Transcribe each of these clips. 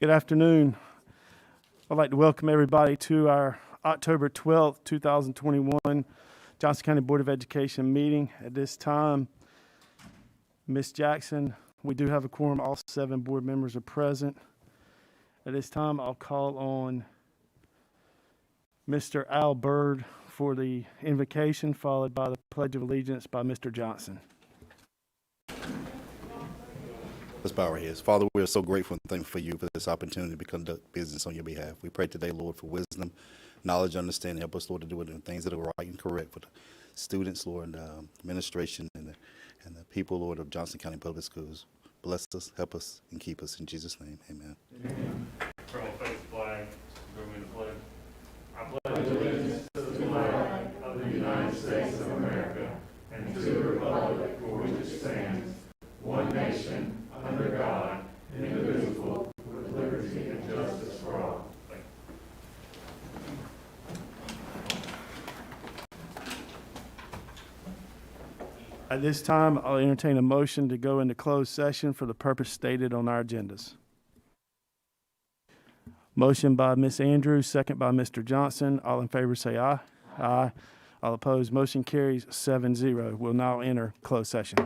Good afternoon. I'd like to welcome everybody to our October 12th, 2021 Johnston County Board of Education meeting. At this time, Ms. Jackson, we do have a quorum. All 7 board members are present. At this time, I'll call on Mr. Al Bird for the invocation, followed by the Pledge of Allegiance by Mr. Johnston. Let's bow our heads. Father, we are so grateful and thankful for you for this opportunity to conduct business on your behalf. We pray today, Lord, for wisdom, knowledge, understanding. Help us, Lord, to do it in things that are right and correct for the students, Lord, and administration and the people, Lord, of Johnston County Public Schools. Bless us, help us, and keep us. In Jesus' name, amen. Amen. From a face flag, go in the pledge. I pledge allegiance to the flag of the United States of America and to the republic for which it stands, one nation, under God, indivisible, with liberty and justice for all. At this time, I'll entertain a motion to go into closed session for the purpose stated on our agendas. Motion by Ms. Andrews, second by Mr. Johnston. All in favor say aye. Aye. All opposed, motion carries 7-0. We'll now enter closed session.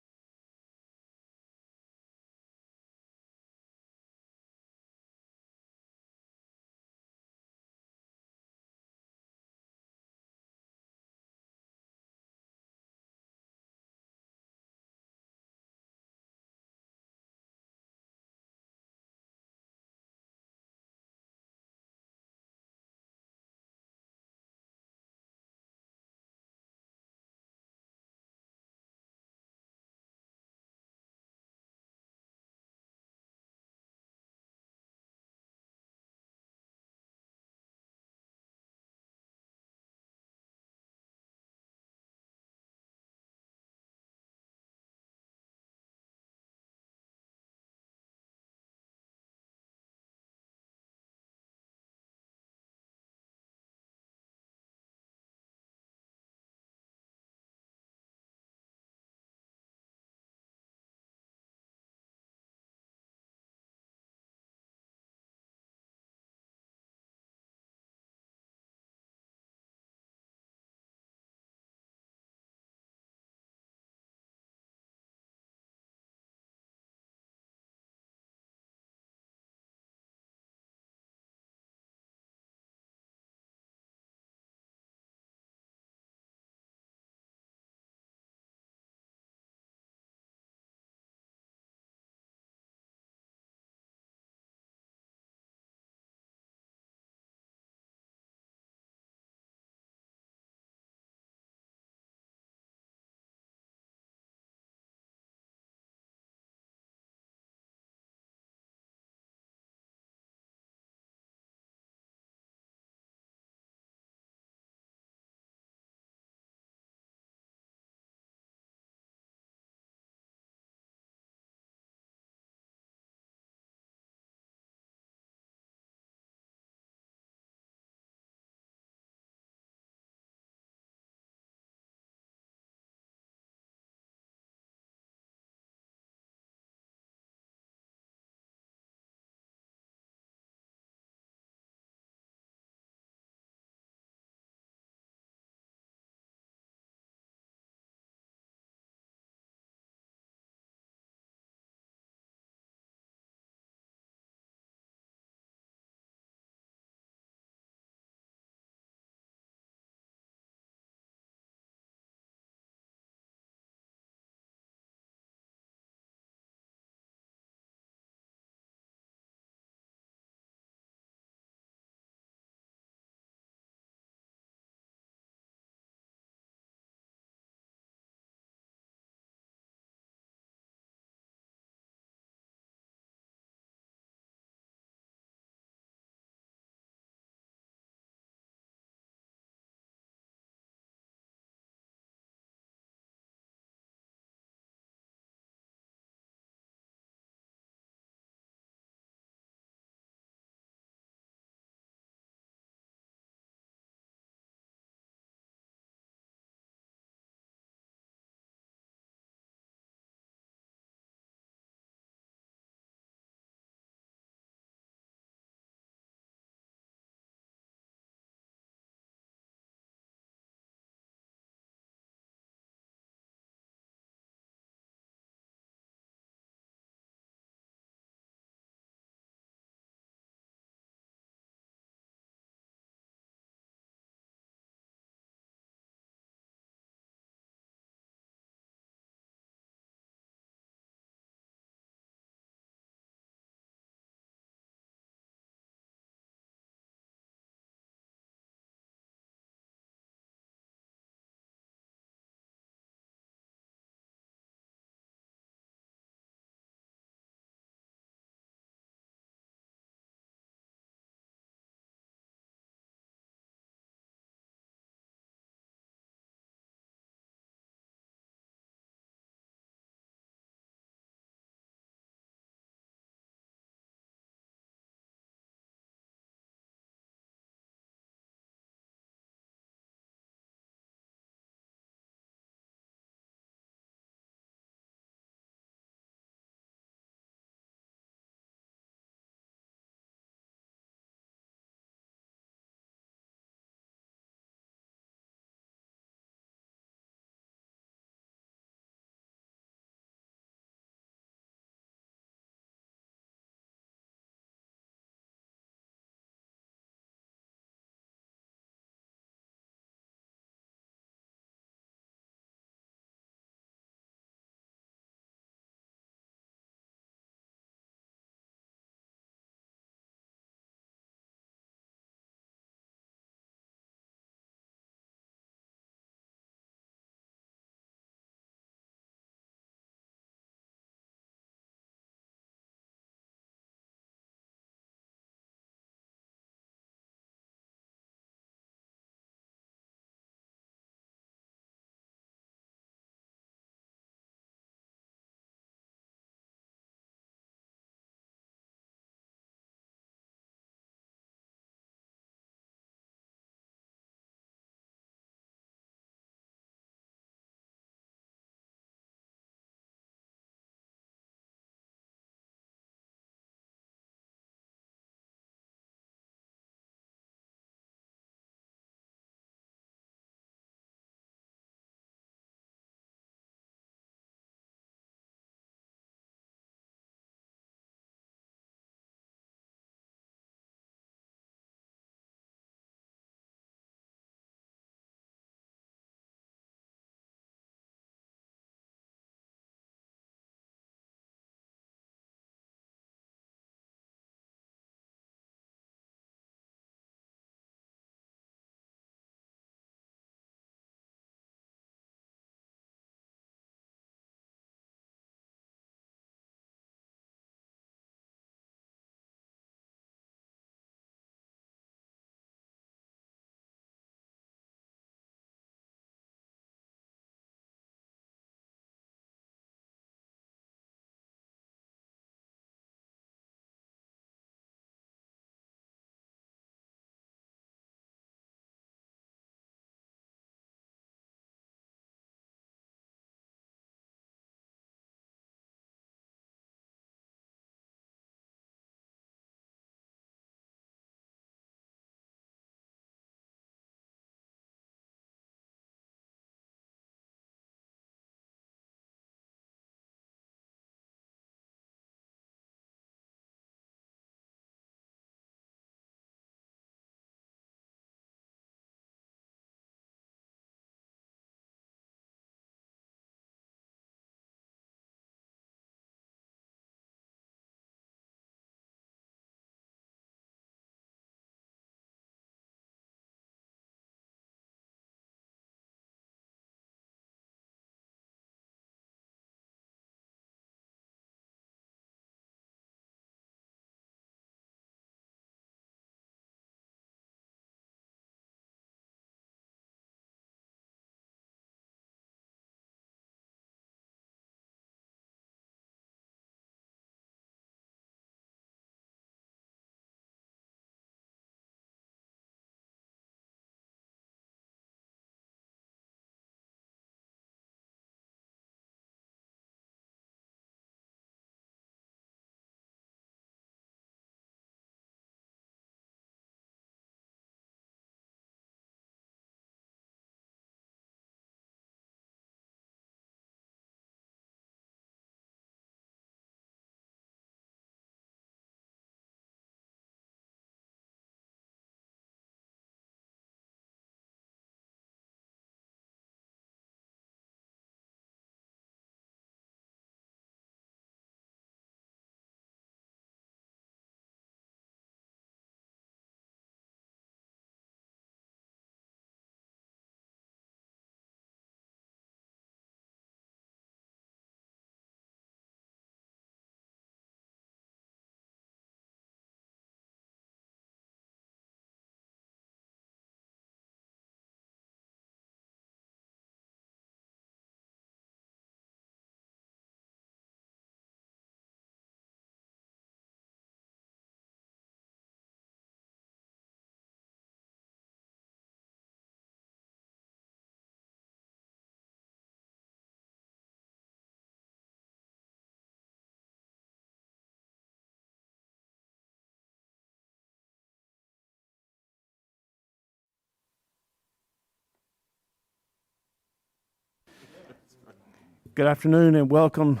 Good afternoon and welcome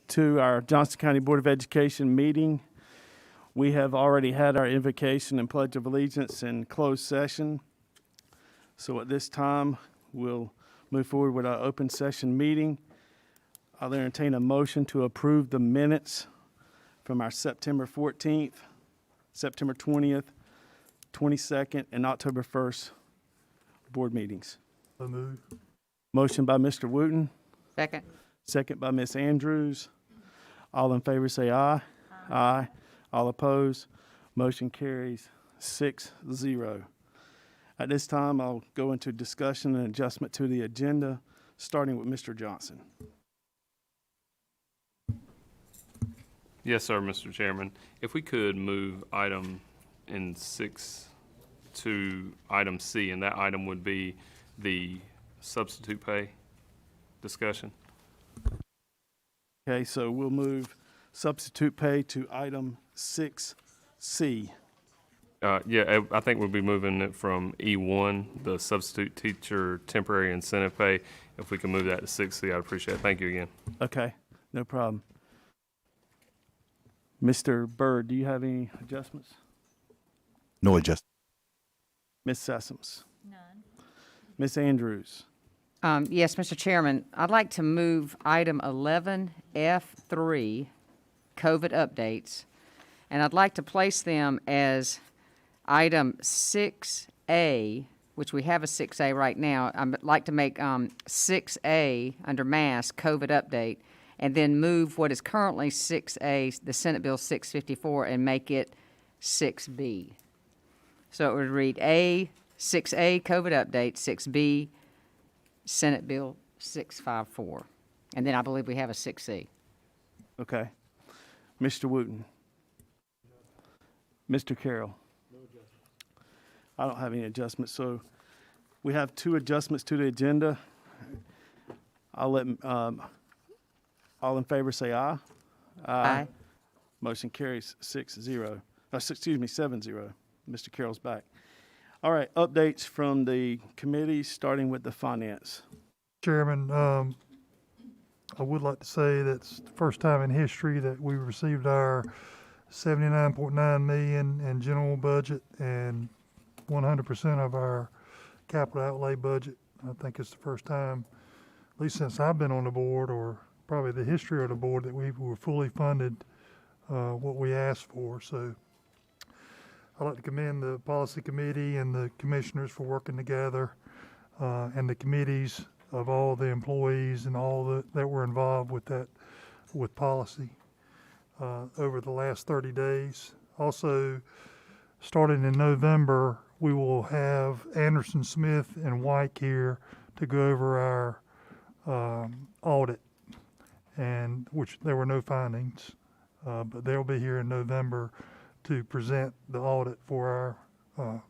to our Johnston County Board of Education meeting. We have already had our invocation and pledge of allegiance in closed session. So at this time, we'll move forward with our open session meeting. I'll entertain a motion to approve the minutes from our September 14th, September 20th, 22nd, and October 1st board meetings. So move. Motion by Mr. Wooten, Second. second by Ms. Andrews. All in favor say aye. Aye. All opposed, motion carries 6-0. At this time, I'll go into discussion and adjustment to the agenda, starting with Mr. Johnston. Yes, sir, Mr. Chairman. If we could move item in 6 to item C, and that item would be the substitute pay discussion. Okay, so we'll move substitute pay to item 6C. Yeah, I think we'll be moving it from E1, the substitute teacher temporary incentive pay. If we can move that to 6C, I'd appreciate it. Thank you again. Okay, no problem. Mr. Byrd, do you have any adjustments? No adjustment. Ms. Sessoms? None. Ms. Andrews? Yes, Mr. Chairman, I'd like to move item 11F3, COVID updates, and I'd like to place them as item 6A, which we have a 6A right now. I'd like to make 6A under mask, COVID update, and then move what is currently 6A, the Senate Bill 654, and make it 6B. So it would read 6A, COVID update, 6B, Senate Bill 654. And then I believe we have a 6C. Okay. Mr. Wooten? Mr. Carroll? No adjustments. I don't have any adjustments, so we have 2 adjustments to the agenda. I'll let, all in favor say aye. Aye. Motion carries 6-0. Excuse me, 7-0. Mr. Carroll's back. All right, updates from the committees, starting with the finance. Chairman, I would like to say that's the first time in history that we received our $79.9 million in general budget and 100% of our capital outlay budget. I think it's the first time, at least since I've been on the board, or probably the history of the board, that we were fully funded what we asked for. So I'd like to commend the policy committee and the commissioners for working together, and the committees of all the employees and all that were involved with that, with policy over the last 30 days. Also, starting in November, we will have Anderson, Smith, and White here to go over our audit, and which there were no findings, but they'll be here in November to present the audit for our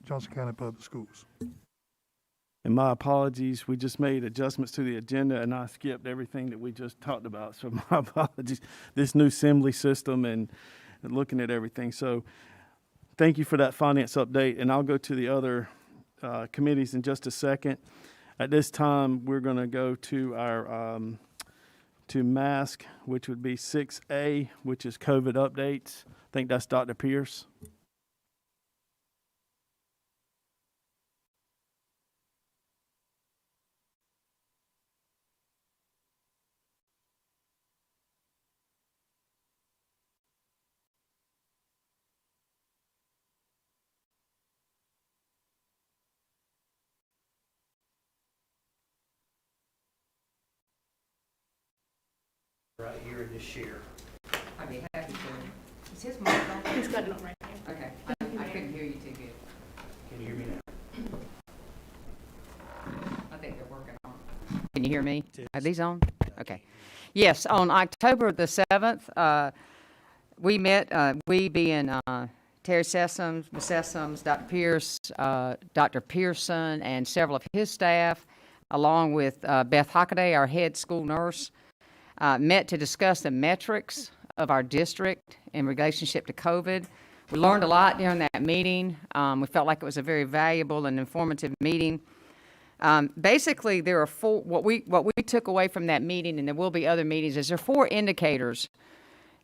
Johnston County Public Schools. And my apologies, we just made adjustments to the agenda and I skipped everything that we just talked about. So my apologies. This new assembly system and looking at everything. So thank you for that finance update. And I'll go to the other committees in just a second. At this time, we're going to go to our to mask, which would be 6A, which is COVID updates. I think that's Dr. Pierce. Right here in this share. I'd be happy to. Is his mic on? He's got it on right here. Okay. I couldn't hear you too good. Can you hear me now? I think they're working on it. Can you hear me? Are these on? Okay. Yes, on October the 7th, we met, we being Terry Sessoms, Ms. Sessoms, Dr. Pierce, Dr. Pearson, and several of his staff, along with Beth Hockaday, our head school nurse, met to discuss the metrics of our district in relationship to COVID. We learned a lot during that meeting. We felt like it was a very valuable and informative meeting. Basically, there are four, what we took away from that meeting, and there will be other meetings, is there are four indicators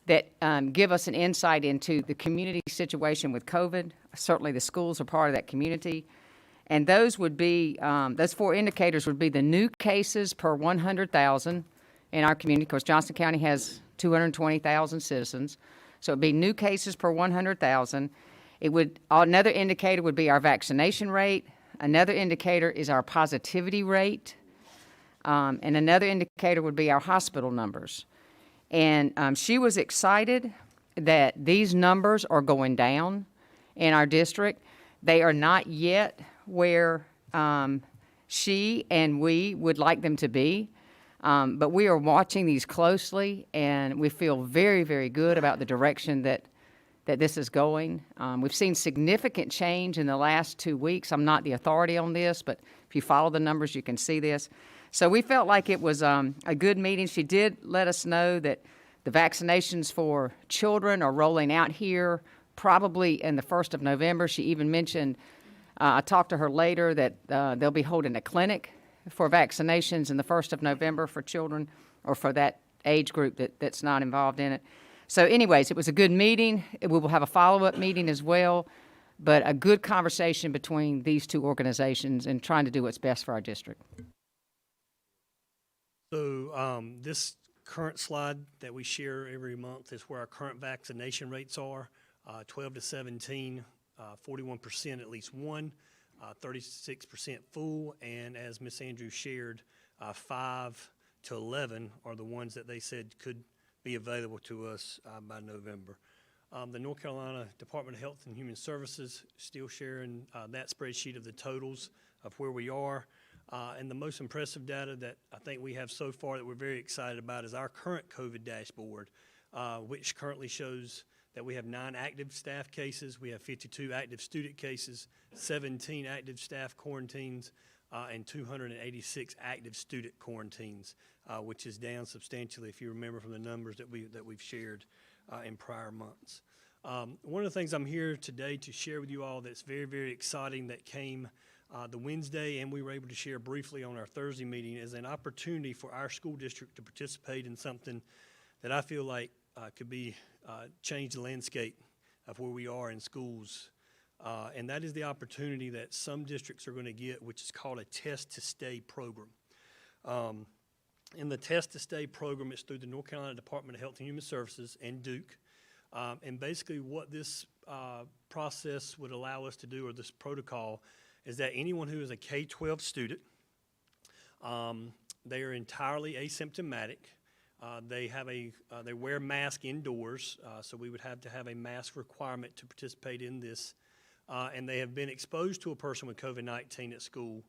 that give us an insight into the community situation with COVID. Certainly, the schools are part of that community. And those would be, those four indicators would be the new cases per 100,000 in our community. Of course, Johnston County has 220,000 citizens. So it'd be new cases per 100,000. It would, another indicator would be our vaccination rate. Another indicator is our positivity rate. And another indicator would be our hospital numbers. And she was excited that these numbers are going down in our district. They are not yet where she and we would like them to be, but we are watching these closely, and we feel very, very good about the direction that this is going. We've seen significant change in the last 2 weeks. I'm not the authority on this, but if you follow the numbers, you can see this. So we felt like it was a good meeting. She did let us know that the vaccinations for children are rolling out here probably in the 1st of November. She even mentioned, I talked to her later, that they'll be holding a clinic for vaccinations in the 1st of November for children, or for that age group that's not involved in it. So anyways, it was a good meeting. We will have a follow-up meeting as well, but a good conversation between these two organizations and trying to do what's best for our district. So this current slide that we share every month is where our current vaccination rates are. 12 to 17, 41% at least one, 36% full, and as Ms. Andrews shared, 5 to 11 are the ones that they said could be available to us by November. The North Carolina Department of Health and Human Services still sharing that spreadsheet of the totals of where we are. And the most impressive data that I think we have so far that we're very excited about is our current COVID dashboard, which currently shows that we have 9 active staff cases, we have 52 active student cases, 17 active staff quarantines, and 286 active student quarantines, which is down substantially if you remember from the numbers that we've shared in prior months. One of the things I'm here today to share with you all that's very, very exciting that came the Wednesday, and we were able to share briefly on our Thursday meeting, is an opportunity for our school district to participate in something that I feel like could be change the landscape of where we are in schools. And that is the opportunity that some districts are going to get, which is called a Test to Stay program. In the Test to Stay program, it's through the North Carolina Department of Health and Human Services and Duke. And basically what this process would allow us to do, or this protocol, is that anyone who is a K-12 student, they are entirely asymptomatic. They wear masks indoors, so we would have to have a mask requirement to participate in this. And they have been exposed to a person with COVID-19 at school.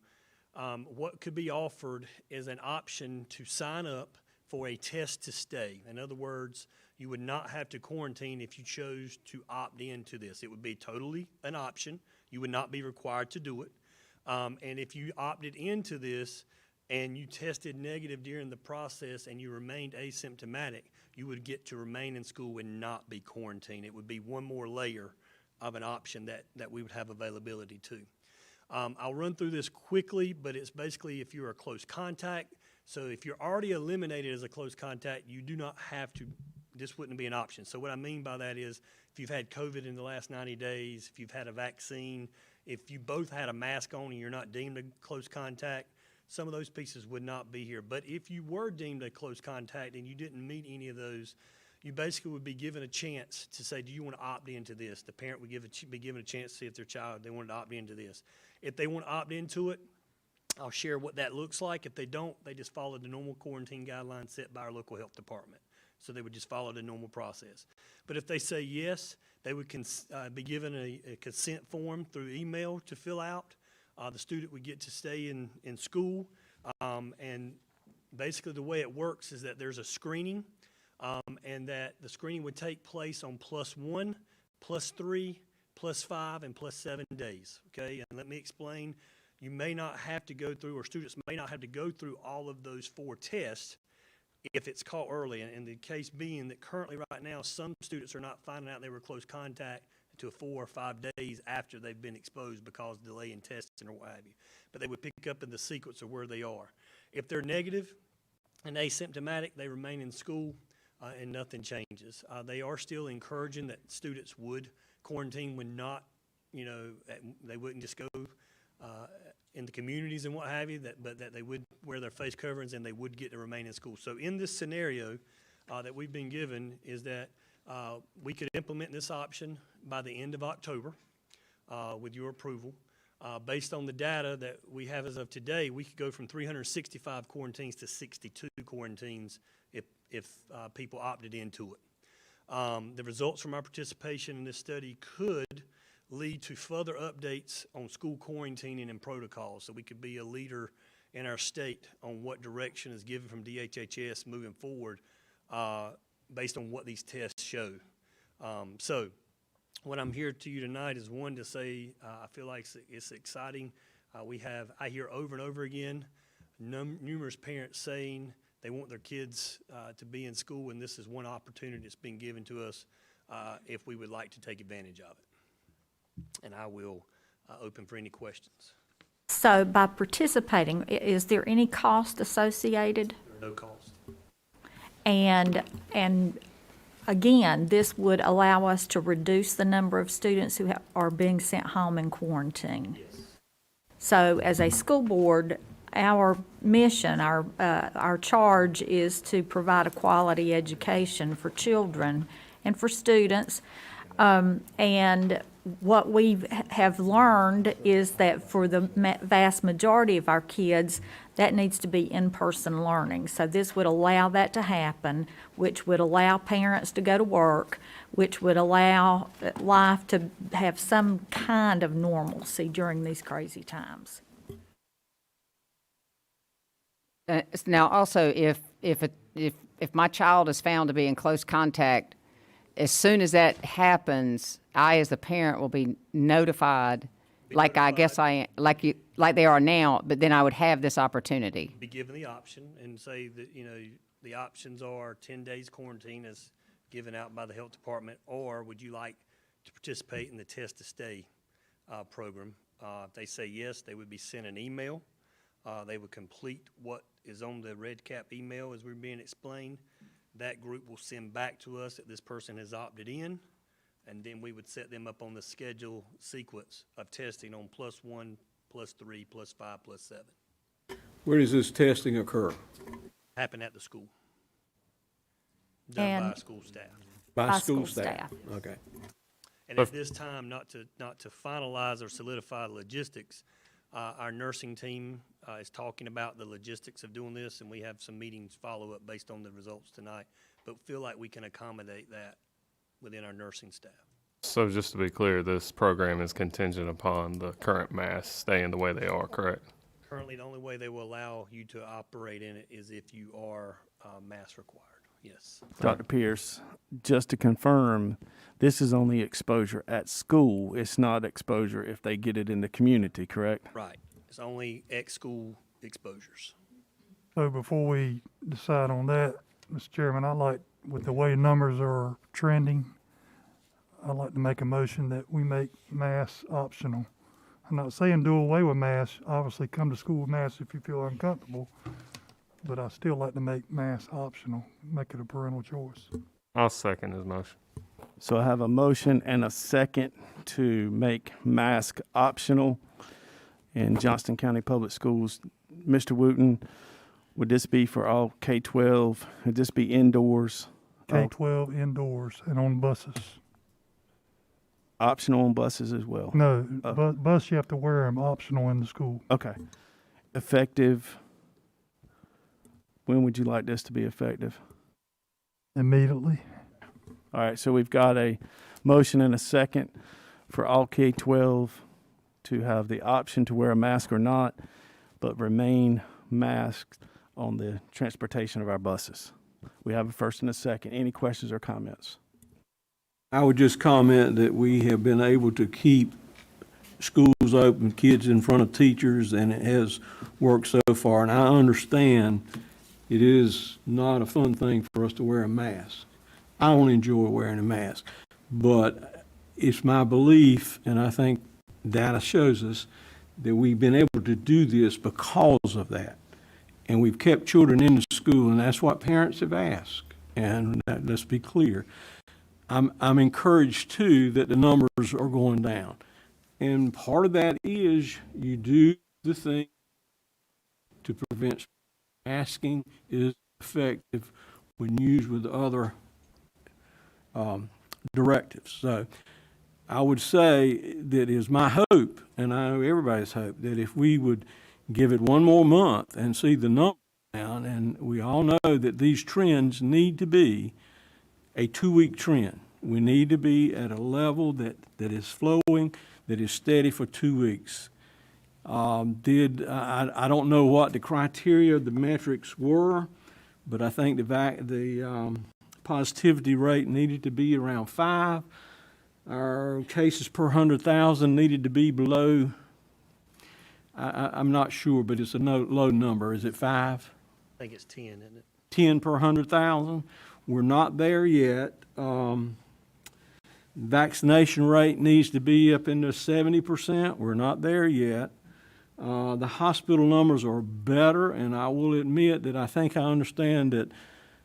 What could be offered is an option to sign up for a Test to Stay. In other words, you would not have to quarantine if you chose to opt into this. It would be totally an option. You would not be required to do it. And if you opted into this and you tested negative during the process and you remained asymptomatic, you would get to remain in school and not be quarantined. It would be one more layer of an option that we would have availability to. I'll run through this quickly, but it's basically if you're a close contact. So if you're already eliminated as a close contact, you do not have to, this wouldn't be an option. So what I mean by that is if you've had COVID in the last 90 days, if you've had a vaccine, if you both had a mask on and you're not deemed a close contact, some of those pieces would not be here. But if you were deemed a close contact and you didn't meet any of those, you basically would be given a chance to say, do you want to opt into this? The parent would be given a chance to see if their child, they wanted to opt into this. If they want to opt into it, I'll share what that looks like. If they don't, they just follow the normal quarantine guidelines set by our local health department. So they would just follow the normal process. But if they say yes, they would be given a consent form through email to fill out. The student would get to stay in school. And basically the way it works is that there's a screening, and that the screening would take place on +1, +3, +5, and +7 days, okay? And let me explain. You may not have to go through, or students may not have to go through all of those 4 tests if it's caught early. And the case being that currently right now, some students are not finding out they were close contact to 4 or 5 days after they've been exposed because of delay in testing or what have you. But they would pick up in the sequence of where they are. If they're negative and asymptomatic, they remain in school and nothing changes. They are still encouraging that students would quarantine when not, they wouldn't just go in the communities and what have you, but that they would wear their face coverings and they would get to remain in school. So in this scenario that we've been given is that we could implement this option by the end of October with your approval. Based on the data that we have as of today, we could go from 365 quarantines to 62 quarantines if people opted into it. The results from our participation in this study could lead to further updates on school quarantining and protocols, so we could be a leader in our state on what direction is given from DHHS moving forward based on what these tests show. So what I'm here to you tonight is, one, to say I feel like it's exciting. I hear over and over again numerous parents saying they want their kids to be in school, and this is one opportunity that's been given to us if we would like to take advantage of it. And I will open for any questions. So by participating, is there any cost associated? No cost. And again, this would allow us to reduce the number of students who are being sent home in quarantine. Yes. So as a school board, our mission, our charge is to provide a quality education for children and for students. And what we have learned is that for the vast majority of our kids, that needs to be in-person learning. So this would allow that to happen, which would allow parents to go to work, which would allow life to have some kind of normalcy during these crazy times. Now, also, if my child is found to be in close contact, as soon as that happens, I, as the parent, will be notified, like I guess like they are now. But then I would have this opportunity. Be given the option and say that, the options are 10 days quarantine as given out by the health department, or would you like to participate in the test to stay program? If they say yes, they would be sent an email. They would complete what is on the red cap email as we're being explained. That group will send back to us that this person has opted in, and then we would set them up on the schedule sequence of testing on +1, +3, +5, +7. Where does this testing occur? Happen at the school. Done by And- school staff. By school school staff? staff. Okay. And at this time, not to finalize or solidify the logistics, our nursing team is talking about the logistics of doing this, and we have some meetings follow up based on the results tonight, but feel like we can accommodate that within our nursing staff. So just to be clear, this program is contingent upon the current masks staying the way they are, correct? Currently, the only way they will allow you to operate in it is if you are mask required, yes. Dr. Pierce, just to confirm, this is only exposure at school. It's not exposure if they get it in the community, correct? Right. It's only ex-school exposures. So before we decide on that, Mr. Chairman, with the way numbers are trending, I'd like to make a motion that we make masks optional. I'm not saying do away with masks. Obviously, come to school with masks if you feel uncomfortable, but I still like to make masks optional, make it a parental choice. I'll second his motion. So I have a motion and a second to make mask optional in Johnston County Public Schools. Mr. Wooten, would this be for all K-12? Would this be indoors? K-12 indoors and on buses. Optional on buses as well? No, bus you have to wear them, optional in the school. Okay. Effective, when would you like this to be effective? Immediately. All right, so we've got a motion and a second for all K-12 to have the option to wear a mask or not, but remain masked on the transportation of our buses. We have a first and a second. Any questions or comments? I would just comment that we have been able to keep schools open, kids in front of teachers, and it has worked so far. And I understand it is not a fun thing for us to wear a mask. I don't enjoy wearing a mask, but it's my belief, and I think data shows us, that we've been able to do this because of that. And we've kept children in the school, and that's what parents have asked. And let's be clear. I'm encouraged, too, that the numbers are going down. And part of that is you do the thing to prevent masking is effective when used with other directives. So I would say that is my hope, and I know everybody's hope, that if we would give it one more month and see the numbers down, and we all know that these trends need to be a 2-week trend. We need to be at a level that is flowing, that is steady for 2 weeks. I don't know what the criteria, the metrics were, but I think the positivity rate needed to be around 5. Our cases per 100,000 needed to be below, I'm not sure, but it's a low number. Is it 5? I think it's 10, isn't it? 10 per 100,000. We're not there yet. Vaccination rate needs to be up into 70%. We're not there yet. The hospital numbers are better, and I will admit that I think I understand that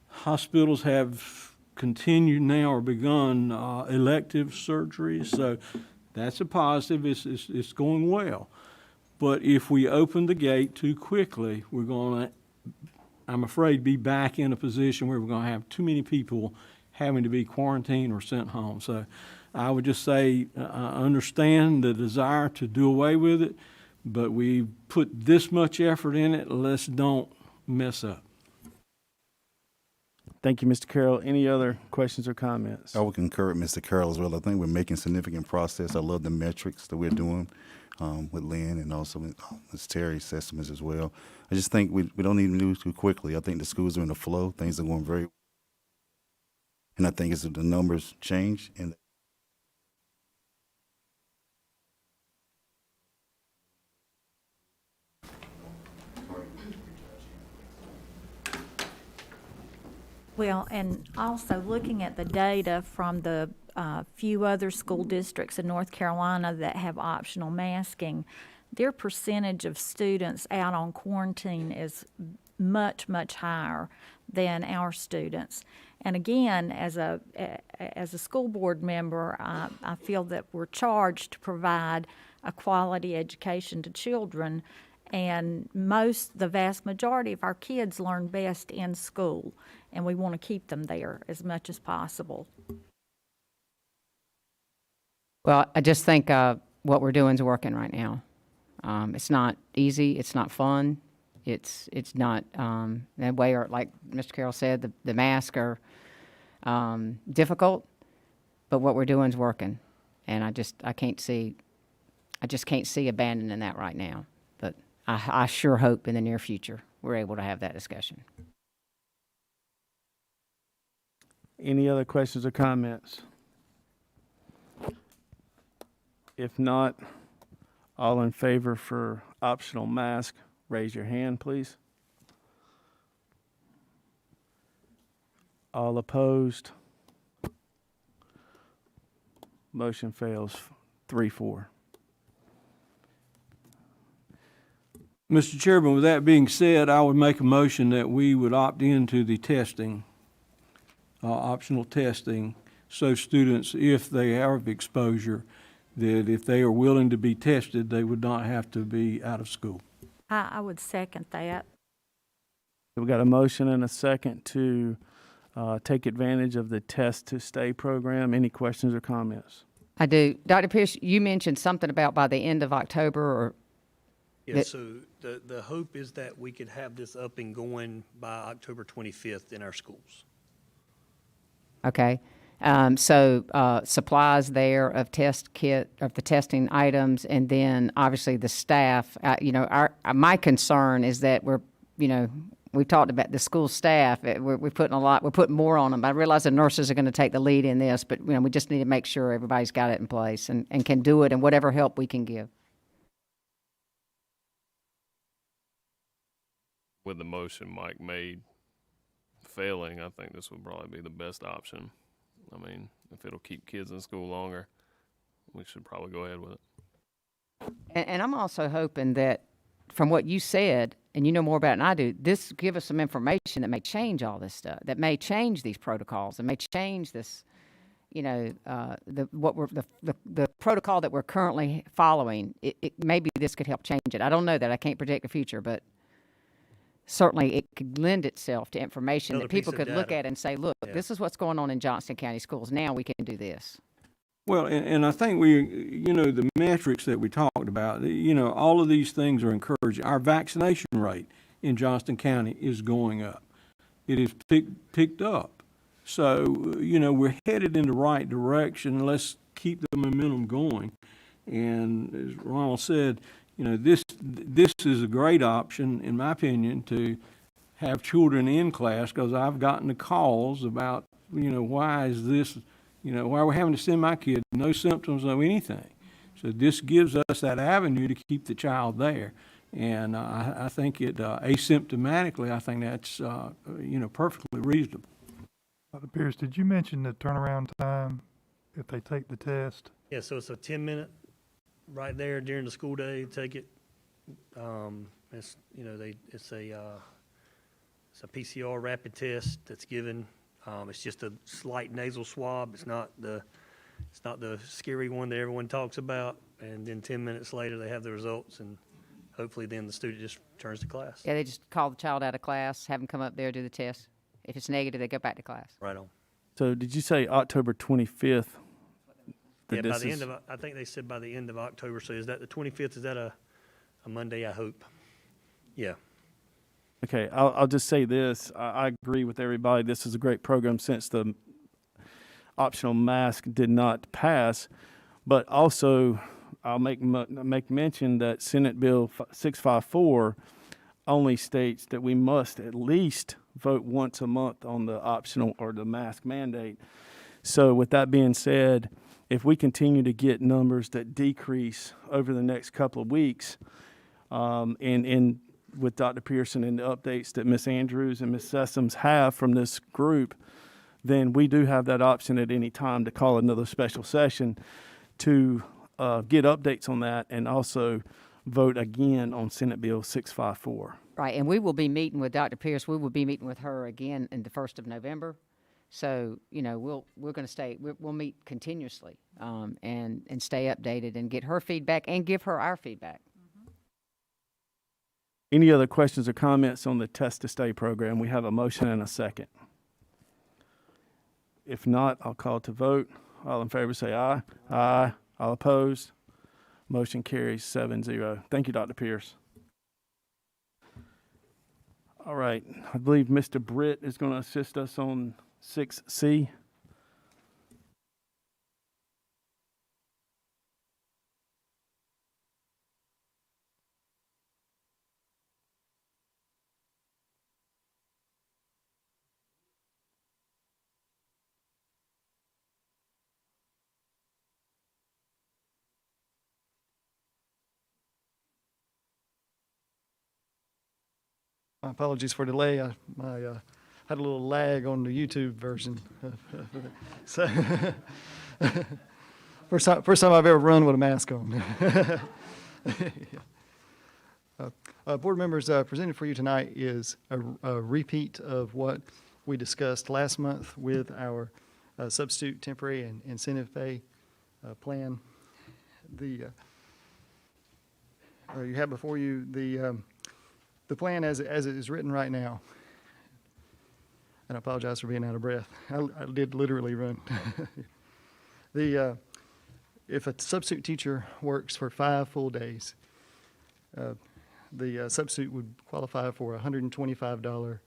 hospitals have continued now or begun elective surgeries, so that's a positive. It's going well. But if we open the gate too quickly, we're going to, I'm afraid, be back in a position where we're going to have too many people having to be quarantined or sent home. So I would just say I understand the desire to do away with it, but we put this much effort in it, let's don't mess up. Thank you, Mr. Carroll. Any other questions or comments? I would concur with Mr. Carroll as well. I think we're making significant progress. I love the metrics that we're doing with Lynn and also with Ms. Terry's estimates as well. I just think we don't need to move too quickly. I think the schools are in the flow. Things are going very well. And I think as the numbers change and Well, and also looking at the data from the few other school districts in North Carolina that have optional masking, their percentage of students out on quarantine is much, much higher than our students. And again, as a school board member, I feel that we're charged to provide a quality education to children, and the vast majority of our kids learn best in school, and we want to keep them there as much as possible. Well, I just think what we're doing is working right now. It's not easy. It's not fun. It's not that way, or like Mr. Carroll said, the masks are difficult, but what we're doing is working, and I just can't see abandoning that right now. But I sure hope in the near future we're able to have that discussion. Any other questions or comments? If not, all in favor for optional mask, raise your hand, please. All opposed? Motion fails 3-4. Mr. Chairman, with that being said, I would make a motion that we would opt into the testing, optional testing, so students, if they have exposure, that if they are willing to be tested, they would not have to be out of school. I would second that. We've got a motion and a second to take advantage of the Test to Stay program. Any questions or comments? I do. Dr. Pierce, you mentioned something about by the end of October or Yeah, so the hope is that we could have this up and going by October 25th in our schools. okay. So supplies there of test kit, of the testing items, and then obviously the staff. My concern is that we've talked about the school staff. We're putting more on them. I realize the nurses are going to take the lead in this, but we just need to make sure everybody's got it in place and can do it, and whatever help we can give. With the motion Mike made failing, I think this would probably be the best option. I mean, if it'll keep kids in school longer, we should probably go ahead with it. And I'm also hoping that, from what you said, and you know more about it than I do, this give us some information that may change all this stuff, that may change these protocols, and may change this, you know, the protocol that we're currently following. Maybe this could help change it. I don't know that. I can't predict the future, but certainly it could lend itself to information Another that people piece of could look data. at and say, look, Yeah. this is what's going on in Johnston County schools. Now we can do this. Well, and I think the metrics that we talked about, all of these things are encouraging. Our vaccination rate in Johnston County is going up. It is picked up. So, we're headed in the right direction. Let's keep the momentum going. And as Ronald said, this is a great option, in my opinion, to have children in class, because I've gotten the calls about, why is this, why are we having to send my kid, no symptoms of anything. So this gives us that avenue to keep the child there. And I think asymptomatically, I think that's, perfectly reasonable. Dr. Pierce, did you mention the turnaround time if they take the test? Yeah, so it's a 10-minute right there during the school day, take it. It's a PCR rapid test that's given. It's just a slight nasal swab. It's not the scary one that everyone talks about. And then 10 minutes later, they have the results, and hopefully then the student just returns to class. Yeah, they just call the child out of class, have them come up there, do the test. If it's negative, they go back to class. Right on. So did you say October 25th? Yeah, by the end of, I think they said by the end of October. So is that the 25th? Is that a Monday, I hope? Yeah. Okay, I'll just say this. I agree with everybody. This is a great program since the optional mask did not pass. But also, I'll make mention that Senate Bill 654 only states that we must at least vote once a month on the optional or the mask mandate. So with that being said, if we continue to get numbers that decrease over the next couple of weeks, and with Dr. Pearson and the updates that Ms. Andrews and Ms. Sessoms have from this group, then we do have that option at any time to call another special session to get updates on that and also vote again on Senate Bill 654. Right, and we will be meeting with Dr. Pierce. We will be meeting with her again in the 1st of November. So, we're going to we'll meet continuously and stay updated and get her feedback and give her our feedback. Any other questions or comments on the Test to Stay program? We have a motion and a second. If not, I'll call to vote. All in favor say aye. Aye. All opposed? Motion carries 7-0. Thank you, Dr. Pierce. All right. I believe Mr. Britt is going to assist us on 6C. My apologies for delay. I had a little lag on the YouTube version. So first time I've ever run with a mask on. Board members, presented for you tonight is a repeat of what we discussed last month with our substitute temporary and incentive pay plan. You have before you the plan as it is written right now. And I apologize for being out of breath. I did literally run. If a substitute teacher works for 5 full days, the substitute would qualify for $125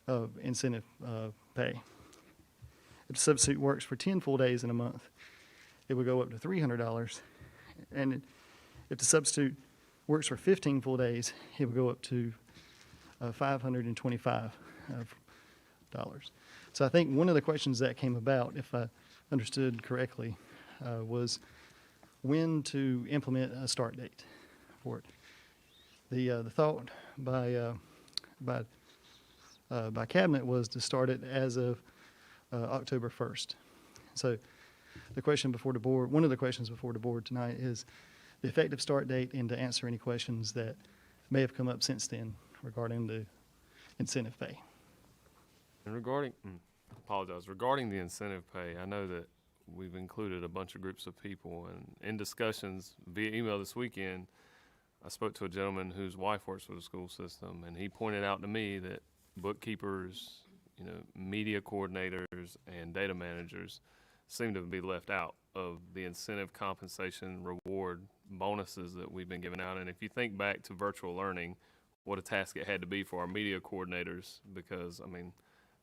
of incentive pay. If the substitute works for 10 full days in a month, it would go up to $300. And if the substitute works for 15 full days, it would go up to $525. So I think one of the questions that came about, if I understood correctly, was when to implement a start date for it. The thought by cabinet was to start it as of October 1st. So the question before the board, one of the questions before the board tonight is the effective start date and to answer any questions that may have come up since then regarding the incentive pay. And regarding, apologize, regarding the incentive pay, I know that we've included a bunch of groups of people, and in discussions via email this weekend, I spoke to a gentleman whose wife works for the school system, and he pointed out to me that bookkeepers, media coordinators and data managers seem to be left out of the incentive compensation reward bonuses that we've been giving out. And if you think back to virtual learning, what a task it had to be for our media coordinators, because, I mean,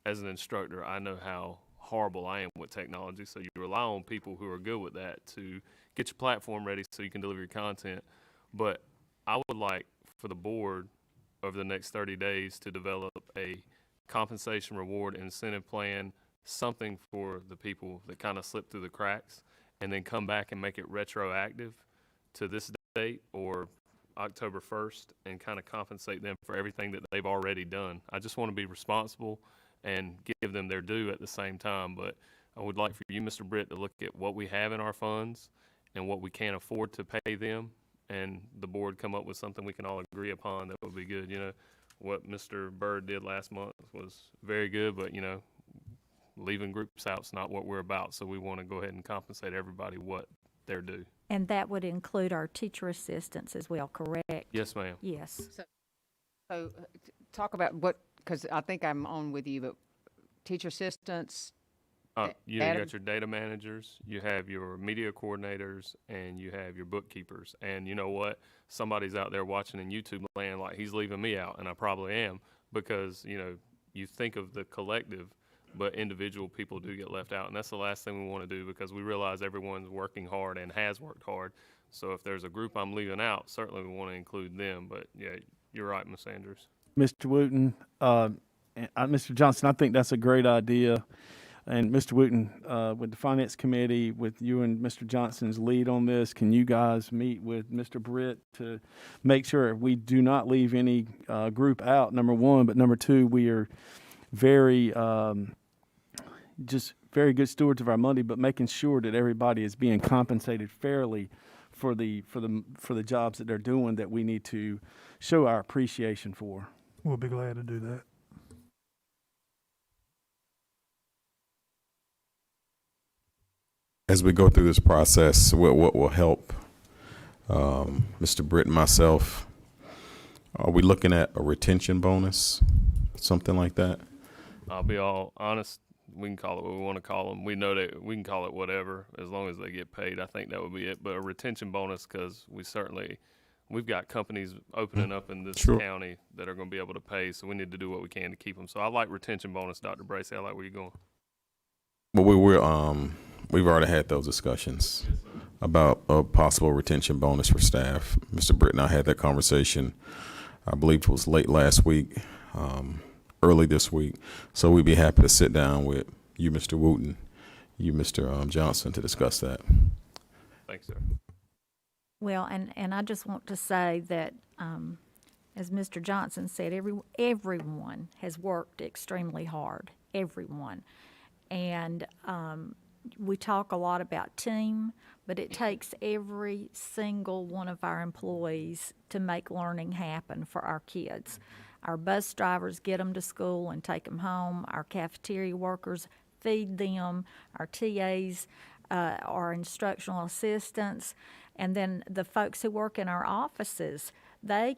as an instructor, I know how horrible I am with technology, so you rely on people who are good with that to get your platform ready so you can deliver your content. But I would like for the board over the next 30 days to develop a compensation reward incentive plan, something for the people that kind of slip through the cracks, and then come back and make it retroactive to this date or October 1st and kind of compensate them for everything that they've already done. I just want to be responsible and give them their due at the same time. But I would like for you, Mr. Britt, to look at what we have in our funds and what we can't afford to pay them, and the board come up with something we can all agree upon that would be good. What Mr. Byrd did last month was very good, but, leaving groups out's not what we're about. So we want to go ahead and compensate everybody what they're due. And that would include our teacher assistants as well, correct? Yes, ma'am. Yes. So talk about what, because I think I'm on with you, but teacher assistants, You got your data managers, you have your media coordinators, and you have your bookkeepers. And you know what? Somebody's out there watching in YouTube land like he's leaving me out, and I probably am, because, you think of the collective, but individual people do get left out. And that's the last thing we want to do, because we realize everyone's working hard and has worked hard. So if there's a group I'm leaving out, certainly we want to include them. But, yeah, you're right, Ms. Andrews. Mr. Wooten, Mr. Johnston, I think that's a great idea. And Mr. Wooten, with the Finance Committee, with you and Mr. Johnston's lead on this, can you guys meet with Mr. Britt to make sure we do not leave any group out, number one, but number two, we are very, just very good stewards of our money, but making sure that everybody is being compensated fairly for the jobs that they're doing that we need to show our appreciation for. We'll be glad to do that. As we go through this process, what will help Mr. Britt and myself, are we looking at a retention bonus, something like that? I'll be all honest. We can call it what we want to call them. We know that we can call it whatever as long as they get paid. I think that would be it. But a retention bonus, because we've got companies opening up in this county that are going to be able to pay, so we need to do what we can to keep them. So I like retention bonus, Dr. Bracey. I like where you're going. Well, we've already had those discussions about a possible retention bonus for staff. Mr. Britt and I had that conversation, I believe it was late last week, early this week. So we'd be happy to sit down with you, Mr. Wooten, you, Mr. Johnston, to discuss that. Thanks, sir. Well, and I just want to say that, as Mr. Johnson said, everyone has worked extremely hard, everyone. And we talk a lot about team, but it takes every single one of our employees to make learning happen for our kids. Our bus drivers get them to school and take them home. Our cafeteria workers feed them. Our TAs are instructional assistants. And then the folks who work in our offices, they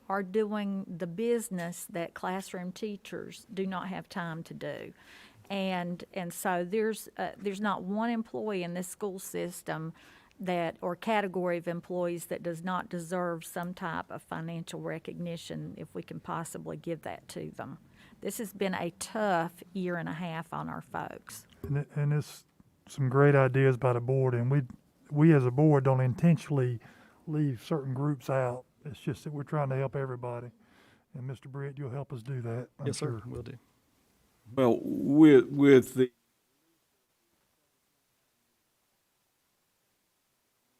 are doing the business that classroom teachers do not have time to do. And so there's not one employee in this school system or category of employees that does not deserve some type of financial recognition if we can possibly give that to them. This has been a tough year and a half on our folks. And it's some great ideas by the board, and we as a board don't intentionally leave certain groups out. It's just that we're trying to help everybody. And Mr. Britt, you'll help us do that, I'm Yes, sure. sir, will do. Well, with the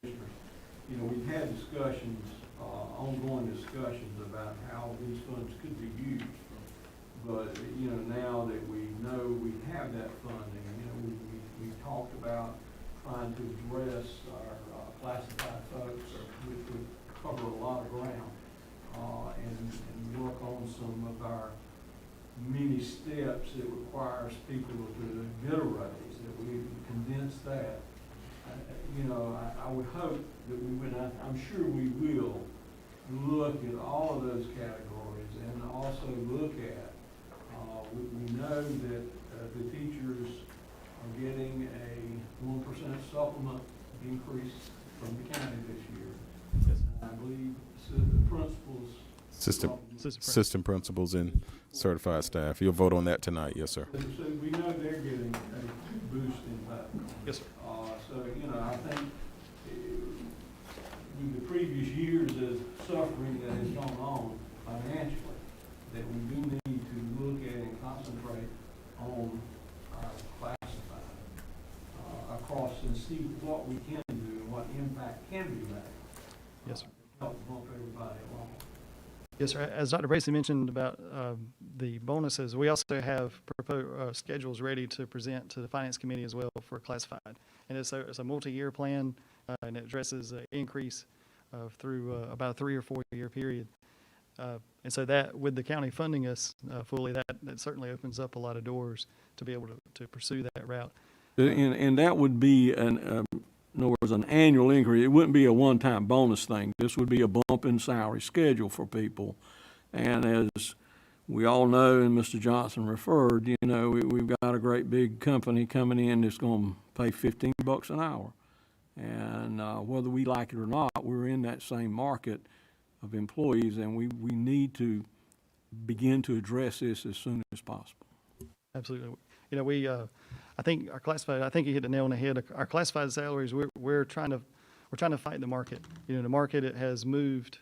we've had discussions, ongoing discussions about how these funds could be used. But, now that we know we have that funding, we we talked about trying to address our classified folks, which would cover a lot of ground, and work on some of our many steps that requires people to get a raise, that we condense that. I would hope that we would, I'm sure we will, look at all of those categories and also look at, we know that the teachers are getting a 1% supplement increase from the county this year. Yes. I believe the principals. System principals and certified staff. You'll vote on that tonight, yes, sir. So we know they're getting a boost in that. Yes, sir. So, I think with the previous years of suffering that has gone on financially, that we do need to look at and concentrate on our classified across and see what we can do and what impact can be made. Yes, sir. Help bump everybody along. Yes, sir. As Dr. Bracey mentioned about the bonuses, we also have schedules ready to present to the Finance Committee as well for classified. And it's a multi-year plan, and it addresses an increase through about a 3 or 4 year period. And so that, with the county funding us fully, that certainly opens up a lot of doors to be able to pursue that route. And that would be in other words, an annual increase. It wouldn't be a one-time bonus thing. This would be a bump in salary schedule for people. And as we all know, and Mr. Johnston referred, we've got a great big company coming in that's going to pay $15 an hour. And whether we like it or not, we're in that same market of employees, and we need to begin to address this as soon as possible. Absolutely. I think our classified, I think you hit the nail on the head. Our classified salaries, we're trying to fight the market. The market, it has moved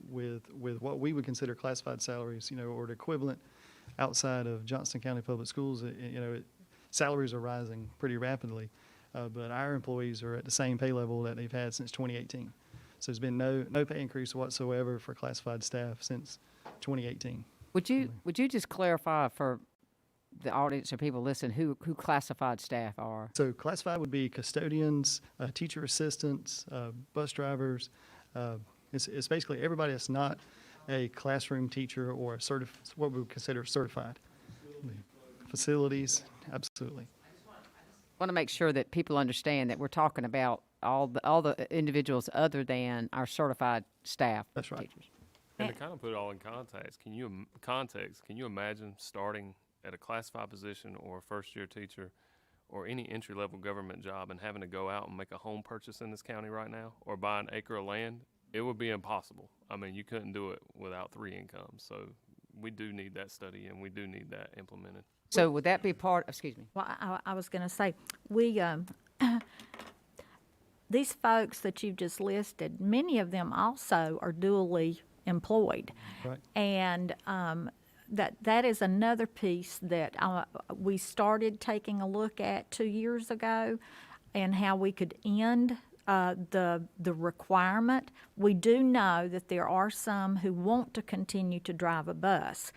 with what we would consider classified salaries, or the equivalent outside of Johnston County Public Schools. Salaries are rising pretty rapidly, but our employees are at the same pay level that they've had since 2018. So there's been no pay increase whatsoever for classified staff since 2018. Would you just clarify for the audience or people listening who classified staff are? So classified would be custodians, teacher assistants, bus drivers. It's basically everybody that's not a classroom teacher or what we would consider certified. Facilities, absolutely. I want to make sure that people understand that we're talking about all the individuals other than our certified staff. That's right. Teachers. And to kind of put it all in context, can you imagine starting at a classified position or a first-year teacher or any entry-level government job and having to go out and make a home purchase in this county right now or buy an acre of land? It would be impossible. I mean, you couldn't do it without 3 incomes. So we do need that study, and we do need that implemented. So would that be part, excuse me? Well, I was going to say, these folks that you've just listed, many of them also are dually employed. Right. And that is another piece that we started taking a look at 2 years ago, and how we could end the requirement. We do know that there are some who want to continue to drive a bus.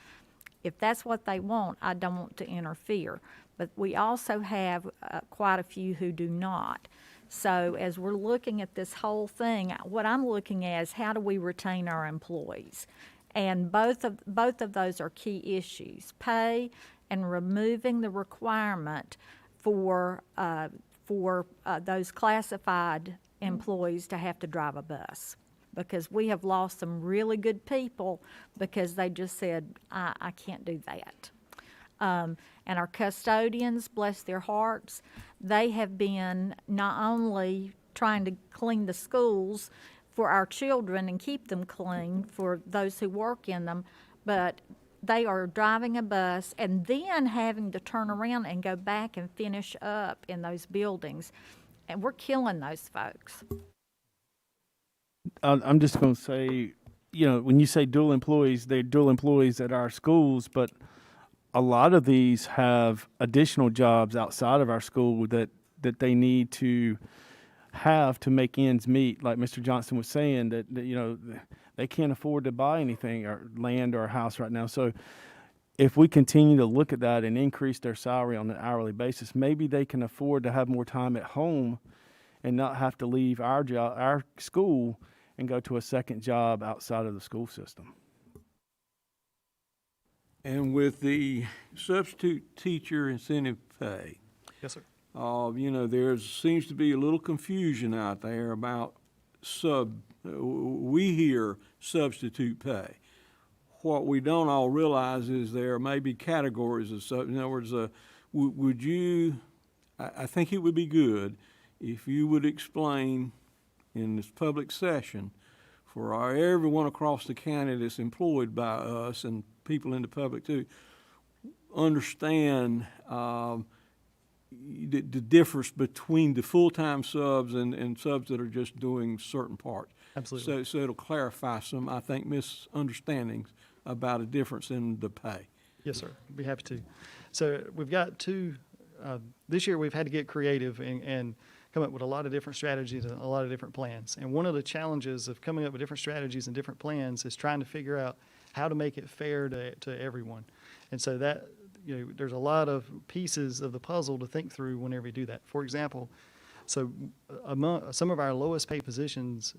If that's what they want, I don't want to interfere. But we also have quite a few who do not. So as we're looking at this whole thing, what I'm looking at is how do we retain our employees? And both of those are key issues: pay and removing the requirement for those classified employees to have to drive a bus. Because we have lost some really good people because they just said, I can't do that. And our custodians, bless their hearts, they have been not only trying to clean the schools for our children and keep them clean for those who work in them, but they are driving a bus and then having to turn around and go back and finish up in those buildings. And we're killing those folks. I'm just going to say, when you say dual employees, they're dual employees at our schools, but a lot of these have additional jobs outside of our school that they need to have to make ends meet. Like Mr. Johnston was saying, that they can't afford to buy anything or land or a house right now. So if we continue to look at that and increase their salary on an hourly basis, maybe they can afford to have more time at home and not have to leave our job, our school, and go to a second job outside of the school system. And with the substitute teacher incentive pay, Yes, sir. you know, there seems to be a little confusion out there about we hear substitute pay. What we don't all realize is there may be categories of in other words, would you, I think it would be good if you would explain in this public session for everyone across the county that's employed by us and people in the public too, understand the difference between the full-time subs and subs that are just doing certain parts. Absolutely. So it'll clarify some, I think, misunderstandings about a difference in the pay. Yes, sir. Be happy to. So we've got this year we've had to get creative and come up with a lot of different strategies and a lot of different plans. And one of the challenges of coming up with different strategies and different plans is trying to figure out how to make it fair to everyone. And so that, you know, there's a lot of pieces of the puzzle to think through whenever you do that. For example, so among some of our lowest paid positions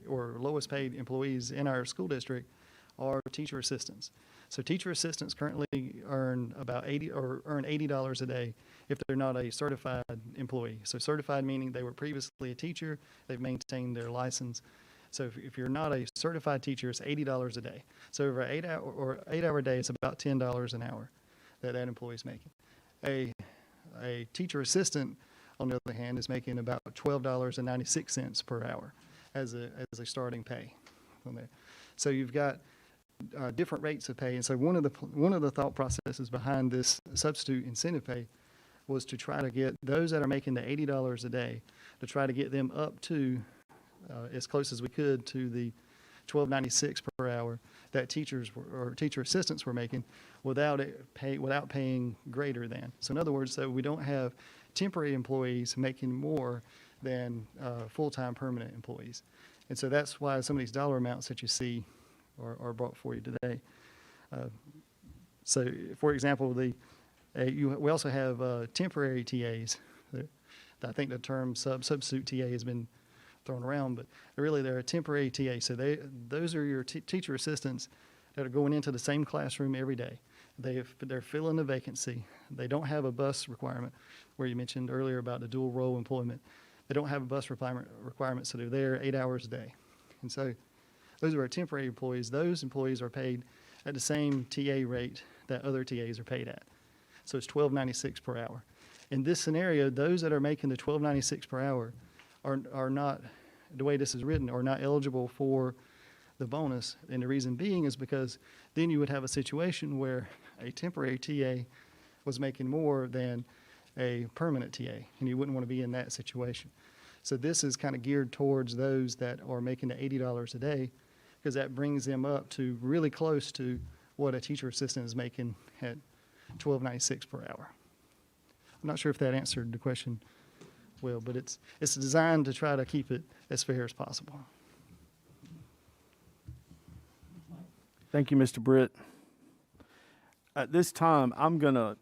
or lowest paid employees in our school district are teacher assistants. So teacher assistants currently earn about $80 a day if they're not a certified employee. So certified meaning they were previously a teacher, they've maintained their license. So if you're not a certified teacher, it's $80 a day. So over an 8-hour day, it's about $10 an hour that employee's making. A teacher assistant, on the other hand, is making about $12.96 per hour as a starting pay on there. So you've got different rates of pay. And so one of the thought processes behind this substitute incentive pay was to try to get those that are making the $80 a day, to try to get them up to as close as we could to the $12.96 per hour that teachers or teacher assistants were making without paying greater than. So in other words, so we don't have temporary employees making more than full-time permanent employees. And so that's why some of these dollar amounts that you see are brought for you today. So, for example, we also have temporary TAs. I think the term substitute TA has been thrown around, but really they're a temporary TA. So those are your teacher assistants that are going into the same classroom every day. They're filling the vacancy. They don't have a bus requirement, where you mentioned earlier about the dual role employment. They don't have a bus requirement, so they're there 8 hours a day. And so those are our temporary employees. Those employees are paid at the same TA rate that other TAs are paid at. So it's $12.96 per hour. In this scenario, those that are making the $12.96 per hour are not, the way this is written, are not eligible for the bonus. And the reason being is because then you would have a situation where a temporary TA was making more than a permanent TA, and you wouldn't want to be in that situation. So this is kind of geared towards those that are making the $80 a day, because that brings them up to really close to what a teacher assistant is making at $12.96 per hour. I'm not sure if that answered the question well, but it's designed to try to keep it as fair as possible. Thank you, Mr. Britt. At this time, I'm going to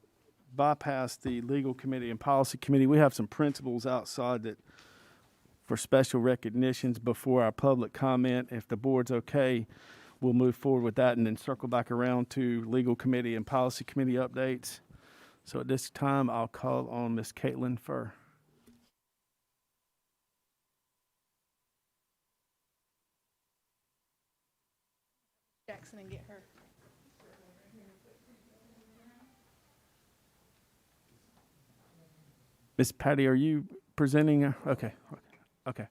bypass the legal committee and policy committee. We have some principles outside that for special recognitions before our public comment. If the board's okay, we'll move forward with that and then circle back around to legal committee and policy committee updates. So at this time, I'll call on Ms. Caitlin Furr. Jackson and get her. Ms. Patty, are you presenting? Okay. Okay.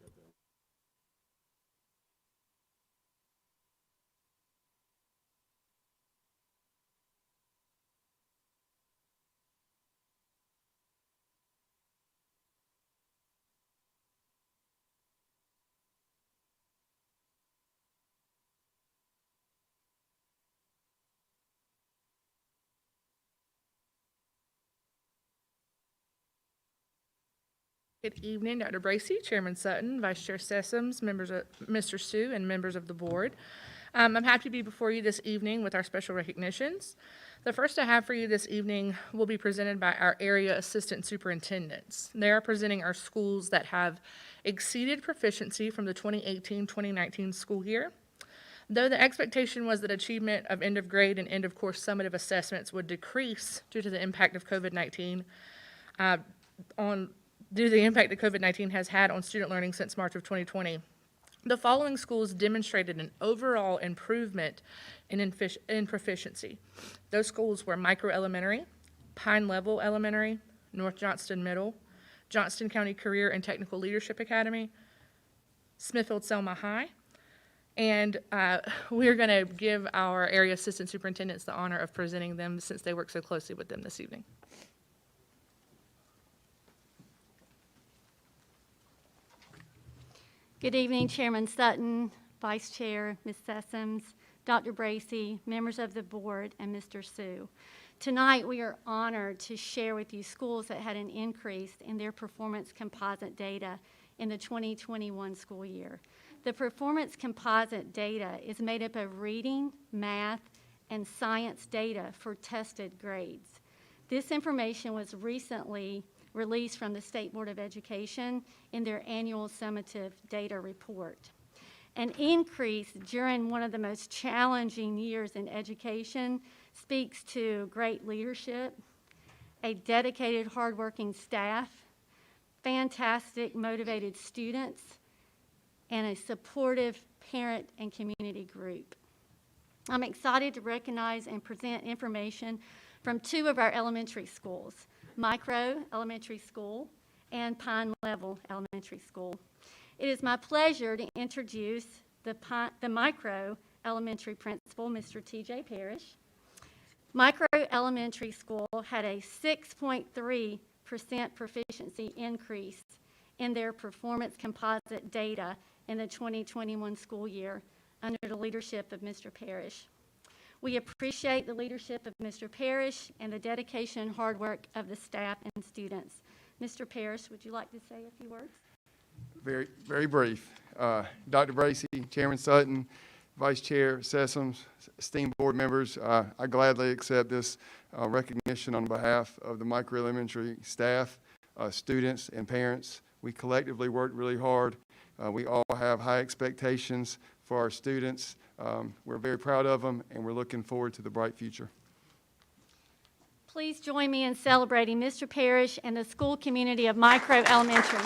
Good evening, Dr. Bracy, Chairman Sutton, Vice Chair Sessoms, members of Mr. Sue, and members of the board. I'm happy to be before you this evening with our special recognitions. The first I have for you this evening will be presented by our area assistant superintendents. They are presenting our schools that have exceeded proficiency from the 2018-2019 school year. Though the expectation was that achievement of end of grade and end of course summative assessments would decrease due to the impact of COVID-19, due to the impact that COVID-19 has had on student learning since March of 2020. The following schools demonstrated an overall improvement in proficiency. Those schools were Micro Elementary, Pine Level Elementary, North Johnston Middle, Johnston County Career and Technical Leadership Academy, Smithfield-Selma High, and we're going to give our area assistant superintendents the honor of presenting them since they work so closely with them this evening. Good evening, Chairman Sutton, Vice Chair, Ms. Sessoms, Dr. Bracy, members of the board, and Mr. Sue. Tonight, we are honored to share with you schools that had an increase in their performance composite data in the 2021 school year. The performance composite data is made up of reading, math, and science data for tested grades. This information was recently released from the State Board of Education in their annual summative data report. An increase during one of the most challenging years in education speaks to great leadership, a dedicated, hardworking staff, fantastic, motivated students, and a supportive parent and community group. I'm excited to recognize and present information from two of our elementary schools, Micro Elementary School and Pine Level Elementary School. It is my pleasure to introduce the Micro Elementary principal, Mr. T.J. Parrish. Micro Elementary School had a 6.3% proficiency increase in their performance composite data in the 2021 school year under the leadership of Mr. Parrish. We appreciate the leadership of Mr. Parrish and the dedication and hard work of the staff and students. Mr. Parrish, would you like to say a few words? Very, very brief. Dr. Bracy, Chairman Sutton, Vice Chair Sessoms, esteemed board members, I gladly accept this recognition on behalf of the Micro Elementary staff, students, and parents. We collectively worked really hard. We all have high expectations for our students. We're very proud of them, and we're looking forward to the bright future. Please join me in celebrating Mr. Parrish and the school community of Micro Elementary.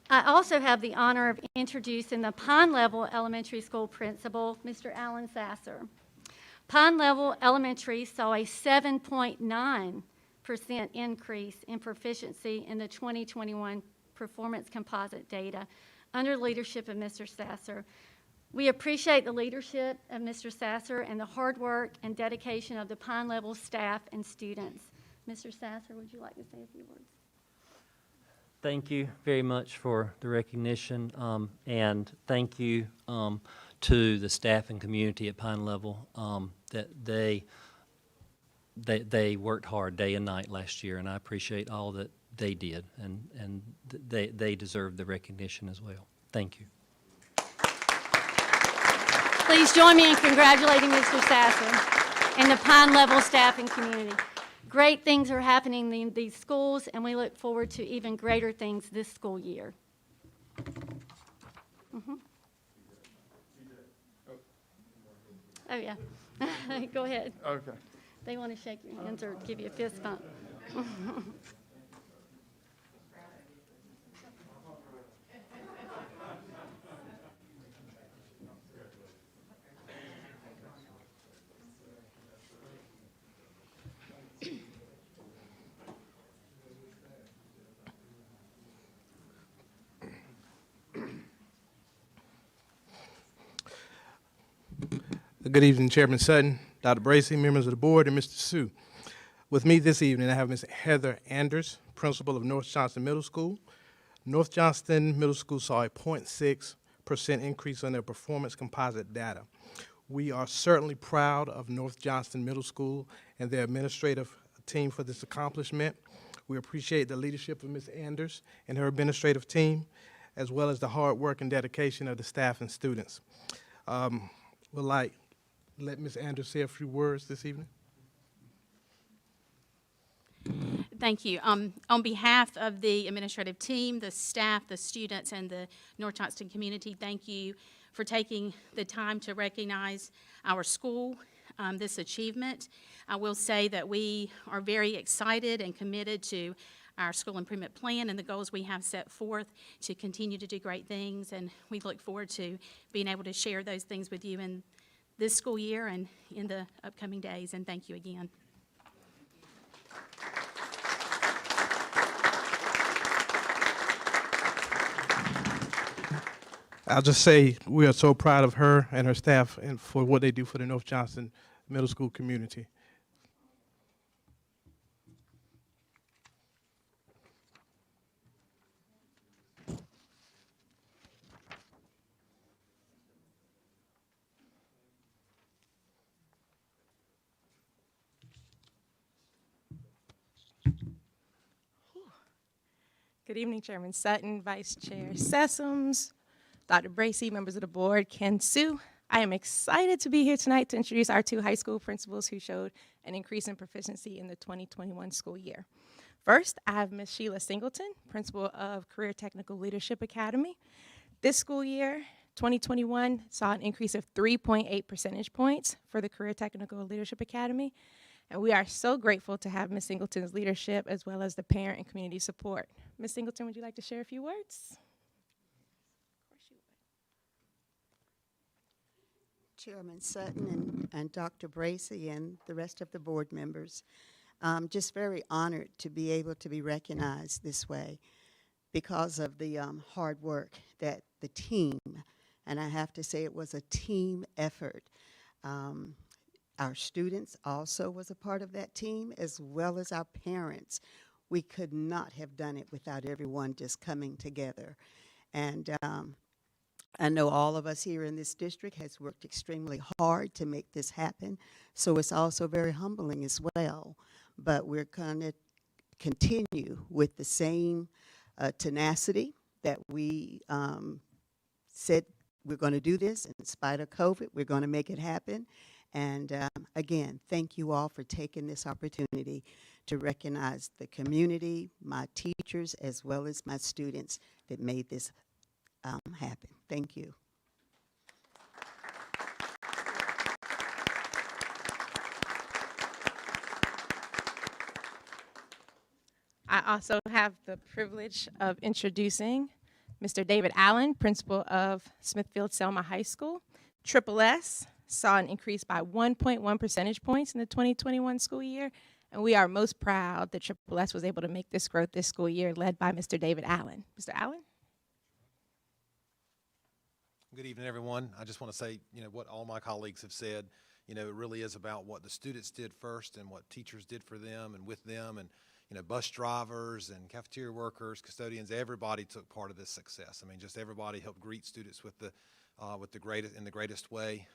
I also have the honor of introducing the Pine Level Elementary School principal, Mr. Alan Sasser. Pine Level Elementary saw a 7.9% increase in proficiency in the 2021 performance composite data under the leadership of Mr. Sasser. We appreciate the leadership of Mr. Sasser and the hard work and dedication of the Pine Level staff and students. Mr. Sasser, would you like to say a few words? Thank you very much for the recognition, and thank you to the staff and community at Pine Level that they worked hard day and night last year, and I appreciate all that they did, and they deserve the recognition as well. Thank you. Please join me in congratulating Mr. Sasser and the Pine Level staff and community. Great things are happening in these schools, and we look forward to even greater things this school year. Oh, yeah. Go ahead. Okay. They want to shake your hands or give you a fist bump. Good evening, Chairman Sutton, Dr. Bracy, members of the board, and Mr. Sue. With me this evening, I have Ms. Heather Anders, principal of North Johnston Middle School. North Johnston Middle School saw a 0.6% increase on their performance composite data. We are certainly proud of North Johnston Middle School and their administrative team for this accomplishment. We appreciate the leadership of Ms. Anders and her administrative team, as well as the hard work and dedication of the staff and students. Would like let Ms. Anders say a few words this evening. Thank you. On behalf of the administrative team, the staff, the students, and the North Johnston community, thank you for taking the time to recognize our school, this achievement. I will say that we are very excited and committed to our school improvement plan and the goals we have set forth to continue to do great things, and we look forward to being able to share those things with you in this school year and in the upcoming days, and thank you again. I'll just say we are so proud of her and her staff and for what they do for the North Johnston Middle School community. Good evening, Chairman Sutton, Vice Chair Sessoms, Dr. Bracy, members of the board, Ken Sue. I am excited to be here tonight to introduce our two high school principals who showed an increase in proficiency in the 2021 school year. First, I have Ms. Sheila Singleton, principal of Career Technical Leadership Academy. This school year, 2021, saw an increase of 3.8 percentage points for the Career Technical Leadership Academy. And we are so grateful to have Ms. Singleton's leadership as well as the parent and community support. Ms. Singleton, would you like to share a few words? Chairman Sutton and Dr. Bracy and the rest of the board members. Just very honored to be able to be recognized this way because of the hard work that the team, and I have to say it was a team effort. Our students also was a part of that team, as well as our parents. We could not have done it without everyone just coming together. And I know all of us here in this district has worked extremely hard to make this happen, so it's also very humbling as well. But we're going to continue with the same tenacity that we said we're going to do this in spite of COVID. We're going to make it happen. And again, thank you all for taking this opportunity to recognize the community, my teachers, as well as my students that made this happen. Thank you. I also have the privilege of introducing Mr. David Allen, principal of Smithfield Selma High School. Triple S saw an increase by 1.1 percentage points in the 2021 school year, and we are most proud that Triple S was able to make this growth this school year, led by Mr. David Allen. Mr. Allen? Good evening, everyone. I just want to say, what all my colleagues have said. It really is about what the students did first and what teachers did for them and with them, and bus drivers and cafeteria workers, custodians. Everybody took part of this success. I mean, just everybody helped greet students with the greatest way.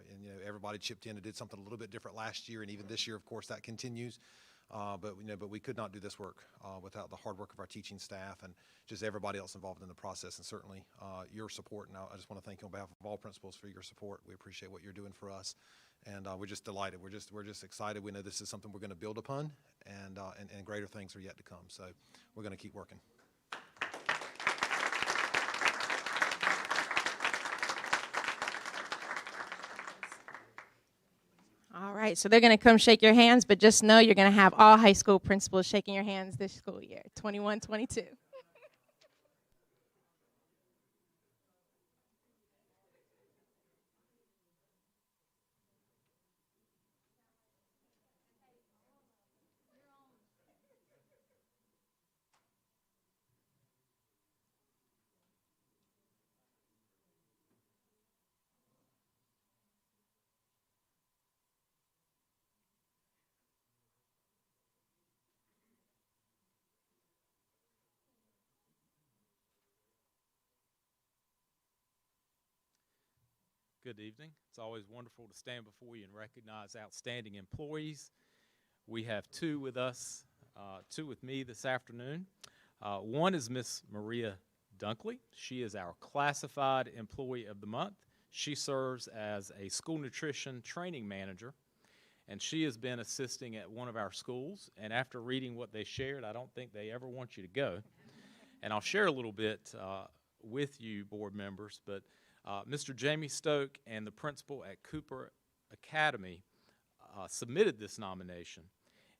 And everybody chipped in and did something a little bit different last year, and even this year, of course, that continues. But we could not do this work without the hard work of our teaching staff and just everybody else involved in the process, and certainly your support. And I just want to thank you on behalf of all principals for your support. We appreciate what you're doing for us, and we're just delighted. We're just excited. We know this is something we're going to build upon, and greater things are yet to come. So we're going to keep working. All right, so they're going to come shake your hands, but just know you're going to have all high school principals shaking your hands this school year, 21-22. Good evening. It's always wonderful to stand before you and recognize outstanding employees. We have two with us two with me this afternoon. One is Miss Maria Dunkley. She is our Classified Employee of the Month. She serves as a school nutrition training manager, and she has been assisting at one of our schools. And after reading what they shared, I don't think they ever want you to go. And I'll share a little bit with you, board members, but Mr. Jamie Stoke and the principal at Cooper Academy submitted this nomination,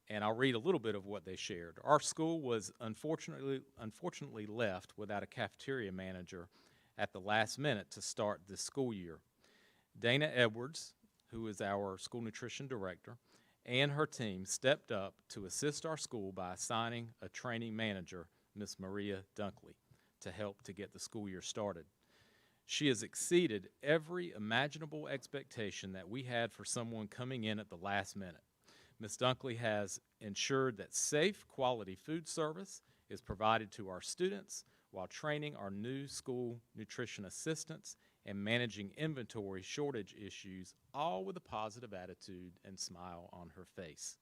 and I'll read a little bit of what they shared. Our school was unfortunately left without a cafeteria manager at the last minute to start this school year. Dana Edwards, who is our school nutrition director, and her team stepped up to assist our school by assigning a training manager, Miss Maria Dunkley, to help to get the school year started. She has exceeded every imaginable expectation that we had for someone coming in at the last minute. Ms. Dunkley has ensured that safe, quality food service is provided to our students while training our new school nutrition assistants and managing inventory shortage issues, all with a positive attitude and smile on her face.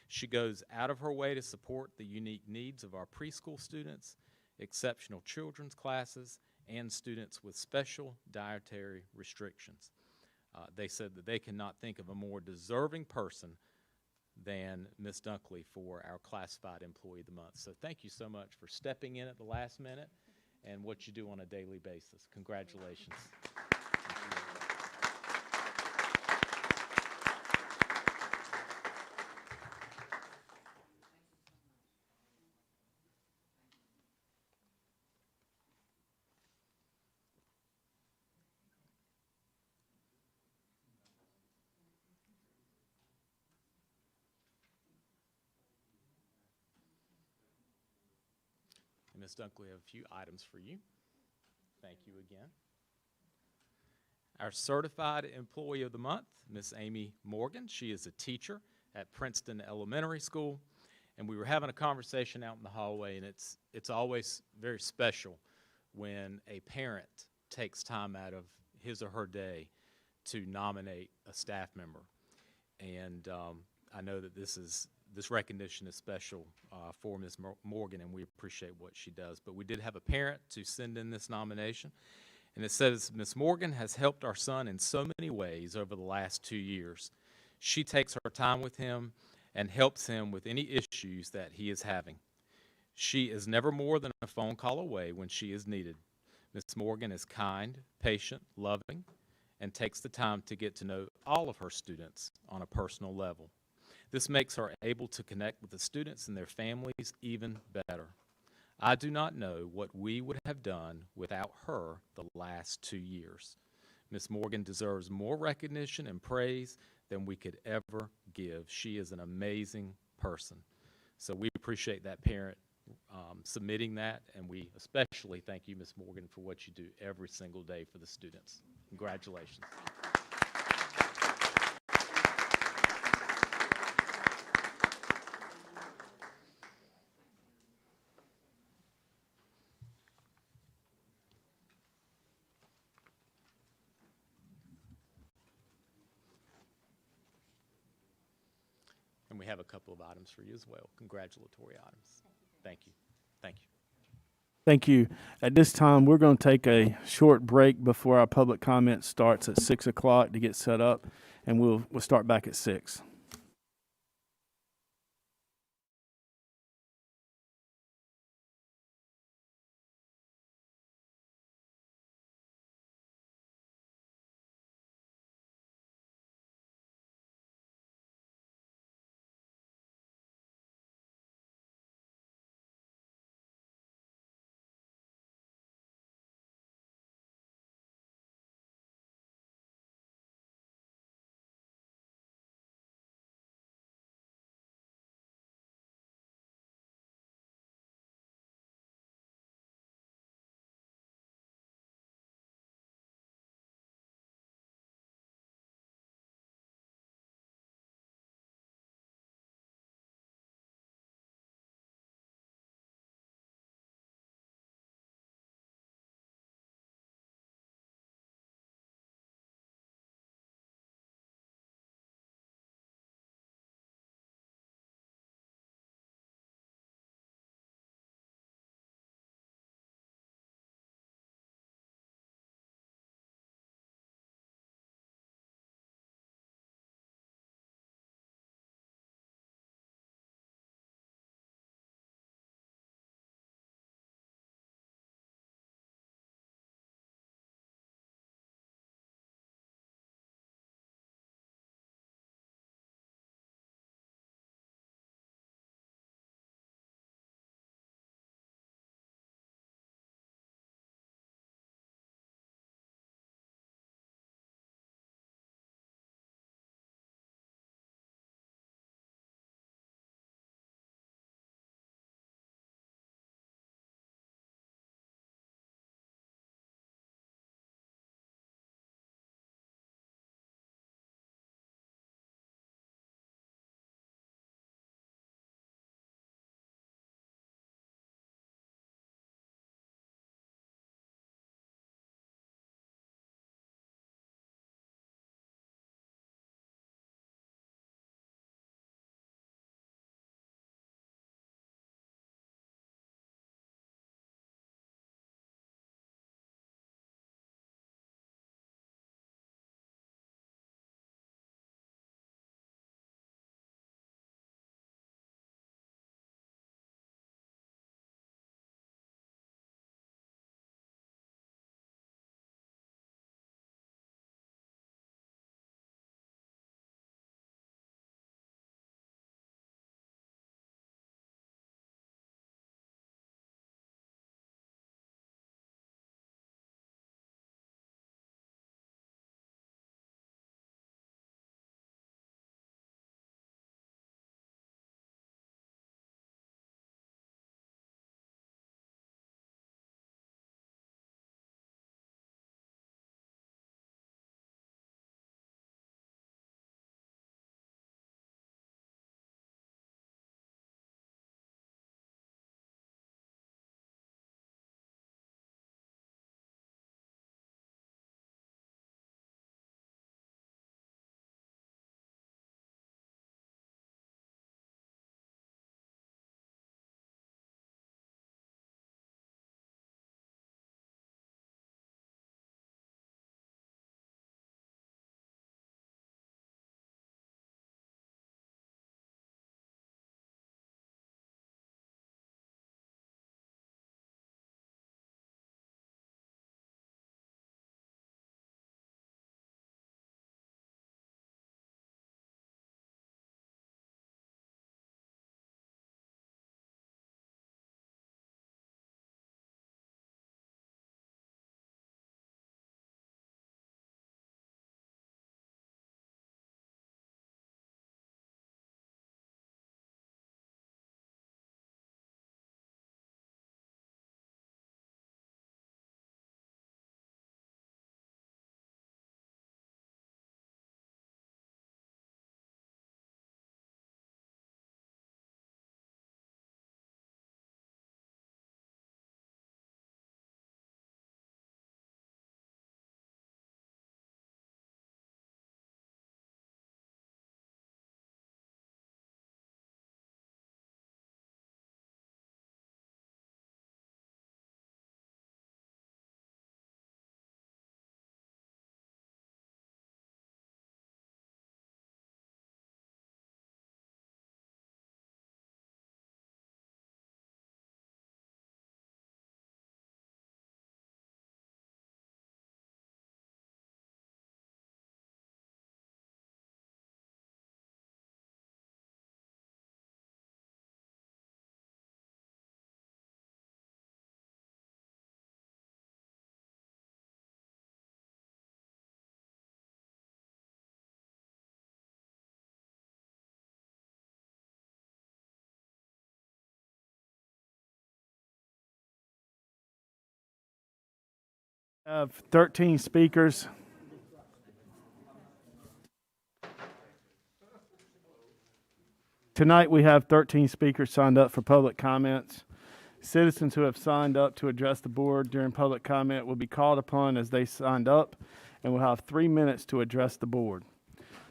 She goes out of her way to support the unique needs of our preschool students, exceptional children's classes, and students with special dietary restrictions. They said that they cannot think of a more deserving person than Ms. Dunkley for our Classified Employee of the Month. So thank you so much for stepping in at the last minute and what you do on a daily basis. Congratulations. And Ms. Dunkley, I have a few items for you. Thank you again. Our Certified Employee of the Month, Miss Amy Morgan. She is a teacher at Princeton Elementary School. And we were having a conversation out in the hallway, and it's always very special when a parent takes time out of his or her day to nominate a staff member. And I know that this recognition is special for Ms. Morgan, and we appreciate what she does. But we did have a parent to send in this nomination, and it says, Ms. Morgan has helped our son in so many ways over the last 2 years. She takes her time with him and helps him with any issues that he is having. She is never more than a phone call away when she is needed. Ms. Morgan is kind, patient, loving, and takes the time to get to know all of her students on a personal level. This makes her able to connect with the students and their families even better. I do not know what we would have done without her the last 2 years. Ms. Morgan deserves more recognition and praise than we could ever give. She is an amazing person. So we appreciate that parent submitting that, and we especially thank you, Ms. Morgan, for what you do every single day for the students. Congratulations. And we have a couple of items for you as well, congratulatory items. Thank you. Thank you. Thank you. At this time, we're going to take a short break before our public comment starts at 6 o'clock to get set up, and we'll start back at 6. Have 13 speakers. Tonight, we have 13 speakers signed up for public comments. Citizens who have signed up to address the board during public comment will be called upon as they signed up and will have 3 minutes to address the board.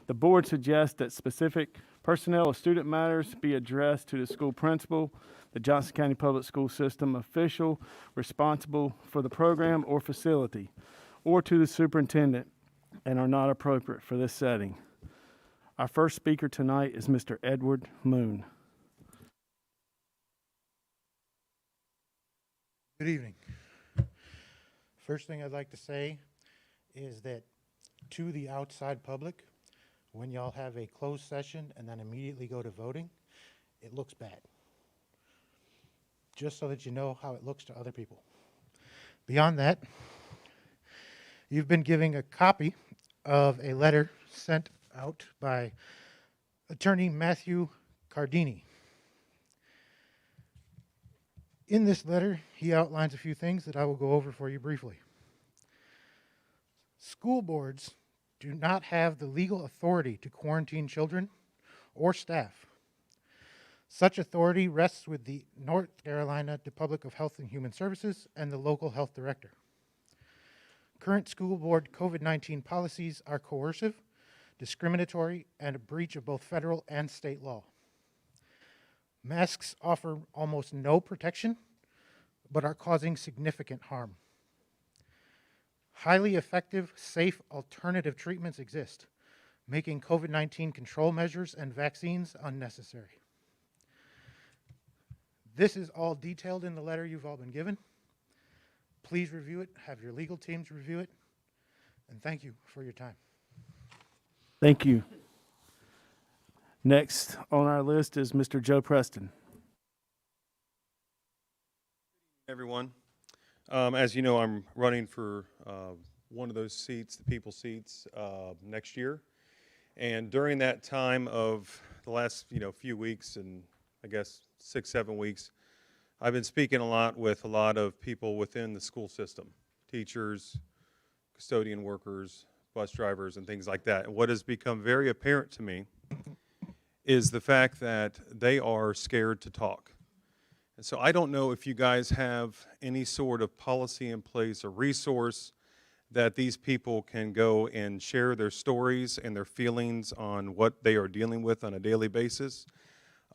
The board suggests that specific personnel or student matters be addressed to the school principal, the Johnston County Public School System official responsible for the program or facility, or to the superintendent, and are not appropriate for this setting. Our first speaker tonight is Mr. Edward Moon. Good evening. First thing I'd like to say is that to the outside public, when y'all have a closed session and then immediately go to voting, it looks bad. Just so that you know how it looks to other people. Beyond that, you've been giving a copy of a letter sent out by Attorney Matthew Cardini. In this letter, he outlines a few things that I will go over for you briefly. School boards do not have the legal authority to quarantine children or staff. Such authority rests with the North Carolina Department of Health and Human Services and the local health director. Current school board COVID-19 policies are coercive, discriminatory, and a breach of both federal and state law. Masks offer almost no protection, but are causing significant harm. Highly effective, safe alternative treatments exist, making COVID-19 control measures and vaccines unnecessary. This is all detailed in the letter you've all been given. Please review it, have your legal teams review it, and thank you for your time. Thank you. Next on our list is Mr. Joe Preston. Everyone. As you know, I'm running for one of those seats, the people seats, next year. And during that time of the last few weeks, and I guess 6-7 weeks, I've been speaking a lot with a lot of people within the school system, teachers, custodian workers, bus drivers, and things like that. And what has become very apparent to me is the fact that they are scared to talk. And so I don't know if you guys have any sort of policy in place or resource that these people can go and share their stories and their feelings on what they are dealing with on a daily basis.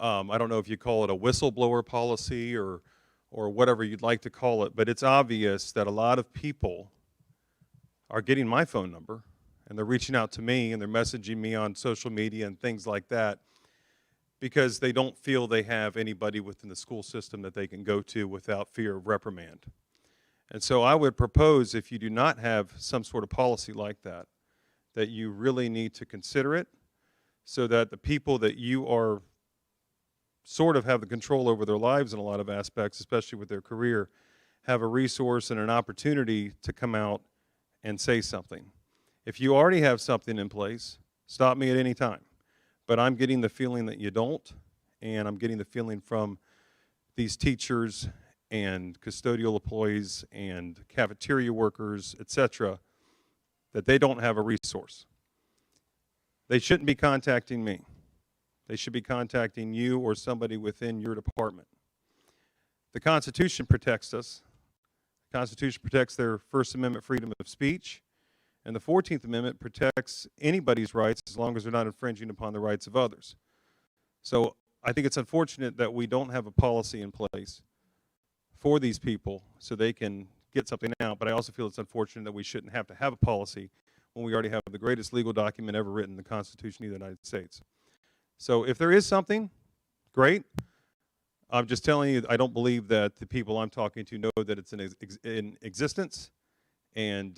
I don't know if you call it a whistleblower policy or whatever you'd like to call it, but it's obvious that a lot of people are getting my phone number and they're reaching out to me and they're messaging me on social media and things like that because they don't feel they have anybody within the school system that they can go to without fear of reprimand. And so I would propose, if you do not have some sort of policy like that, that you really need to consider it so that the people that you are sort of have the control over their lives in a lot of aspects, especially with their career, have a resource and an opportunity to come out and say something. If you already have something in place, stop me at any time. But I'm getting the feeling that you don't, and I'm getting the feeling from these teachers and custodial employees and cafeteria workers, etc., that they don't have a resource. They shouldn't be contacting me. They should be contacting you or somebody within your department. The Constitution protects us. The Constitution protects their First Amendment freedom of speech, and the 14th Amendment protects anybody's rights as long as they're not infringing upon the rights of others. So I think it's unfortunate that we don't have a policy in place for these people so they can get something out, but I also feel it's unfortunate that we shouldn't have to have a policy when we already have the greatest legal document ever written, the Constitution of the United States. So if there is something, great. I'm just telling you, I don't believe that the people I'm talking to know that it's in existence, and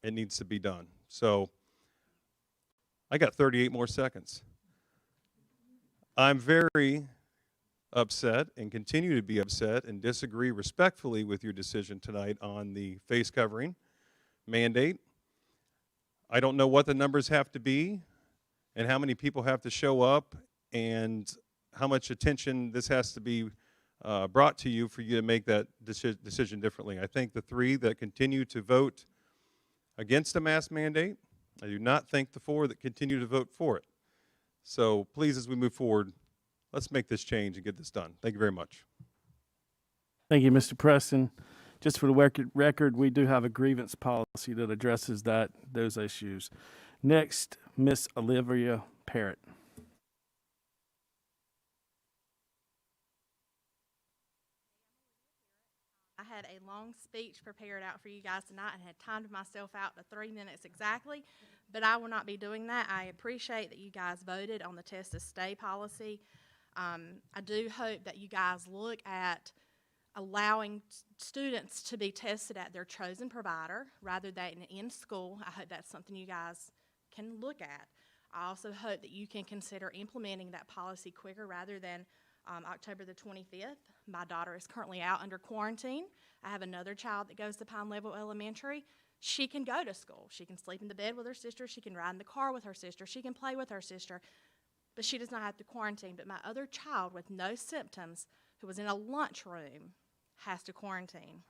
it needs to be done. So I got 38 more seconds. I'm very upset and continue to be upset and disagree respectfully with your decision tonight on the face covering mandate. I don't know what the numbers have to be and how many people have to show up and how much attention this has to be brought to you for you to make that decision differently. I think the three that continue to vote against a mask mandate, I do not think the four that continue to vote for it. So please, as we move forward, let's make this change and get this done. Thank you very much. Thank you, Mr. Preston. Just for the record, we do have a grievance policy that addresses those issues. Next, Miss Olivia Parrott. I had a long speech prepared out for you guys tonight and had timed myself out to 3 minutes exactly, but I will not be doing that. I appreciate that you guys voted on the test to stay policy. I do hope that you guys look at allowing students to be tested at their chosen provider rather than in school. I hope that's something you guys can look at. I also hope that you can consider implementing that policy quicker rather than October the 25th. My daughter is currently out under quarantine. I have another child that goes to Pine Level Elementary. She can go to school. She can sleep in the bed with her sister. She can ride in the car with her sister. She can play with her sister, but she does not have to quarantine. But my other child with no symptoms who was in a lunchroom has to quarantine.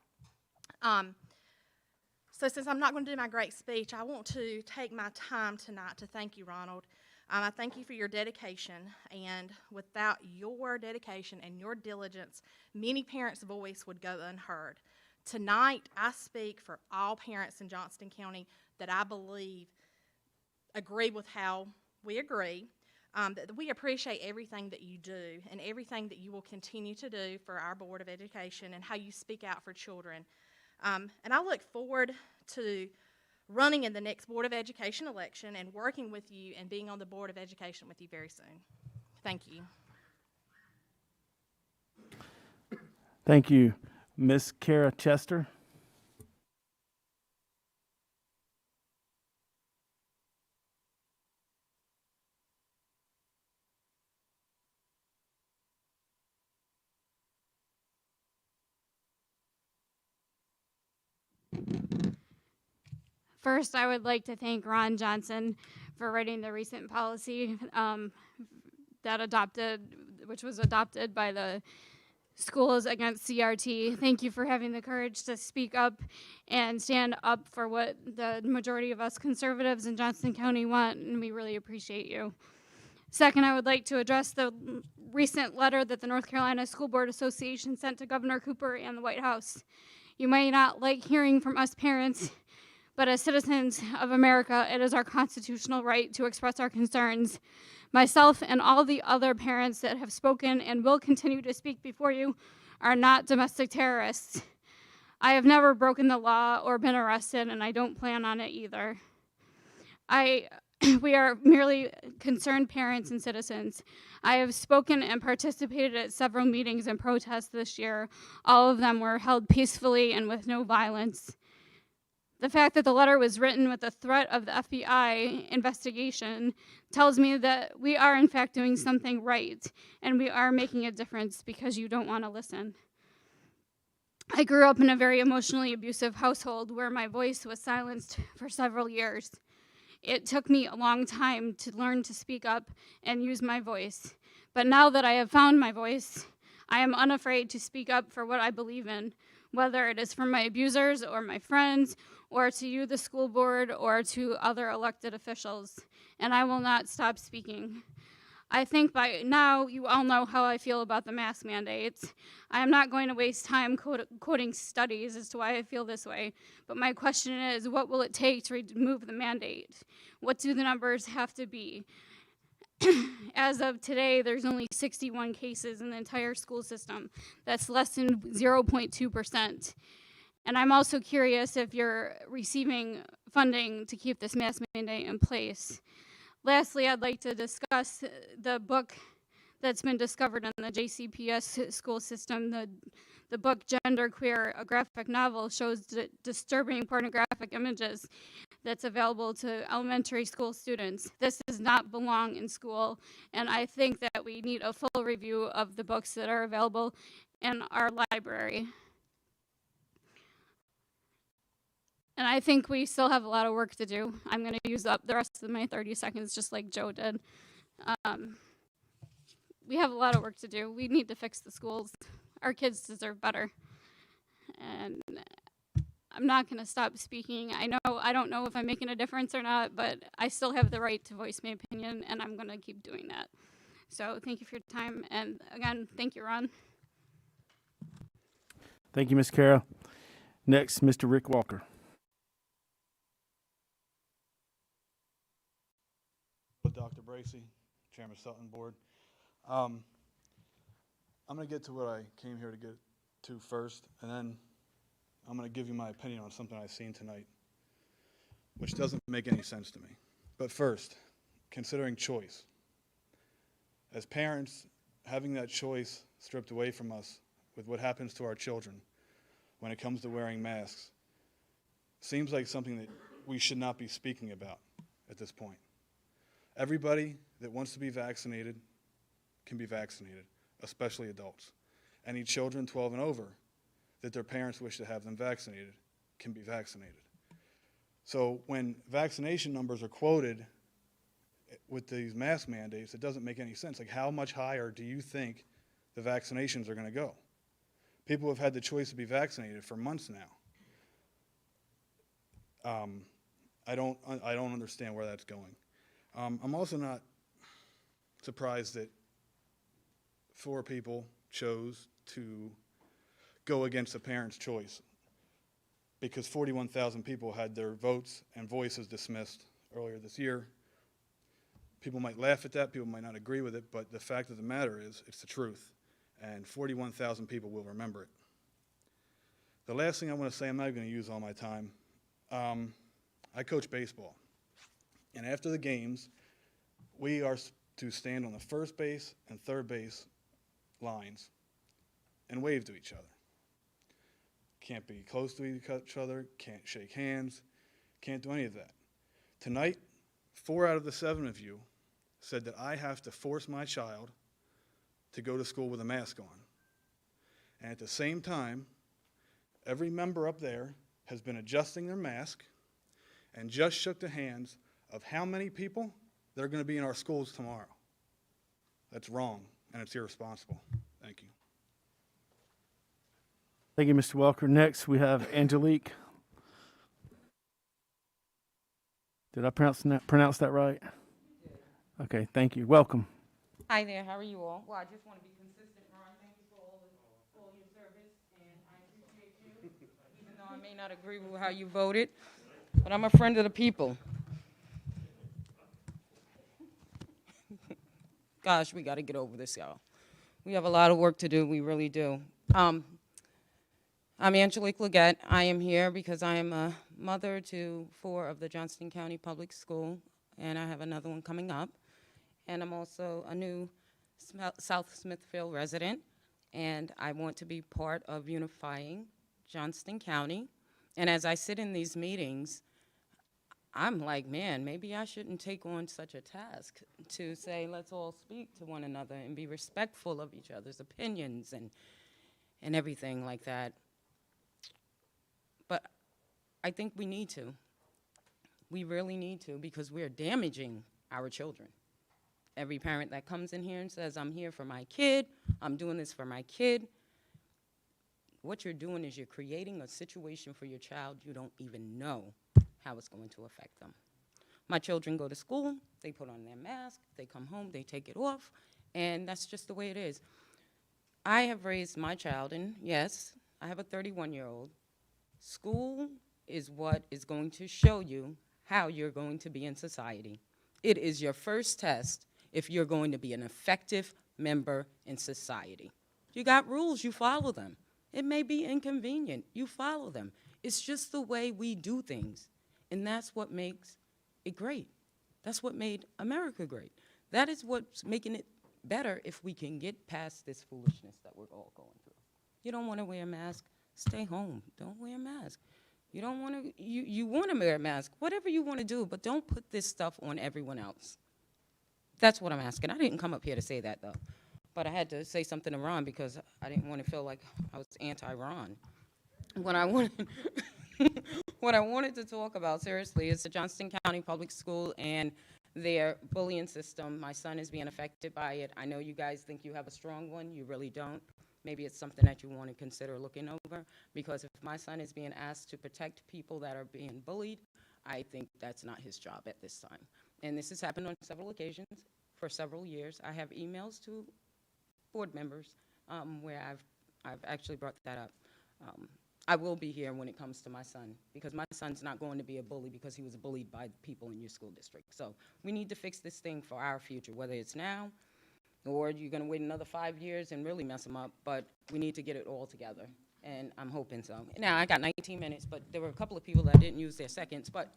So since I'm not going to do my great speech, I want to take my time tonight to thank you, Ronald. I thank you for your dedication, and without your dedication and your diligence, many parents' voice would go unheard. Tonight, I speak for all parents in Johnston County that I believe agree with how we agree, that we appreciate everything that you do and everything that you will continue to do for our Board of Education and how you speak out for children. And I look forward to running in the next Board of Education election and working with you and being on the Board of Education with you very soon. Thank you. Thank you. Miss Kara Chester. First, I would like to thank Ron Johnson for writing the recent policy which was adopted by the schools against CRT. Thank you for having the courage to speak up and stand up for what the majority of us conservatives in Johnston County want, and we really appreciate you. Second, I would like to address the recent letter that the North Carolina School Board Association sent to Governor Cooper and the White House. You may not like hearing from us parents, but as citizens of America, it is our constitutional right to express our concerns. Myself and all the other parents that have spoken and will continue to speak before you are not domestic terrorists. I have never broken the law or been arrested, and I don't plan on it either. We are merely concerned parents and citizens. I have spoken and participated at several meetings and protests this year. All of them were held peacefully and with no violence. The fact that the letter was written with the threat of the FBI investigation tells me that we are in fact doing something right, and we are making a difference because you don't want to listen. I grew up in a very emotionally abusive household where my voice was silenced for several years. It took me a long time to learn to speak up and use my voice, but now that I have found my voice, I am unafraid to speak up for what I believe in, whether it is from my abusers or my friends, or to you, the school board, or to other elected officials, and I will not stop speaking. I think by now you all know how I feel about the mask mandates. I am not going to waste time quoting studies as to why I feel this way, but my question is, what will it take to remove the mandate? What do the numbers have to be? As of today, there's only 61 cases in the entire school system. That's less than 0.2%. And I'm also curious if you're receiving funding to keep this mask mandate in place. Lastly, I'd like to discuss the book that's been discovered in the JCPS school system. The book Gender Queer, a graphic novel, shows disturbing pornographic images that's available to elementary school students. This does not belong in school, and I think that we need a full review of the books that are available in our library. And I think we still have a lot of work to do. I'm going to use up the rest of my 30 seconds just like Joe did. We have a lot of work to do. We need to fix the schools. Our kids deserve better. And I'm not going to stop speaking. I don't know if I'm making a difference or not, but I still have the right to voice my opinion, and I'm going to keep doing that. So thank you for your time, and again, thank you, Ron. Thank you, Ms. Kara. Next, Mr. Rick Walker. Dr. Bracy, Chairman Sutton Board. I'm going to get to what I came here to get to first, and then I'm going to give you my opinion on something I've seen tonight, which doesn't make any sense to me. But first, considering choice. As parents, having that choice stripped away from us with what happens to our children when it comes to wearing masks seems like something that we should not be speaking about at this point. Everybody that wants to be vaccinated can be vaccinated, especially adults. Any children 12 and over that their parents wish to have them vaccinated can be vaccinated. So when vaccination numbers are quoted with these mask mandates, it doesn't make any sense. Like, how much higher do you think the vaccinations are going to go? People have had the choice to be vaccinated for months now. I don't understand where that's going. I'm also not surprised that 4 people chose to go against the parents' choice, because 41,000 people had their votes and voices dismissed earlier this year. People might laugh at that, people might not agree with it, but the fact of the matter is, it's the truth, and 41,000 people will remember it. The last thing I want to say, I'm not going to use all my time. I coach baseball, and after the games, we are to stand on the first base and third base lines and wave to each other. Can't be close to each other, can't shake hands, can't do any of that. Tonight, 4 out of the 7 of you said that I have to force my child to go to school with a mask on. And at the same time, every member up there has been adjusting their mask and just shook the hands of how many people that are going to be in our schools tomorrow. That's wrong, and it's irresponsible. Thank you. Thank you, Mr. Walker. Next, we have Angelique. Did I pronounce that right? Okay, thank you. Welcome. Hi there, how are you all? Well, I just want to be consistent, Ron. Thank you for all your service, and I appreciate you, even though I may not agree with how you voted, but I'm a friend of the people. Gosh, we got to get over this, y'all. We have a lot of work to do, we really do. I'm Angelique Leggett. I am here because I am a mother to 4 of the Johnston County Public School, and I have another one coming up. And I'm also a new South Smithfield resident, and I want to be part of unifying Johnston County. And as I sit in these meetings, I'm like, man, maybe I shouldn't take on such a task to say, let's all speak to one another and be respectful of each other's opinions and everything like that. But I think we need to. We really need to, because we're damaging our children. Every parent that comes in here and says, I'm here for my kid, I'm doing this for my kid, what you're doing is you're creating a situation for your child you don't even know how it's going to affect them. My children go to school, they put on their mask, they come home, they take it off, and that's just the way it is. I have raised my child, and yes, I have a 31-year-old. School is what is going to show you how you're going to be in society. It is your first test if you're going to be an effective member in society. You got rules, you follow them. It may be inconvenient, you follow them. It's just the way we do things, and that's what makes it great. That's what made America great. That is what's making it better if we can get past this foolishness that we're all going through. You don't want to wear a mask, stay home. Don't wear a mask. You don't want to, you want to wear a mask, whatever you want to do, but don't put this stuff on everyone else. That's what I'm asking. I didn't come up here to say that, though. But I had to say something to Ron because I didn't want to feel like I was anti-Ron. What I wanted, what I wanted to talk about, seriously, is the Johnston County Public School and their bullying system. My son is being affected by it. I know you guys think you have a strong one. You really don't. maybe it's something that you want to consider looking over, because if my son is being asked to protect people that are being bullied, I think that's not his job at this time. And this has happened on several occasions for several years. I have emails to board members where I've actually brought that up. I will be here when it comes to my son, because my son's not going to be a bully because he was bullied by people in your school district. So we need to fix this thing for our future, whether it's now or you're going to wait another 5 years and really mess them up, but we need to get it all together, and I'm hoping so. Now, I got 19 minutes, but there were a couple of people that didn't use their seconds, but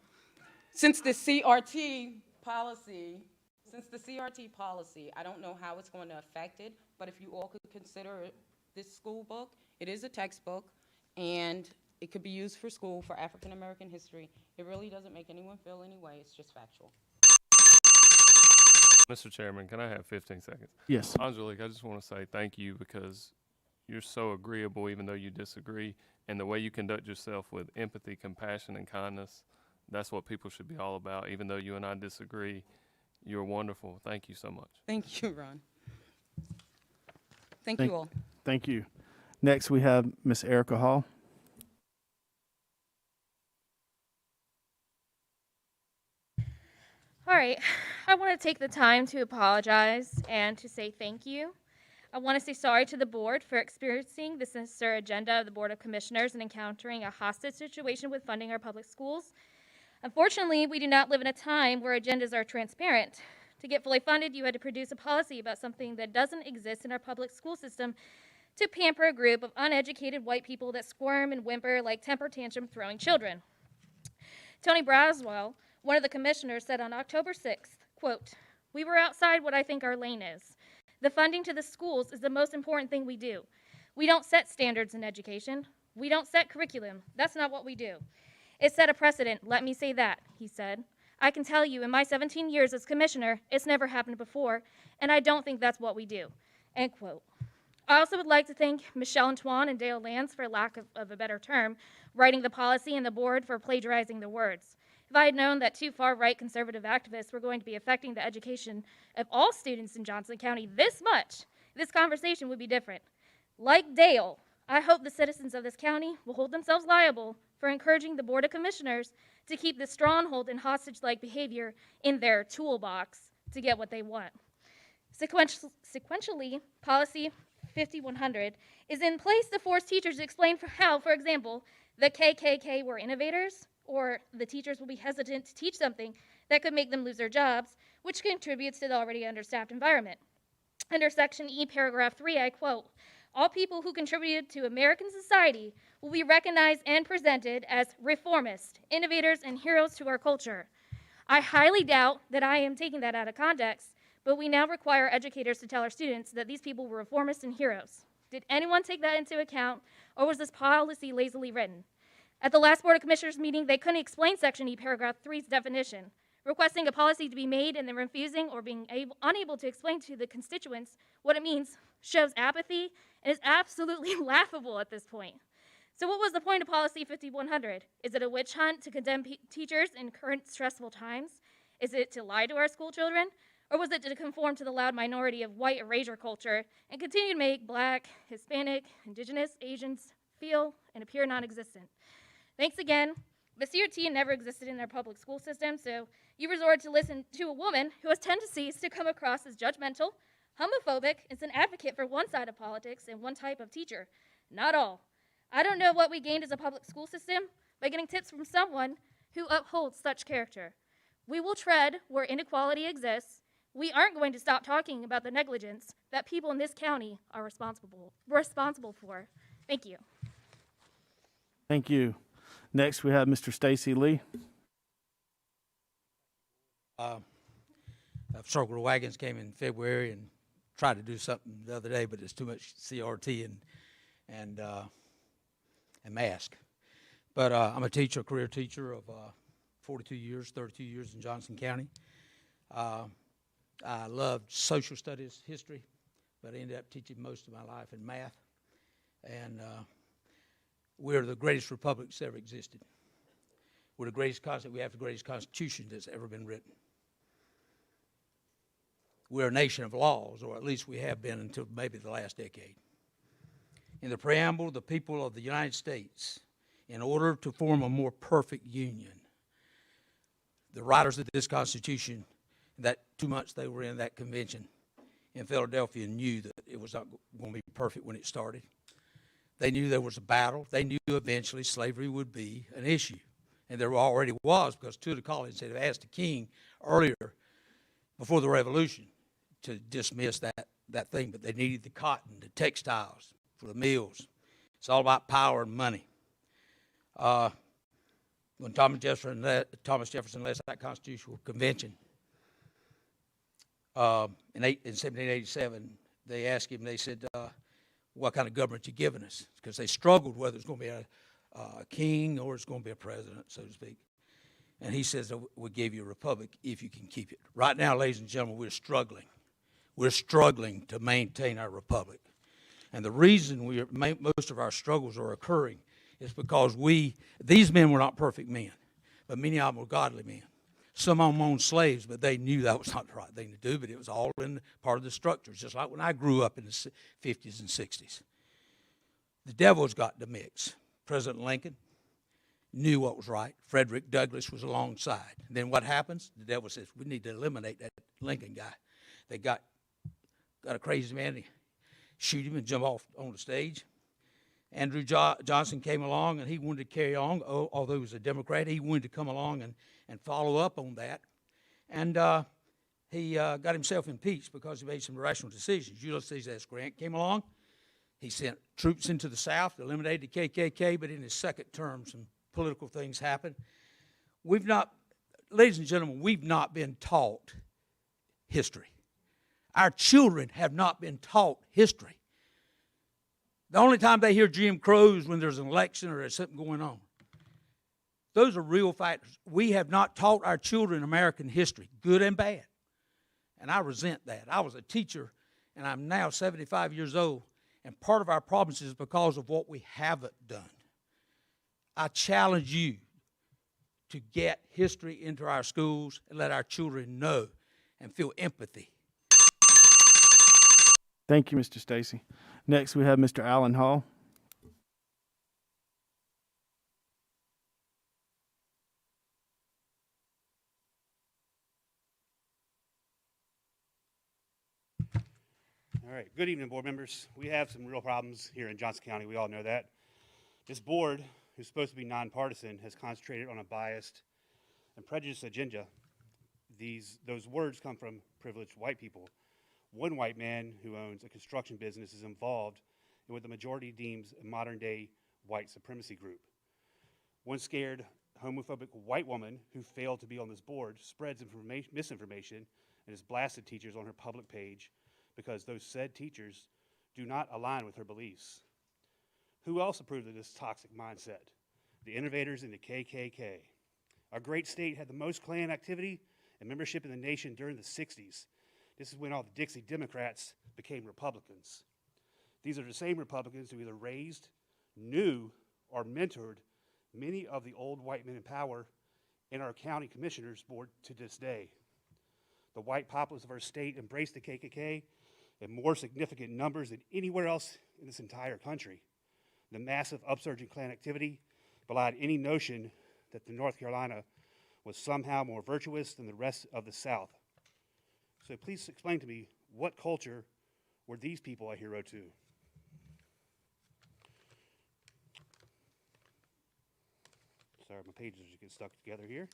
since the CRT policy, I don't know how it's going to affect it, but if you all could consider this school book, it is a textbook, and it could be used for school for African American history. It really doesn't make anyone feel any way, it's just factual. Mr. Chairman, can I have 15 seconds? Yes. Angelique, I just want to say thank you, because you're so agreeable even though you disagree, and the way you conduct yourself with empathy, compassion, and kindness, that's what people should be all about. Even though you and I disagree, you're wonderful. Thank you so much. Thank you, Ron. Thank you all. Thank you. Next, we have Miss Erica Hall. All right, I want to take the time to apologize and to say thank you. I want to say sorry to the board for experiencing the sinister agenda of the Board of Commissioners and encountering a hostage situation with funding our public schools. Unfortunately, we do not live in a time where agendas are transparent. To get fully funded, you had to produce a policy about something that doesn't exist in our public school system to pamper a group of uneducated white people that squirm and whimper like temper tantrum throwing children. Tony Braswell, one of the commissioners, said on October 6th, quote, "We were outside what I think our lane is. The funding to the schools is the most important thing we do. We don't set standards in education. We don't set curriculum. That's not what we do. It set a precedent, let me say that," he said. "I can tell you in my 17 years as commissioner, it's never happened before, and I don't think that's what we do," end quote. I also would like to thank Michelle Antoine and Dale Lance, for lack of a better term, writing the policy, and the board for plagiarizing the words. If I had known that two far-right conservative activists were going to be affecting the education of all students in Johnston County this much, this conversation would be different. Like Dale, I hope the citizens of this county will hold themselves liable for encouraging the Board of Commissioners to keep this stronghold and hostage-like behavior in their toolbox to get what they want. Sequentially, Policy 5100 is in place to force teachers to explain how, for example, the KKK were innovators, or the teachers will be hesitant to teach something that could make them lose their jobs, which contributes to the already understaffed environment. Under Section E, Paragraph 3, I quote, "All people who contributed to American society will be recognized and presented as reformists, innovators, and heroes to our culture." I highly doubt that I am taking that out of context, but we now require educators to tell our students that these people were reformists and heroes. Did anyone take that into account, or was this policy lazily written? At the last Board of Commissioners meeting, they couldn't explain Section E, Paragraph 3's definition. Requesting a policy to be made and then refusing or being unable to explain to the constituents what it means shows apathy and is absolutely laughable at this point. So what was the point of Policy 5100? Is it a witch hunt to condemn teachers in current stressful times? Is it to lie to our school children? Or was it to conform to the loud minority of white erasure culture and continue to make Black, Hispanic, Indigenous, Asians feel and appear non-existent? Thanks again. The CRT never existed in our public school system, so you resort to listen to a woman who has tendencies to come across as judgmental, homophobic, and an advocate for one side of politics and one type of teacher. Not all. I don't know what we gained as a public school system by getting tips from someone who upholds such character. We will tread where inequality exists. We aren't going to stop talking about the negligence that people in this county are responsible for. Thank you. Thank you. Next, we have Mr. Stacy Lee. Circle wagons came in February and tried to do something the other day, but it's too much CRT and mask. But I'm a teacher, a career teacher of 42 years, 32 years in Johnston County. I loved social studies, history, but I ended up teaching most of my life in math. And we're the greatest republic that's ever existed. We're the greatest we have the greatest constitution that's ever been written. We're a nation of laws, or at least we have been until maybe the last decade. in the preamble, the people of the United States, in order to form a more perfect union. The writers of this Constitution, that 2 months they were in that convention in Philadelphia, knew that it was not going to be perfect when it started. They knew there was a battle. They knew eventually slavery would be an issue. And there already was, because two of the colonies had asked the king earlier, before the Revolution, to dismiss that thing. But they needed the cotton, the textiles for the mills. It's all about power and money. When Thomas Jefferson led that constitutional convention in 1787, they asked him, they said, what kind of government you giving us? Because they struggled whether it's going to be a king or it's going to be a president, so to speak. And he says, we'll give you a republic if you can keep it. Right now, ladies and gentlemen, we're struggling. We're struggling to maintain our republic. And the reason most of our struggles are occurring is because these men were not perfect men, but many of them were godly men. Some of them owned slaves, but they knew that was not the right thing to do, but it was all in part of the structures, just like when I grew up in the 50s and 60s. The devil's got the mix. President Lincoln knew what was right. Frederick Douglass was alongside. And then what happens? The devil says, we need to eliminate that Lincoln guy. They got a crazy man, they shoot him and jump off on the stage. Andrew Johnston came along, and he wanted to carry on, although he was a Democrat. He wanted to come along and follow up on that. And he got himself impeached because he made some irrational decisions. Ulysses S. Grant came along. He sent troops into the South, eliminated the KKK, but in his second term, some political things happened. Ladies and gentlemen, we've not been taught history. Our children have not been taught history. The only time they hear Jim Crow is when there's an election or there's something going on. Those are real factors. We have not taught our children American history, good and bad. And I resent that. I was a teacher, and I'm now 75 years old, and part of our problems is because of what we haven't done. I challenge you to get history into our schools and let our children know and feel empathy. Thank you, Mr. Stacy. Next, we have Mr. Alan Hall. All right, good evening, board members. We have some real problems here in Johnston County. We all know that. This board, who's supposed to be nonpartisan, has concentrated on a biased and prejudiced agenda. Those words come from privileged white people. One white man who owns a construction business is involved in what the majority deems a modern-day white supremacy group. One scared, homophobic white woman who failed to be on this board spreads misinformation and has blasted teachers on her public page because those said teachers do not align with her beliefs. Who else approved of this toxic mindset? The innovators in the KKK. Our great state had the most Klan activity and membership in the nation during the 60s. This is when all the Dixie Democrats became Republicans. These are the same Republicans who either raised, knew, or mentored many of the old white men in power in our county commissioners board to this day. The white populace of our state embraced the KKK in more significant numbers than anywhere else in this entire country. The massive upsurge in Klan activity belied any notion that the North Carolina was somehow more virtuous than the rest of the South. So please explain to me, what culture were these people a hero to? Sorry, my pages get stuck together here.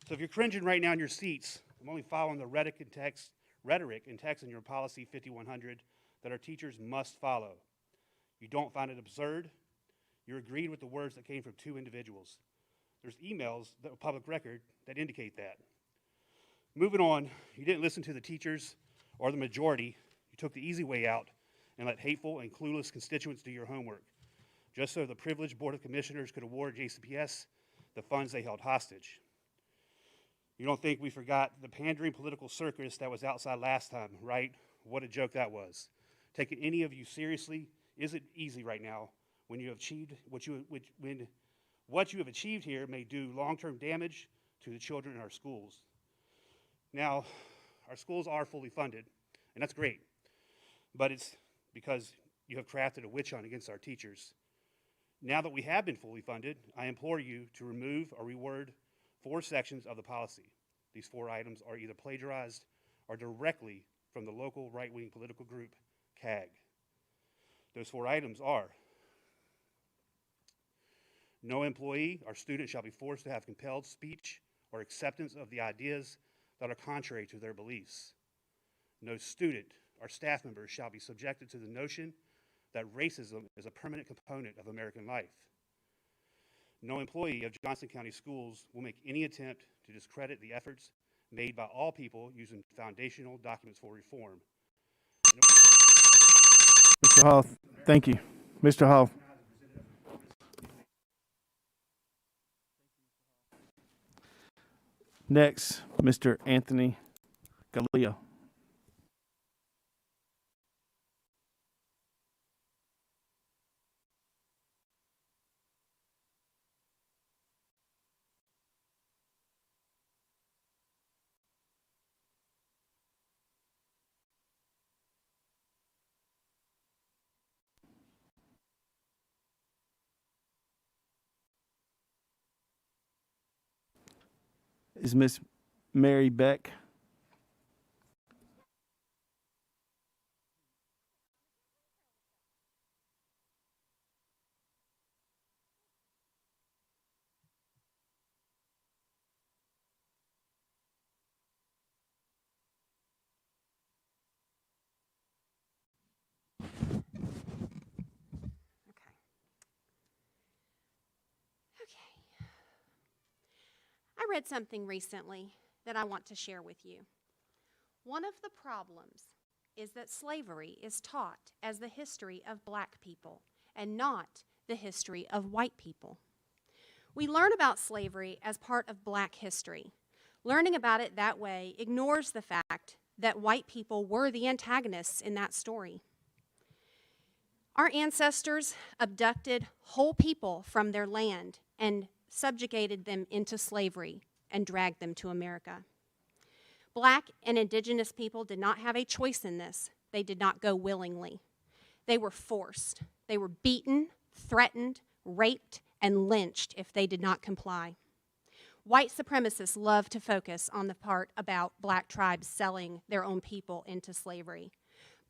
So if you're cringing right now in your seats, I'm only following the rhetoric and text in your policy 5100 that our teachers must follow. You don't find it absurd. You're agreed with the words that came from two individuals. There's emails that are public record that indicate that. Moving on, you didn't listen to the teachers or the majority. You took the easy way out and let hateful and clueless constituents do your homework, just so the privileged Board of Commissioners could award JCPS the funds they held hostage. You don't think we forgot the pandering political circus that was outside last time, right? What a joke that was. Taking any of you seriously isn't easy right now when you have achieved what you have achieved here may do long-term damage to the children in our schools. Now, our schools are fully funded, and that's great. but it's because you have crafted a witch hunt against our teachers. Now that we have been fully funded, I implore you to remove or reword 4 sections of the policy. These 4 items are either plagiarized or directly from the local right-wing political group, CAG. Those 4 items are: no employee or student shall be forced to have compelled speech or acceptance of the ideas that are contrary to their beliefs. No student or staff member shall be subjected to the notion that racism is a permanent component of American life. No employee of Johnston County Schools will make any attempt to discredit the efforts made by all people using foundational documents for reform. Mr. Hall, thank you. Mr. Hall. Next, Mr. Anthony Galileo. Is Miss Mary Beck? I read something recently that I want to share with you. One of the problems is that slavery is taught as the history of black people and not the history of white people. We learn about slavery as part of black history. Learning about it that way ignores the fact that white people were the antagonists in that story. Our ancestors abducted whole people from their land and subjugated them into slavery and dragged them to America. Black and indigenous people did not have a choice in this. They did not go willingly. They were forced. They were beaten, threatened, raped, and lynched if they did not comply. White supremacists love to focus on the part about black tribes selling their own people into slavery.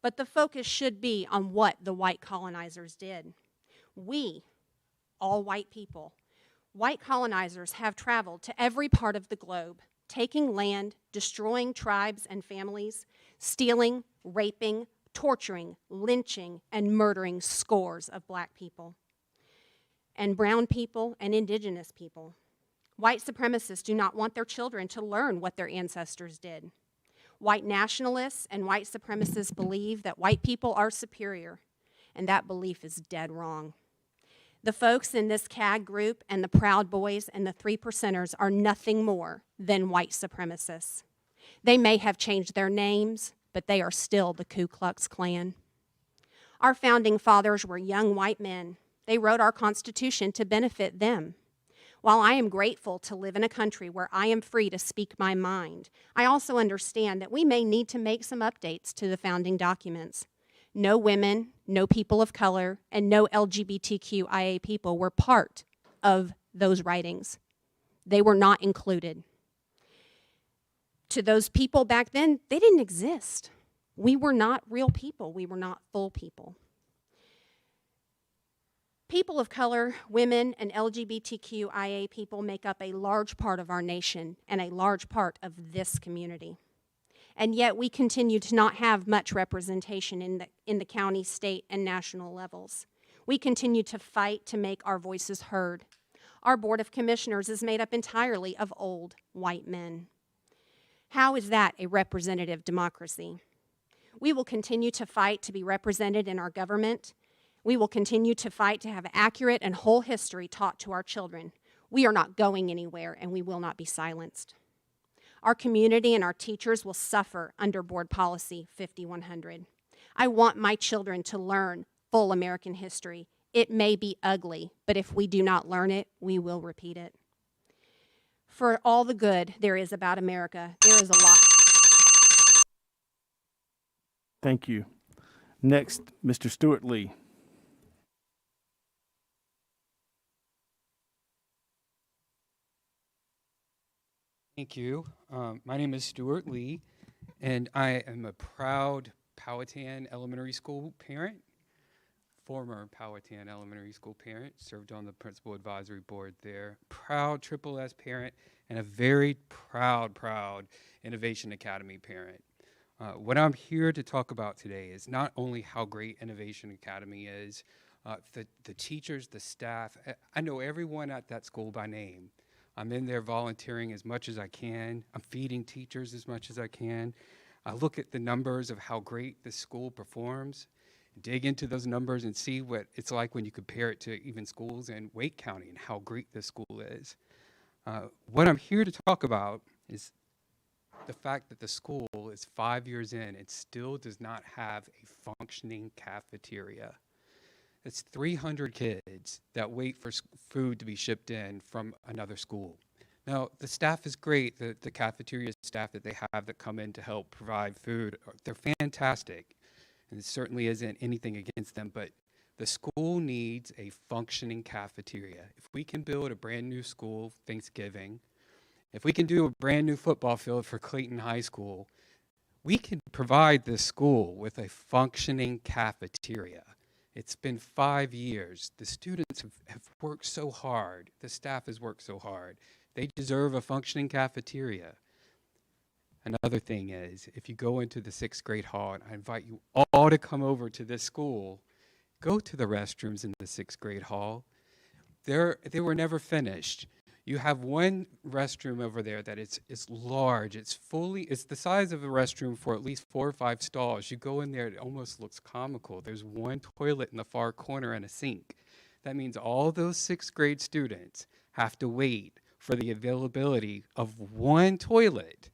But the focus should be on what the white colonizers did. We, all white people, white colonizers have traveled to every part of the globe, taking land, destroying tribes and families, stealing, raping, torturing, lynching, and murdering scores of black people, and brown people and indigenous people. White supremacists do not want their children to learn what their ancestors did. White nationalists and white supremacists believe that white people are superior, and that belief is dead wrong. The folks in this CAG group and the Proud Boys and the 3%ers are nothing more than white supremacists. They may have changed their names, but they are still the Ku Klux Klan. Our founding fathers were young white men. They wrote our Constitution to benefit them. While I am grateful to live in a country where I am free to speak my mind, I also understand that we may need to make some updates to the founding documents. No women, no people of color, and no LGBTQIA people were part of those writings. They were not included. To those people back then, they didn't exist. We were not real people. We were not full people. People of color, women, and LGBTQIA people make up a large part of our nation and a large part of this community. And yet we continue to not have much representation in the county, state, and national levels. We continue to fight to make our voices heard. Our Board of Commissioners is made up entirely of old white men. How is that a representative democracy? We will continue to fight to be represented in our government. We will continue to fight to have accurate and whole history taught to our children. We are not going anywhere, and we will not be silenced. Our community and our teachers will suffer under Board Policy 5100. I want my children to learn full American history. It may be ugly, but if we do not learn it, we will repeat it. For all the good there is about America, there is a lot. Thank you. Next, Mr. Stuart Lee. Thank you. My name is Stuart Lee, and I am a proud Powhatan Elementary School parent, former Powhatan Elementary School parent, served on the Principal Advisory Board there, proud Triple S parent, and a very proud Innovation Academy parent. What I'm here to talk about today is not only how great Innovation Academy is, the teachers, the staff. I know everyone at that school by name. I'm in there volunteering as much as I can. I'm feeding teachers as much as I can. I look at the numbers of how great this school performs, dig into those numbers and see what it's like when you compare it to even schools in Wake County and how great this school is. What I'm here to talk about is the fact that the school is 5 years in and still does not have a functioning cafeteria. It's 300 kids that wait for food to be shipped in from another school. Now, the staff is great. The cafeteria staff that they have that come in to help provide food, they're fantastic. And it certainly isn't anything against them, but the school needs a functioning cafeteria. If we can build a brand new school, Thanksgiving, if we can do a brand new football field for Clayton High School, we can provide this school with a functioning cafeteria. It's been 5 years. The students have worked so hard. The staff has worked so hard. They deserve a functioning cafeteria. Another thing is, if you go into the 6th grade hall, and I invite you all to come over to this school, go to the restrooms in the 6th grade hall. They were never finished. You have one restroom over there that it's large. It's the size of a restroom for at least 4 or 5 stalls. You go in there, it almost looks comical. There's one toilet in the far corner and a sink. That means all those 6th grade students have to wait for the availability of one toilet.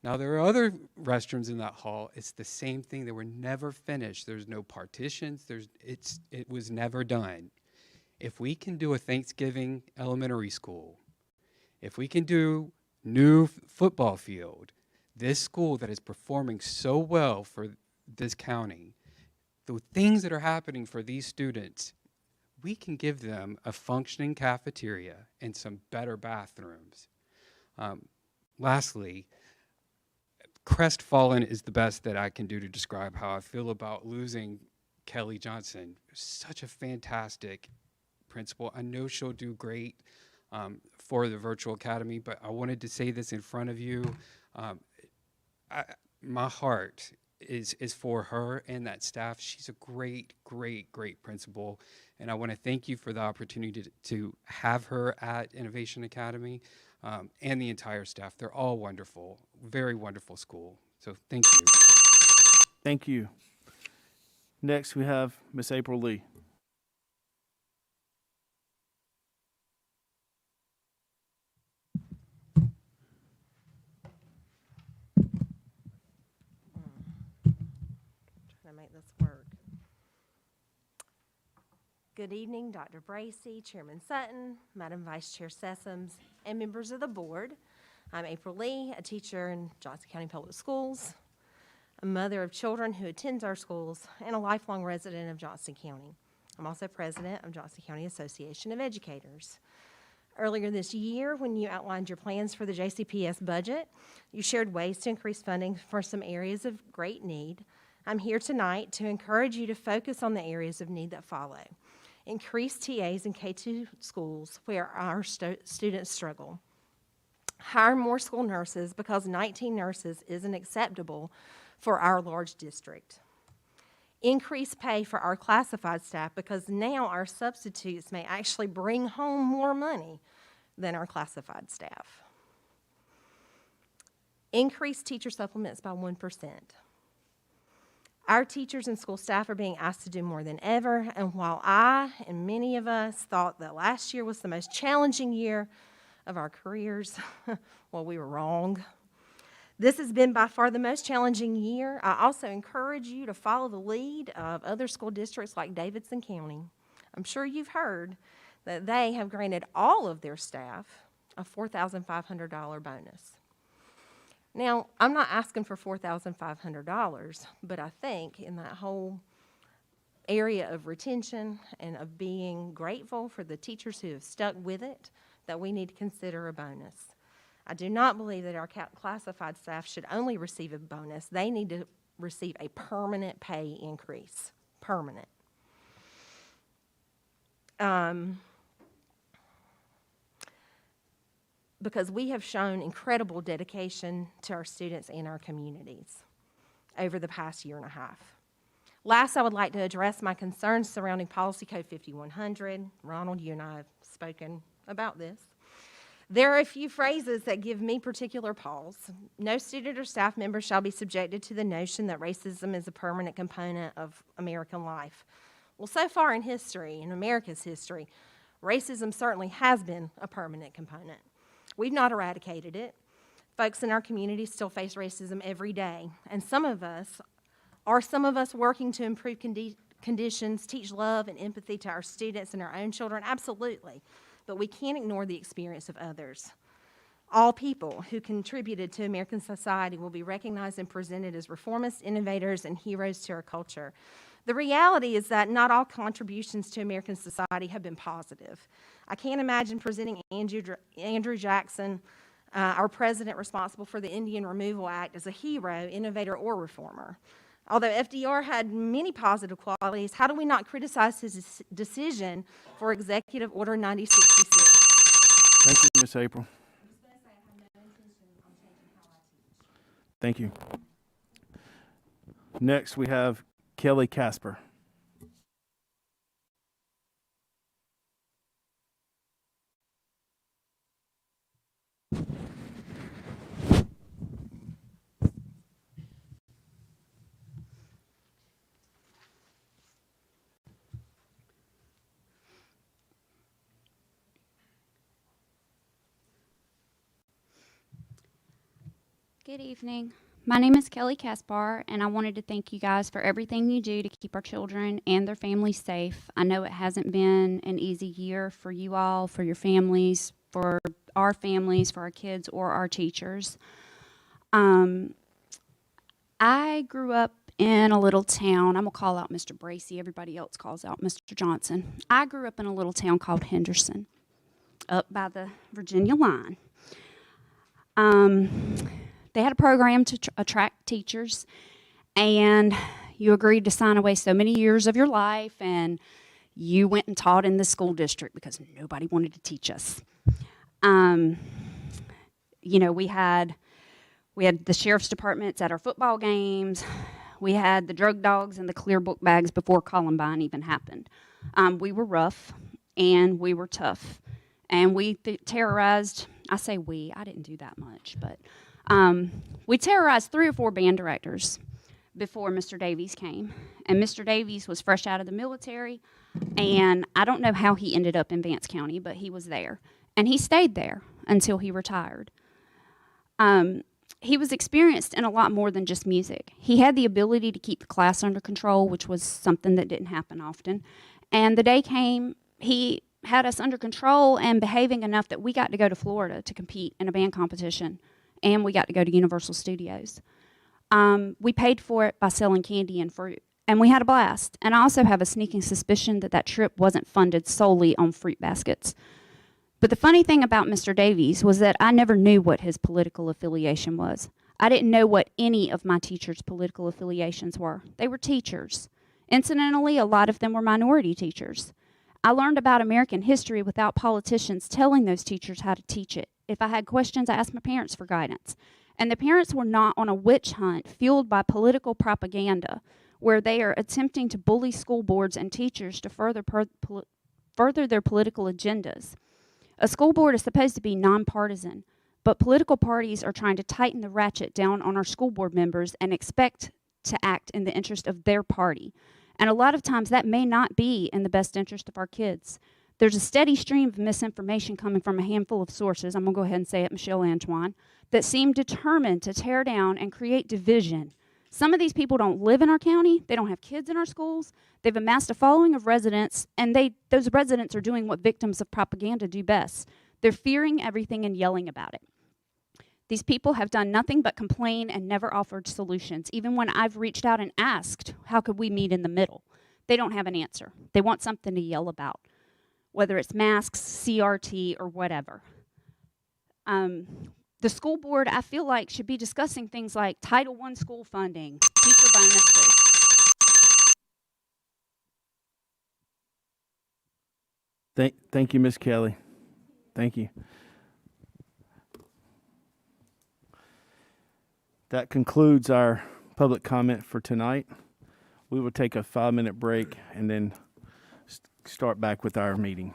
Now, there are other restrooms in that hall. It's the same thing. They were never finished. There's no partitions. It was never done. If we can do a Thanksgiving elementary school, if we can do new football field, this school that is performing so well for this county, the things that are happening for these students, we can give them a functioning cafeteria and some better bathrooms. Lastly, crestfallen is the best that I can do to describe how I feel about losing Kelly Johnston. Such a fantastic principal. I know she'll do great for the virtual academy, but I wanted to say this in front of you. My heart is for her and that staff. She's a great principal, and I want to thank you for the opportunity to have her at Innovation Academy, and the entire staff. They're all wonderful, very wonderful school. So thank you. Thank you. Next, we have Miss April Lee. Trying to make this work. Good evening, Dr. Bracy, Chairman Sutton, Madam Vice Chair Sessoms, and members of the board. I'm April Lee, a teacher in Johnston County Public Schools, a mother of children who attends our schools, and a lifelong resident of Johnston County. I'm also president of Johnston County Association of Educators. Earlier this year, when you outlined your plans for the JCPS budget, you shared ways to increase funding for some areas of great need. I'm here tonight to encourage you to focus on the areas of need that follow. Increase TAs in K-2 schools where our students struggle. Hire more school nurses because 19 nurses isn't acceptable for our large district. Increase pay for our classified staff because now our substitutes may actually bring home more money than our classified staff. Increase teacher supplements by 1%. Our teachers and school staff are being asked to do more than ever, and while I and many of us thought that last year was the most challenging year of our careers, well, we were wrong. This has been by far the most challenging year. I also encourage you to follow the lead of other school districts like Davidson County. I'm sure you've heard that they have granted all of their staff a $4,500 bonus. Now, I'm not asking for $4,500, but I think in that whole area of retention and of being grateful for the teachers who have stuck with it, that we need to consider a bonus. I do not believe that our classified staff should only receive a bonus. They need to receive a permanent pay increase, permanent. Because we have shown incredible dedication to our students and our communities over the past year and a half. Last, I would like to address my concerns surrounding Policy Code 5100. Ronald, you and I have spoken about this. There are a few phrases that give me particular pause. No student or staff member shall be subjected to the notion that racism is a permanent component of American life. Well, so far in history, in America's history, racism certainly has been a permanent component. We've not eradicated it. Folks in our community still face racism every day, and some of us working to improve conditions, teach love and empathy to our students and our own children? Absolutely. But we can't ignore the experience of others. All people who contributed to American society will be recognized and presented as reformists, innovators, and heroes to our culture. The reality is that not all contributions to American society have been positive. I can't imagine presenting Andrew Jackson, our president responsible for the Indian Removal Act, as a hero, innovator, or reformer. Although FDR had many positive qualities, how do we not criticize his decision for Executive Order 9066? Thank you, Ms. April. Thank you. Next, we have Kelly Casper. Good evening. My name is Kelly Caspar, and I wanted to thank you guys for everything you do to keep our children and their families safe. I know it hasn't been an easy year for you all, for your families, for our kids, or our teachers. I grew up in a little town. I'm going to call out Mr. Bracey. Everybody else calls out Mr. Johnston. I grew up in a little town called Henderson, up by the Virginia line. They had a program to attract teachers, and you agreed to sign away so many years of your life, and you went and taught in the school district because nobody wanted to teach us. You know, we had the sheriff's departments at our football games. We had the drug dogs and the clear book bags before Columbine even happened. We were rough, and we were tough, and we terrorized. I say we. I didn't do that much, but we terrorized 3 or 4 band directors before Mr. Davies came. And Mr. Davies was fresh out of the military, and I don't know how he ended up in Vance County, but he was there. And he stayed there until he retired. He was experienced in a lot more than just music. He had the ability to keep the class under control, which was something that didn't happen often. And the day came, he had us under control and behaving enough that we got to go to Florida to compete in a band competition, and we got to go to Universal Studios. We paid for it by selling candy and fruit, and we had a blast. And I also have a sneaking suspicion that that trip wasn't funded solely on fruit baskets. But the funny thing about Mr. Davies was that I never knew what his political affiliation was. I didn't know what any of my teachers' political affiliations were. They were teachers. Incidentally, a lot of them were minority teachers. I learned about American history without politicians telling those teachers how to teach it. If I had questions, I asked my parents for guidance. And the parents were not on a witch hunt fueled by political propaganda, where they are attempting to bully school boards and teachers to further their political agendas. A school board is supposed to be nonpartisan, but political parties are trying to tighten the ratchet down on our school board members and expect to act in the interest of their party. And a lot of times that may not be in the best interest of our kids. There's a steady stream of misinformation coming from a handful of sources, I'm going to go ahead and say it, Michelle Antoine, that seem determined to tear down and create division. Some of these people don't live in our county, they don't have kids in our schools, they've amassed a following of residents, and those residents are doing what victims of propaganda do best. They're fearing everything and yelling about it. These people have done nothing but complain and never offered solutions, even when I've reached out and asked, how could we meet in the middle? they don't have an answer. They want something to yell about, whether it's masks, CRT, or whatever. The school board, I feel like, should be discussing things like Title I school funding, teacher bonuses. Thank you, Ms. Kelly. Thank you. That concludes our public comment for tonight. We will take a 5-minute break and then start back with our meeting.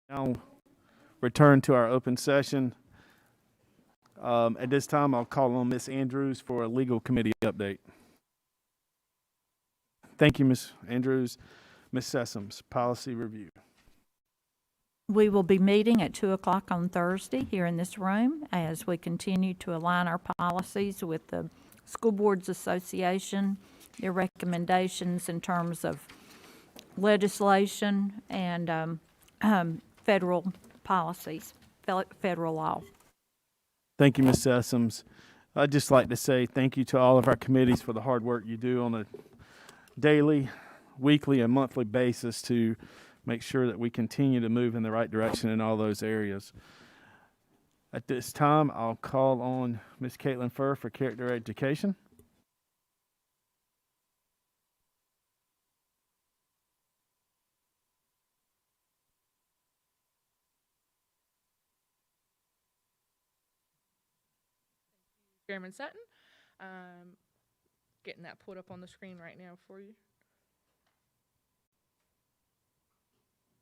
Now return to our open session. At this time, I'll call on Ms. Andrews for a legal committee update. Thank you, Ms. Andrews. Ms. Sessoms, policy review. We will be meeting at 2 o'clock on Thursday here in this room as we continue to align our policies with the School Boards Association, their recommendations in terms of legislation and federal policies, federal law. Thank you, Ms. Sessoms. I'd just like to say thank you to all of our committees for the hard work you do on a daily, weekly, and monthly basis to make sure that we continue to move in the right direction in all those areas. At this time, I'll call on Ms. Caitlin Furr for character education. Chairman Sutton. Getting that pulled up on the screen right now for you.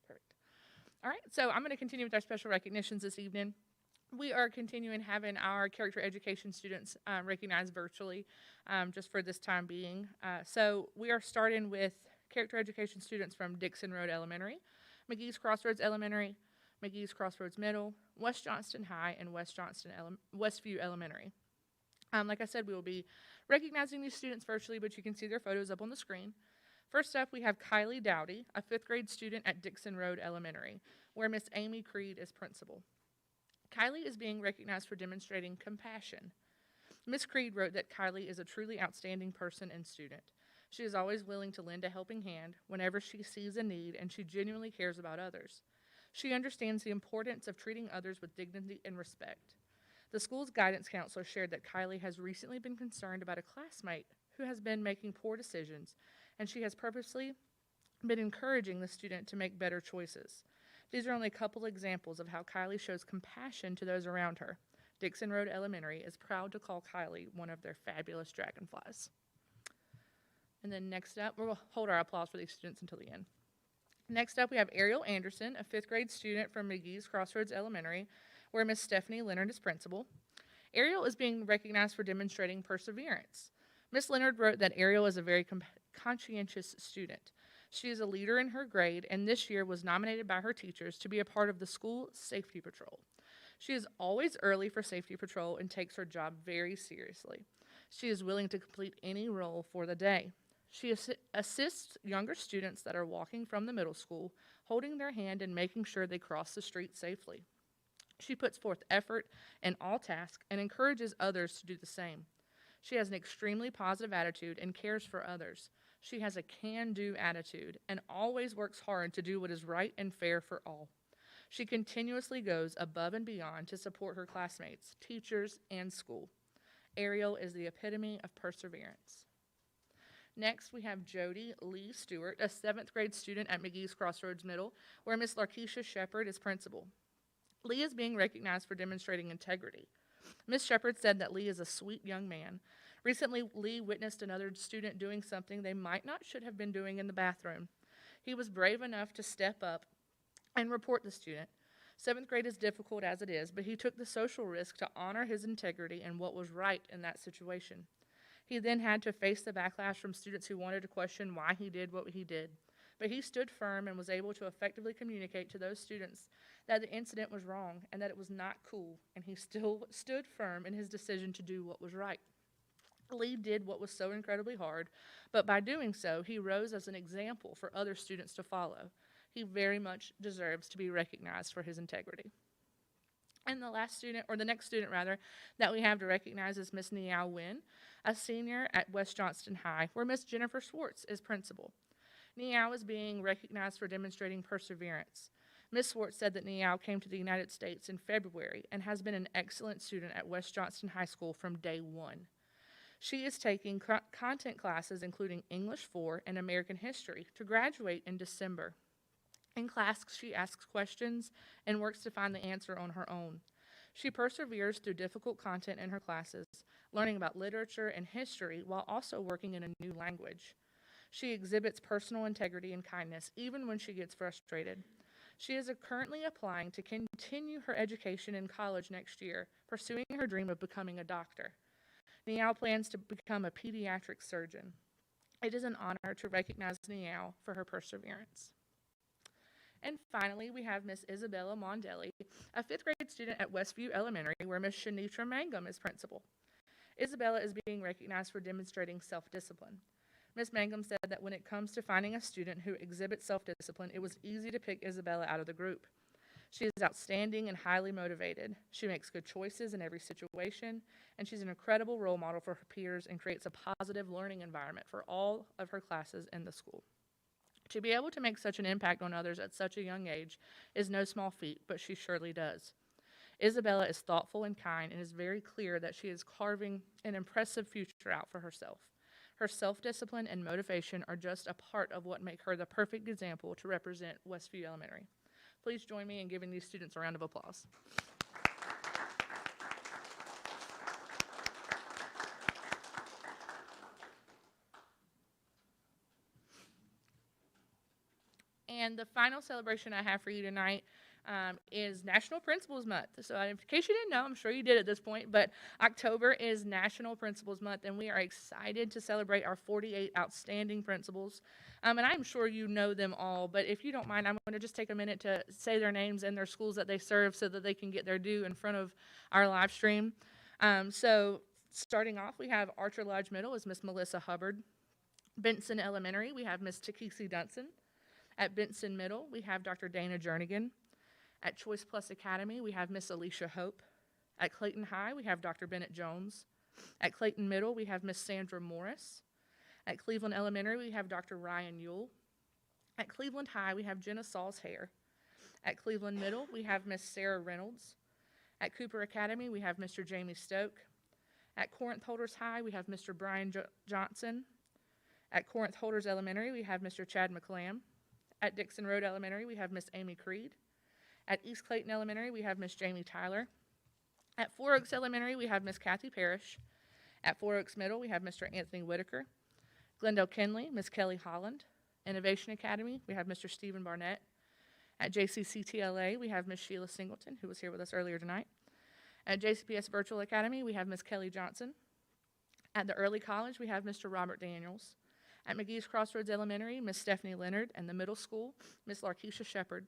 Perfect. All right, so I'm going to continue with our special recognitions this evening. We are continuing having our character education students recognized virtually just for this time being. So we are starting with character education students from Dixon Road Elementary, McGee's Crossroads Elementary, McGee's Crossroads Middle, West Johnston High, and Westview Elementary. Like I said, we will be recognizing these students virtually, but you can see their photos up on the screen. First up, we have Kylie Dowdy, a 5th grade student at Dixon Road Elementary, where Miss Amy Creed is principal. Kylie is being recognized for demonstrating compassion. Miss Creed wrote that Kylie is a truly outstanding person and student. She is always willing to lend a helping hand whenever she sees a need, and she genuinely cares about others. She understands the importance of treating others with dignity and respect. The school's guidance counselor shared that Kylie has recently been concerned about a classmate who has been making poor decisions, and she has purposely been encouraging the student to make better choices. These are only a couple examples of how Kylie shows compassion to those around her. Dixon Road Elementary is proud to call Kylie one of their fabulous dragonflies. And then next up, we'll hold our applause for these students until the end. Next up, we have Ariel Anderson, a 5th grade student from McGee's Crossroads Elementary, where Miss Stephanie Leonard is principal. Ariel is being recognized for demonstrating perseverance. Miss Leonard wrote that Ariel is a very conscientious student. She is a leader in her grade, and this year was nominated by her teachers to be a part of the school safety patrol. She is always early for safety patrol and takes her job very seriously. She is willing to complete any role for the day. She assists younger students that are walking from the middle school, holding their hand and making sure they cross the street safely. She puts forth effort in all tasks and encourages others to do the same. She has an extremely positive attitude and cares for others. She has a can-do attitude and always works hard to do what is right and fair for all. She continuously goes above and beyond to support her classmates, teachers, and school. Ariel is the epitome of perseverance. Next, we have Jody Lee Stewart, a 7th grade student at McGee's Crossroads Middle, where Miss Larkeisha Shepard is principal. Lee is being recognized for demonstrating integrity. Miss Shepard said that Lee is a sweet young man. Recently, Lee witnessed another student doing something they might not should have been doing in the bathroom. He was brave enough to step up and report the student. 7th grade is difficult as it is, but he took the social risk to honor his integrity and what was right in that situation. He then had to face the backlash from students who wanted to question why he did what he did. But he stood firm and was able to effectively communicate to those students that the incident was wrong and that it was not cool, and he still stood firm in his decision to do what was right. Lee did what was so incredibly hard, but by doing so, he rose as an example for other students to follow. He very much deserves to be recognized for his integrity. And the next student that we have to recognize is Miss Niao Wynn, a senior at West Johnston High, where Miss Jennifer Schwartz is principal. Niao is being recognized for demonstrating perseverance. Ms. Schwartz said that Niao came to the United States in February and has been an excellent student at West Johnston High School from day one. She is taking content classes including English 4 and American History to graduate in December. In class, she asks questions and works to find the answer on her own. She perseveres through difficult content in her classes, learning about literature and history while also working in a new language. She exhibits personal integrity and kindness even when she gets frustrated. She is currently applying to continue her education in college next year, pursuing her dream of becoming a doctor. Niall plans to become a pediatric surgeon. It is an honor to recognize Niall for her perseverance. And finally, we have Miss Isabella Mondelli, a 5th grade student at Westview Elementary, where Miss Shanitra Mangum is principal. Isabella is being recognized for demonstrating self-discipline. Ms. Mangum said that when it comes to finding a student who exhibits self-discipline, it was easy to pick Isabella out of the group. She is outstanding and highly motivated. She makes good choices in every situation, and she's an incredible role model for her peers and creates a positive learning environment for all of her classes in the school. To be able to make such an impact on others at such a young age is no small feat, but she surely does. Isabella is thoughtful and kind, and is very clear that she is carving an impressive future out for herself. Her self-discipline and motivation are just a part of what make her the perfect example to represent Westview Elementary. Please join me in giving these students a round of applause. And the final celebration I have for you tonight is National Principals Month. So in case you didn't know, I'm sure you did at this point, but October is National Principals Month, and we are excited to celebrate our 48 outstanding principals. And I'm sure you know them all, but if you don't mind, I'm going to just take a minute to say their names and their schools that they serve so that they can get their due in front of our live stream. So starting off, we have Archer Lodge Middle is Miss Melissa Hubbard. Benson Elementary, we have Miss Takisi Dunson. At Benson Middle, we have Dr. Dana Jernigan. At Choice Plus Academy, we have Miss Alicia Hope. At Clayton High, we have Dr. Bennett Jones. At Clayton Middle, we have Miss Sandra Morris. At Cleveland Elementary, we have Dr. Ryan Yule. At Cleveland High, we have Jenna Sauls Hare. At Cleveland Middle, we have Miss Sarah Reynolds. At Cooper Academy, we have Mr. Jamie Stoke. At Corinth Holders High, we have Mr. Brian Johnson. At Corinth Holders Elementary, we have Mr. Chad McClam. At Dixon Road Elementary, we have Miss Amy Creed. At East Clayton Elementary, we have Miss Jamie Tyler. At Four Oaks Elementary, we have Miss Kathy Parrish. At Four Oaks Middle, we have Mr. Anthony Whitaker. Glendale Kinley, Miss Kelly Holland. Innovation Academy, we have Mr. Stephen Barnett. At JCCTLA, we have Miss Sheila Singleton, who was here with us earlier tonight. At JCPS Virtual Academy, we have Miss Kelly Johnson. At the Early College, we have Mr. Robert Daniels. At McGee's Crossroads Elementary, Miss Stephanie Leonard, and the middle school, Miss Larkeisha Shepard.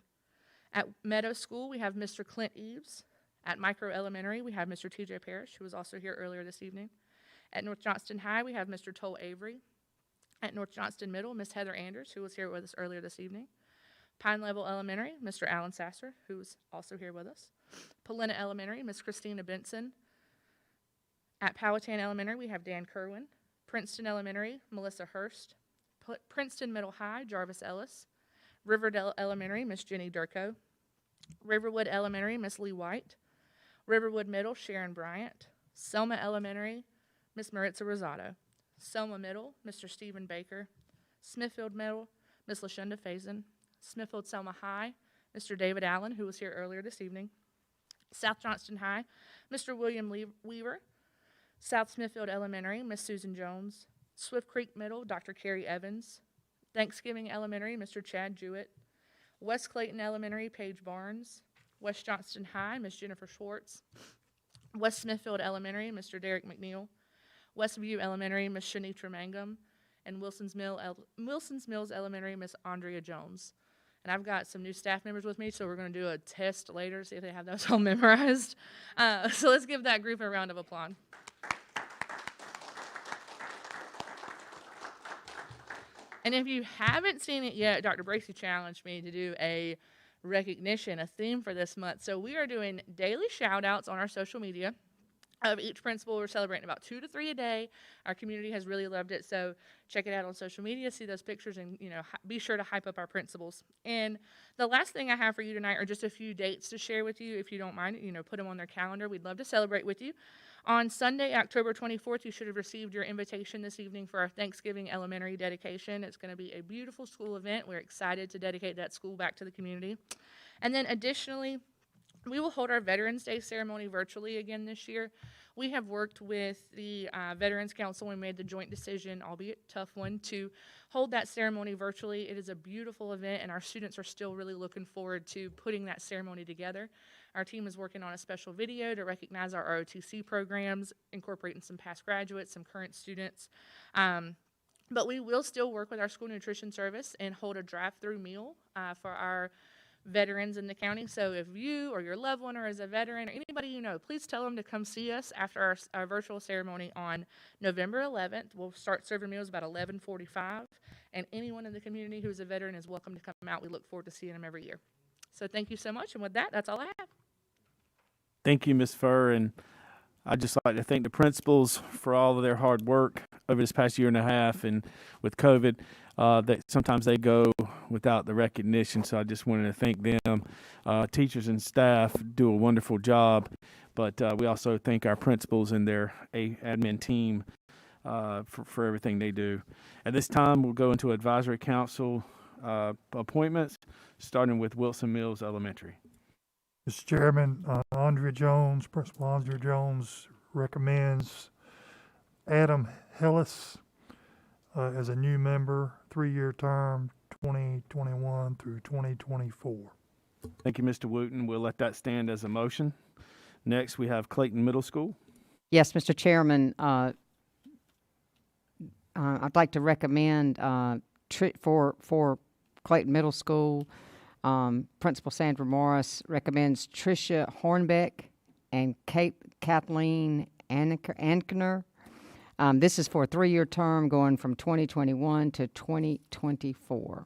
At Meadow School, we have Mr. Clint Eves. At Micro Elementary, we have Mr. TJ Parrish, who was also here earlier this evening. At North Johnston High, we have Mr. Toll Avery. At North Johnston Middle, Miss Heather Anders, who was here with us earlier this evening. Pine Level Elementary, Mr. Alan Sasser, who was also here with us. Polina Elementary, Miss Christina Benson. At Powhatan Elementary, we have Dan Kerwin. Princeton Elementary, Melissa Hurst. Princeton Middle High, Jarvis Ellis. Riverdale Elementary, Miss Jenny Durko. Riverwood Elementary, Miss Lee White. Riverwood Middle, Sharon Bryant. Selma Elementary, Miss Maritza Rosado. Selma Middle, Mr. Stephen Baker. Smithfield Middle, Miss LaShonda Faison. Smithfield Selma High, Mr. David Allen, who was here earlier this evening. South Johnston High, Mr. William Weaver. South Smithfield Elementary, Miss Susan Jones. Swift Creek Middle, Dr. Carrie Evans. Thanksgiving Elementary, Mr. Chad Jewett. West Clayton Elementary, Paige Barnes. West Johnston High, Miss Jennifer Schwartz. West Smithfield Elementary, Mr. Derek McNeil. Westview Elementary, Miss Shanitra Mangum. And Wilson's Mills Elementary, Miss Andrea Jones. And I've got some new staff members with me, so we're going to do a test later, see if they have those all memorized. So let's give that group a round of applause. And if you haven't seen it yet, Dr. Bracey challenged me to do a recognition, a theme for this month. So we are doing daily shout-outs on our social media of each principal. We're celebrating about 2 to 3 a day. Our community has really loved it, so check it out on social media, see those pictures, and be sure to hype up our principals. And the last thing I have for you tonight are just a few dates to share with you. If you don't mind, put them on their calendar. We'd love to celebrate with you. On Sunday, October 24th, you should have received your invitation this evening for our Thanksgiving Elementary dedication. It's going to be a beautiful school event. We're excited to dedicate that school back to the community. And then additionally, We will hold our Veterans Day ceremony virtually again this year. We have worked with the Veterans Council and made the joint decision, albeit tough one, to hold that ceremony virtually. It is a beautiful event, and our students are still really looking forward to putting that ceremony together. Our team is working on a special video to recognize our ROTC programs, incorporating some past graduates, some current students. But we will still work with our school nutrition service and hold a drive-through meal for our veterans in the county. So if you or your loved one or is a veteran or anybody you know, please tell them to come see us after our virtual ceremony on November 11th. We'll start serving meals about 11:45, and anyone in the community who is a veteran is welcome to come out. We look forward to seeing them every year. So thank you so much, and with that, that's all I have. Thank you, Ms. Furr, and I'd just like to thank the principals for all of their hard work over this past year and a half, and with COVID, that sometimes they go without the recognition, so I just wanted to thank them. Teachers and staff do a wonderful job, but we also thank our principals and their admin team for everything they do. At this time, we'll go into advisory council appointments, starting with Wilson Mills Elementary. Mr. Chairman, Andrea Jones, Principal Andrea Jones recommends Adam Hillis as a new member, 3-year term, 2021 through 2024. Thank you, Mr. Wooten. We'll let that stand as a motion. Next, we have Clayton Middle School. Yes, Mr. Chairman, I'd like to recommend for Clayton Middle School, Principal Sandra Morris recommends Tricia Hornbeck and Kathleen Ankner. This is for a 3-year term going from 2021 to 2024.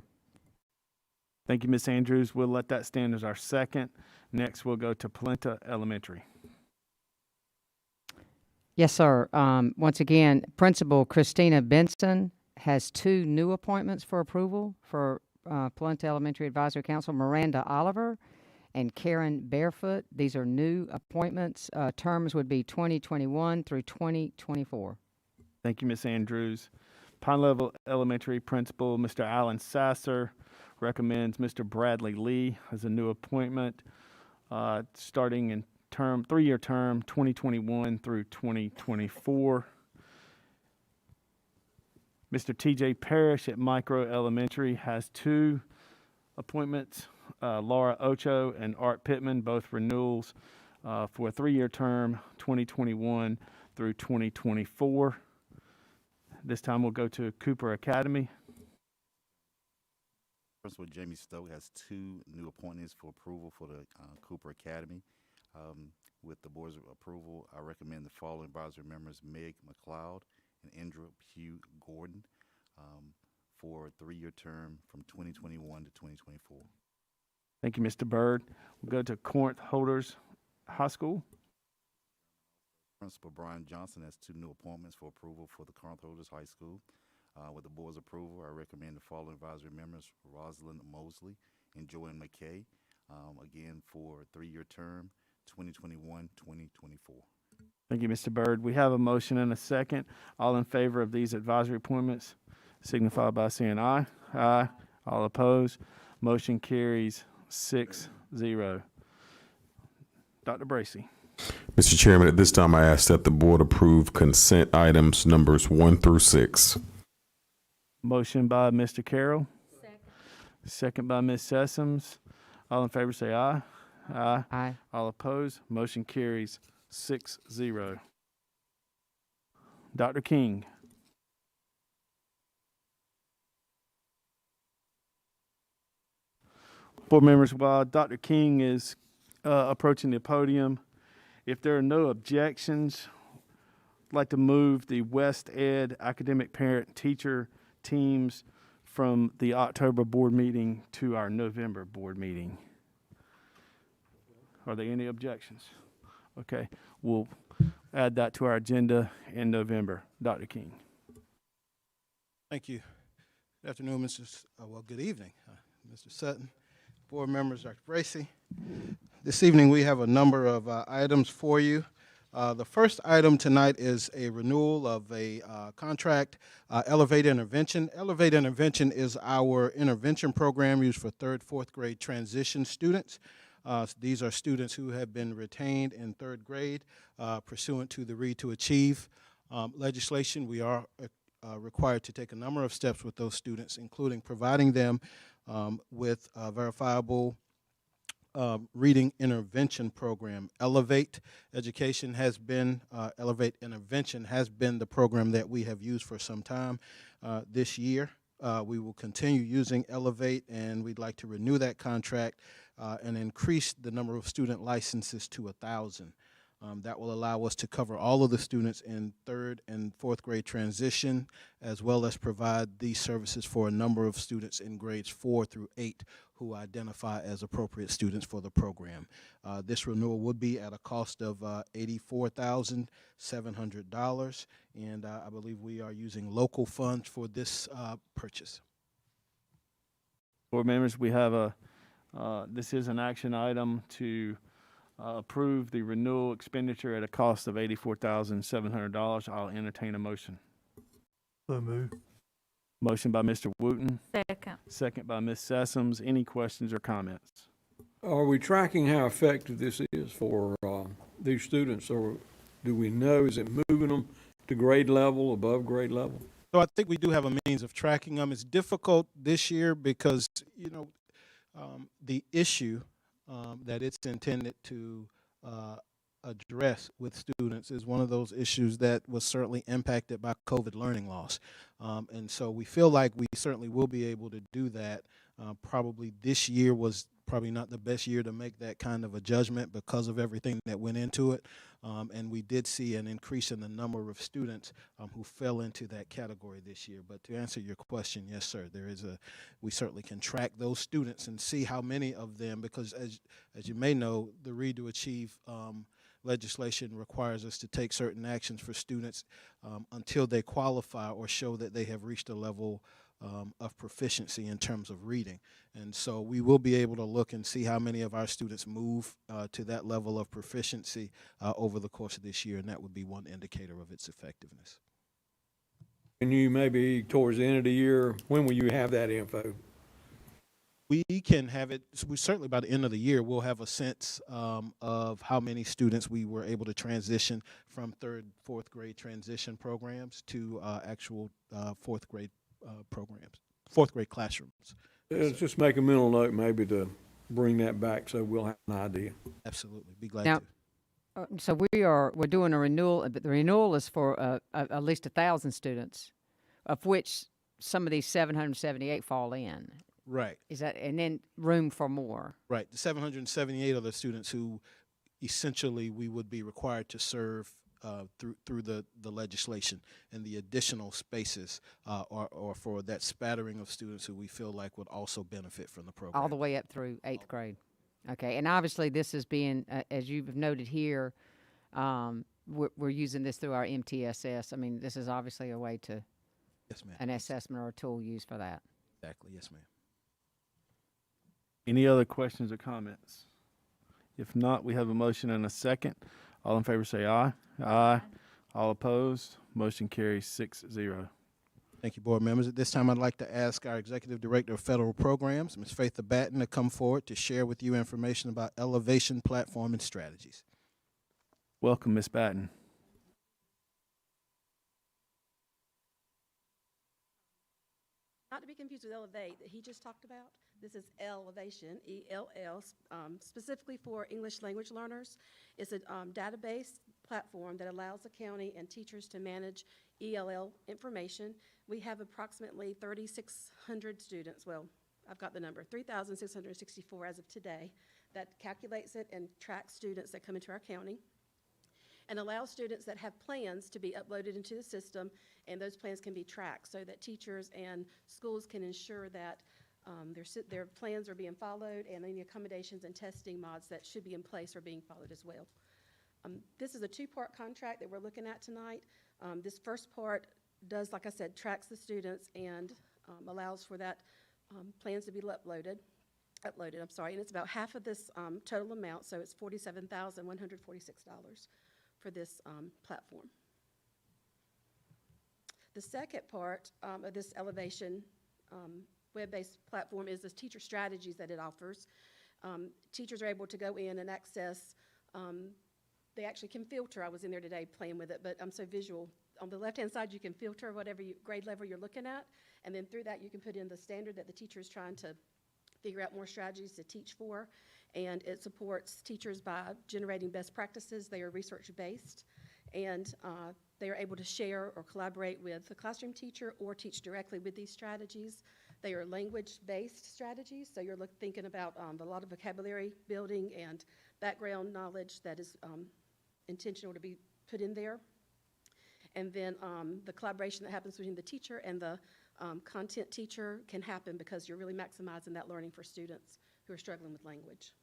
Thank you, Ms. Andrews. We'll let that stand as our second. Next, we'll go to Polenta Elementary. Yes, sir. Once again, Principal Christina Benson has 2 new appointments for approval for Polenta Elementary Advisory Council, Miranda Oliver and Karen Barefoot. These are new appointments. Terms would be 2021 through 2024. Thank you, Ms. Andrews. Pine Level Elementary Principal, Mr. Alan Sasser, recommends Mr. Bradley Lee as a new appointment, starting in 3-year term, 2021 through 2024. Mr. T.J. Parrish at Micro Elementary has 2 appointments, Laura Ocho and Art Pittman, both renewals for a 3-year term, 2021 through 2024. This time we'll go to Cooper Academy. Principal Jamie Stoke has 2 new appointments for approval for the Cooper Academy. With the board's approval, I recommend the following advisory members: Meg McLeod and Indra Pugh Gordon for a 3-year term from 2021 to 2024. Thank you, Mr. Byrd. We'll go to Corinth Holders High School. Principal Brian Johnston has 2 new appointments for approval for the Corinth Holders High School. With the board's approval, I recommend the following advisory members: Rosalind Mosley and Joanne McKay, again for a 3-year term, 2021-2024. Thank you, Mr. Byrd. We have a motion and a second. All in favor of these advisory appointments signify by saying aye. Aye. All opposed. Motion carries 6-0. Dr. Bracy. Mr. Chairman, at this time I ask that the board approve consent items numbers 1 through 6. Motion by Mr. Carroll. Second by Ms. Sessoms. All in favor say aye. Aye. Aye. All opposed. Motion carries 6-0. Dr. King. Board members, while Dr. King is approaching the podium, if there are no objections, I'd like to move the West Ed academic parent teacher teams from the October board meeting to our November board meeting. Are there any objections? Okay, we'll add that to our agenda in November. Dr. King. Thank you. Good afternoon, good evening, Mr. Sutton, board members, Dr. Bracy. This evening we have a number of items for you. The first item tonight is a renewal of a contract, Elevate Intervention. Elevate Intervention is our intervention program used for 3rd, 4th grade transition students. These are students who have been retained in third grade pursuant to the Read to Achieve legislation. We are required to take a number of steps with those students, including providing them with a verifiable reading intervention program. Elevate Education has been, Elevate Intervention has been the program that we have used for some time this year. We will continue using Elevate, and we'd like to renew that contract and increase the number of student licenses to 1,000. That will allow us to cover all of the students in third and fourth grade transition, as well as provide these services for a number of students in grades 4 through 8 who identify as appropriate students for the program. This renewal would be at a cost of $84,700, and I believe we are using local funds for this purchase. Board members, we have this is an action item to approve the renewal expenditure at a cost of $84,700. I'll entertain a motion. So moved. Motion by Mr. Wooten. Second. Second by Ms. Sessoms. Any questions or comments? Are we tracking how effective this is for these students, or do we know, is it moving them to grade level, above grade level? So I think we do have a means of tracking them. It's difficult this year because, you know, the issue that it's intended to address with students is one of those issues that was certainly impacted by COVID learning loss. And so we feel like we certainly will be able to do that. Probably this year was probably not the best year to make that kind of a judgment because of everything that went into it. And we did see an increase in the number of students who fell into that category this year. But to answer your question, yes, sir, we certainly can track those students and see how many of them, because as you may know, the Read to Achieve legislation requires us to take certain actions for students until they qualify or show that they have reached a level of proficiency in terms of reading. And so we will be able to look and see how many of our students move to that level of proficiency over the course of this year, and that would be one indicator of its effectiveness. And you maybe towards the end of the year, when will you have that info? We can have it, we certainly by the end of the year, we'll have a sense of how many students we were able to transition from third, fourth grade transition programs to actual fourth grade programs, fourth grade classrooms. Let's just make a mental note maybe to bring that back so we'll have an idea. Absolutely, be glad Now, to. So we're doing a renewal, but the renewal is for at least 1,000 students, of which some of these 778 fall in. Right. Is that, and then room for more? Right. The 778 are the students who essentially we would be required to serve through the legislation, and the additional spaces are for that spattering of students who we feel like would also benefit from the program. All the way up through 8th grade. Okay, and obviously this is being, as you've noted here, we're using this through our MTSS. I mean, this is obviously a way to, yes, ma'am, an assessment or a tool used for that. Exactly, yes, ma'am. Any other questions or comments? If not, we have a motion and a second. All in favor say aye. Aye. All opposed? Motion carries 6-0. Thank you, board members. At this time, I'd like to ask our Executive Director of Federal Programs, Ms. Faitha Batten, to come forward to share with you information about Elevation Platform and Strategies. Welcome, Ms. Batten. Not to be confused with Elevate that he just talked about. This is Elevation, E-L-L, specifically for English language learners. It's a database platform that allows the county and teachers to manage ELL information. We have approximately 3,600 students. Well, I've got the number, 3,664 as of today, that calculates it and tracks students that come into our county and allows students that have plans to be uploaded into the system, and those plans can be tracked so that teachers and schools can ensure that their plans are being followed and any accommodations and testing mods that should be in place are being followed as well. This is a two-part contract that we're looking at tonight. This first part does, like I said, tracks the students and allows for that plans to be uploaded, and it's about half of this total amount, so it's $47,146 for this platform. The second part of this Elevation web-based platform is the teacher strategies that it offers. Teachers are able to go in and access, they actually can filter. I was in there today playing with it, but I'm so visual. On the left-hand side, you can filter whatever grade level you're looking at, and then through that, you can put in the standard that the teacher is trying to figure out more strategies to teach for, and it supports teachers by generating best practices. They are research-based, and they are able to share or collaborate with the classroom teacher or teach directly with these strategies. They are language-based strategies, so you're thinking about a lot of vocabulary building and background knowledge that is intentional to be put in there. And then the collaboration that happens between the teacher and the content teacher can happen because you're really maximizing that learning for students who are struggling with language.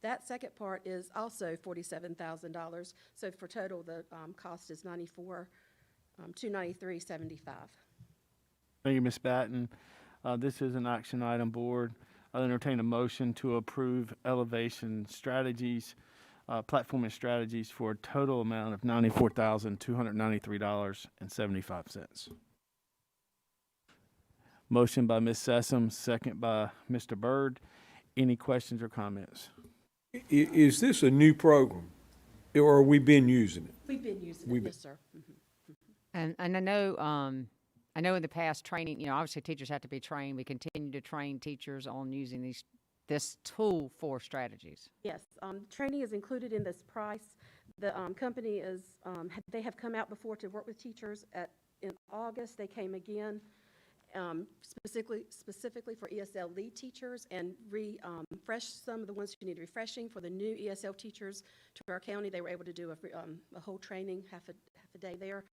That second part is also $47,000. So for total, the cost is $293,775. Thank you, Ms. Batten. This is an action item, board. I'll entertain a motion to approve elevation strategies, platform and strategies for a total amount of $94,293.75. Motion by Ms. Sessom, second by Mr. Byrd. Any questions or comments? Is this a new program, or have we been using it? We've been using it, yes, sir. And I know in the past training, obviously teachers have to be trained. We continue to train teachers on using this tool for strategies. Yes, training is included in this price. The company is, they have come out before to work with teachers. In August, they came again specifically for ESL lead teachers and refresh some of the ones who need refreshing. For the new ESL teachers to our county, they were able to do a whole training, half a day there.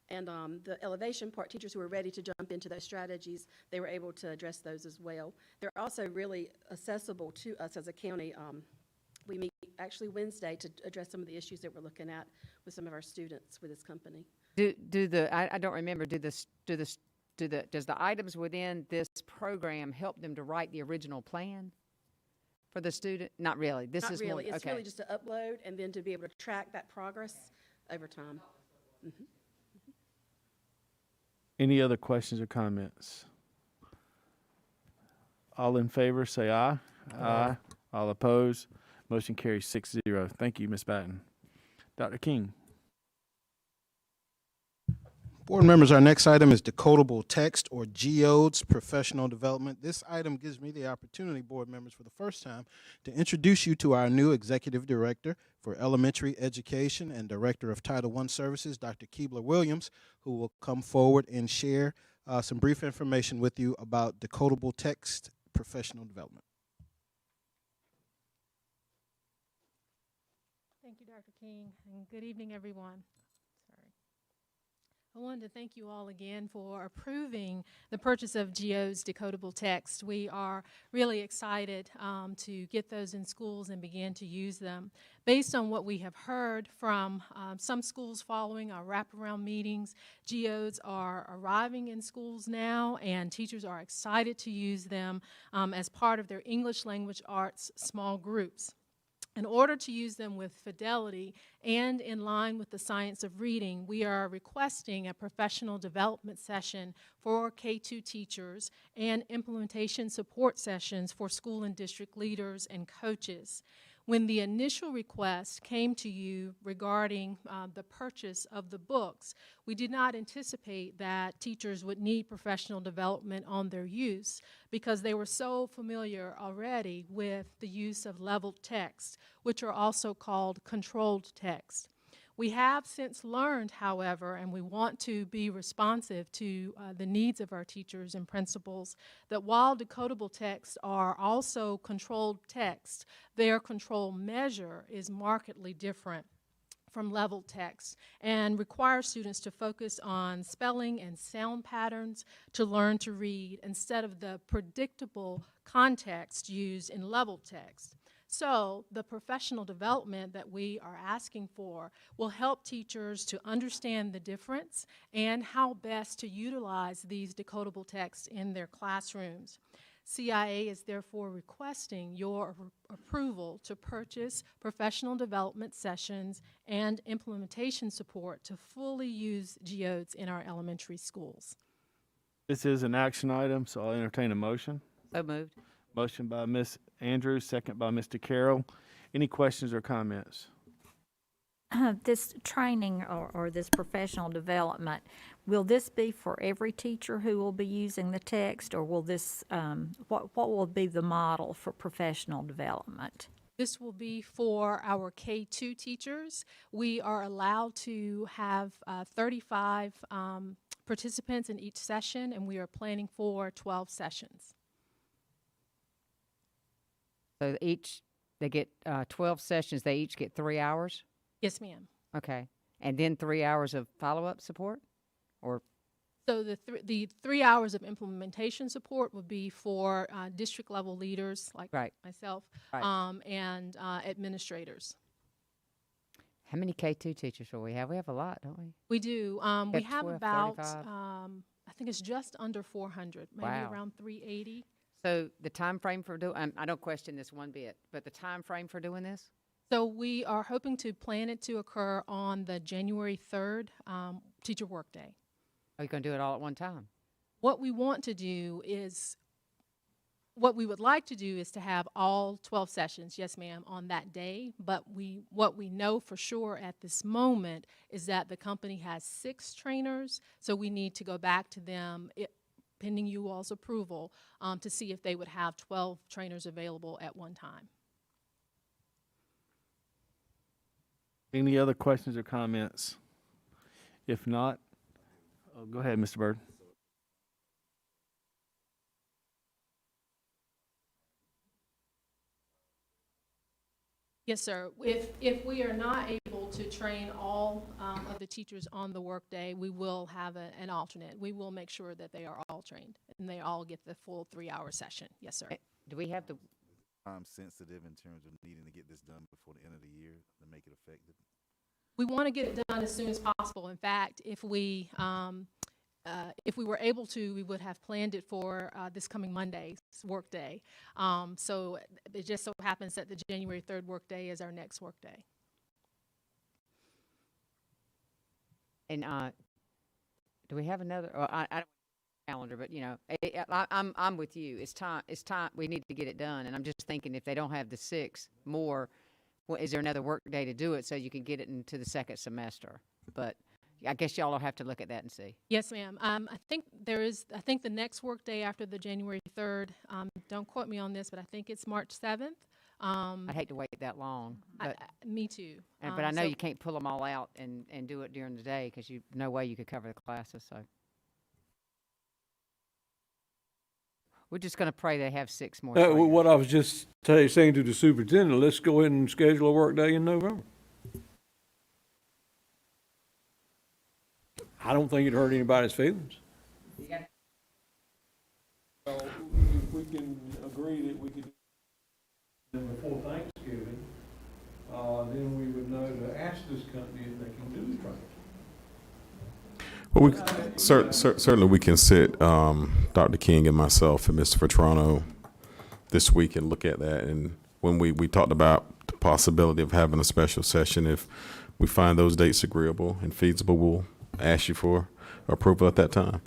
And the elevation part, teachers who were ready to jump into those strategies, they were able to address those as well. They're also really accessible to us as a county. We meet actually Wednesday to address some of the issues that we're looking at with some of our students with this company. I don't remember, does the items within this program help them to write the original plan for the student? Not really. Not really. It's really just to upload and then to be able to track that progress over time. Mm-hmm. Any other questions or comments? All in favor, say aye. Aye. All opposed, motion carries 6-0. Thank you, Ms. Batten. Dr. King. Board members, our next item is decodable text, or GEODS, professional development. This item gives me the opportunity, board members, for the first time, to introduce you to our new Executive Director for Elementary Education and Director of Title I Services, Dr. Keebler Williams, who will come forward and share some brief information with you about decodable text, professional development. Thank you, Dr. King, and good evening, everyone. I wanted to thank you all again for approving the purchase of GEODS decodable text. We are really excited to get those in schools and begin to use them. Based on what we have heard from some schools following our wraparound meetings, GEODS are arriving in schools now, and teachers are excited to use them as part of their English language arts small groups. In order to use them with fidelity and in line with the science of reading, we are requesting a professional development session for K-2 teachers and implementation support sessions for school and district leaders and coaches. When the initial request came to you regarding the purchase of the books, we did not anticipate that teachers would need professional development on their use because they were so familiar already with the use of leveled text, which are also called controlled text. We have since learned, however, and we want to be responsive to the needs of our teachers and principals, that while decodable texts are also controlled text, their control measure is markedly different from leveled text and requires students to focus on spelling and sound patterns to learn to read instead of the predictable context used in leveled text. So the professional development that we are asking for will help teachers to understand the difference and how best to utilize these decodable texts in their classrooms. CIA is therefore requesting your approval to purchase professional development sessions and implementation support to fully use GEODS in our elementary schools. This is an action item, so I'll entertain a motion. So moved. Motion by Ms. Andrews, second by Mr. Carroll. Any questions or comments? This training or this professional development, will this be for every teacher who will be using the text, or will this, what will be the model for professional development? This will be for our K-2 teachers. We are allowed to have 35 participants in each session, and we are planning for 12 sessions. So they get 12 sessions, they each get 3 hours? Yes, ma'am. Okay. And then 3 hours of follow-up support? Or So the 3 hours of implementation support would be for district level leaders like myself and administrators. how many K2 teachers will we have? We have a lot, don't we? We do. We have 12, about, 35. I think it's just under 400, maybe Wow. around 380. So the time frame for doing, I don't question this one bit, but the time frame for doing this? So we are hoping to plan it to occur on the January 3rd teacher workday. Are you going to do it all at one time? What we want to do is, what we would like to do is to have all 12 sessions, yes ma'am, on that day, but what we know for sure at this moment is that the company has 6 trainers, so we need to go back to them, pending you all's approval, to see if they would have 12 trainers available at one time. Any other questions or comments? If not, go ahead, Mr. Byrd. Yes, sir. If we are not able to train all of the teachers on the workday, we will have an alternate. We will make sure that they are all trained and they all get the full 3-hour session. Yes, sir. Do we have the I'm sensitive in terms of needing to get this done before the end of the year to make it effective. We want to get it done as soon as possible. In fact, if we were able to, we would have planned it for this coming Monday's workday. So it just so happens that the January 3rd workday is our next workday. And do we have another? Well, I don't calendar, but you know, I'm with you. It's time. It's time. We need to get it done. And I'm just thinking, if they don't have the 6 more, well, is there another work day to do it so you can get it into the second semester? But I guess y'all will have to look at that and see. Yes, ma'am. I think I think the next work day after the January 3rd, don't quote me on this, but I think it's March 7th. I'd hate to wait that long. But, me too. but I know so you can't pull them all out and do it during the day because you no way you could cover the classes. So we're just going to pray they have 6 more. What I was just saying to the superintendent, let's go ahead and schedule a work day in November. I don't think it hurt anybody's feelings. Well, if we can agree that we could before Thanksgiving, then we would know to ask this company if they can do the training. Well, certainly we can sit, Dr. King and myself and Mr. Vetrano this week and look at that. And when we talked about the possibility of having a special session, if we find those dates agreeable and feasible, we'll ask you for approval at that time.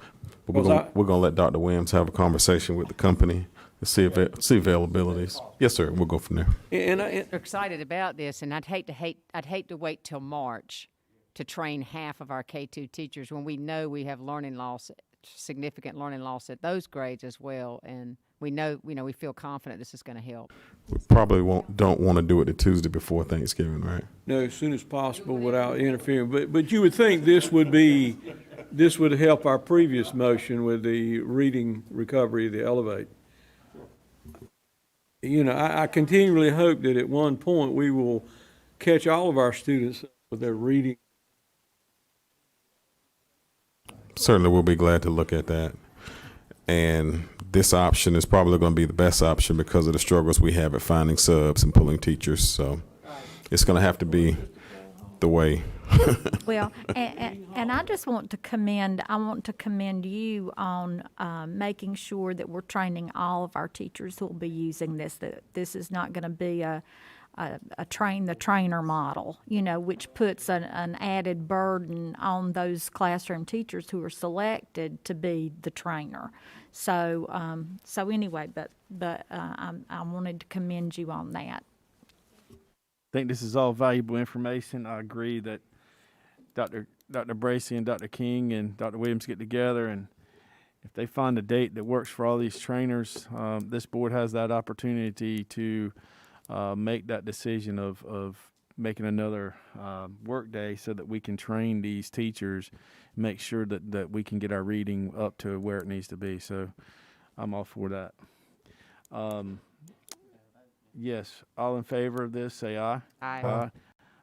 But we're gonna let Dr. Williams have a conversation with the company and see availabilities. Yes, sir. We'll go from there. We're excited about this, and I'd hate to wait till March to train half of our K2 teachers when we know we have learning loss, significant learning loss at those grades as well, and we know, we feel confident this is going to help. We probably don't want to do it the Tuesday before Thanksgiving, right? No, as soon as possible without interfering. But you would think this would help our previous motion with the reading recovery, the Elevate. I continually hope that at one point we will catch all of our students with their reading. Certainly, we'll be glad to look at that. And this option is probably going to be the best option because of the struggles we have at finding subs and pulling teachers. So it's going to have to be the way. Well, and I just want to commend you on making sure that we're training all of our teachers who will be using this, that this is not going to be a train the trainer model, which puts an added burden on those classroom teachers who are selected to be the trainer. So anyway, but I wanted to commend you on that. I think this is all valuable information. I agree that Dr. Bracy and Dr. King and Dr. Williams get together, and if they find a date that works for all these trainers, this board has that opportunity to make that decision of making another work day so that we can train these teachers, make sure that we can get our reading up to where it needs to be. So I'm all for that. Yes, all in favor of this, say aye. Aye.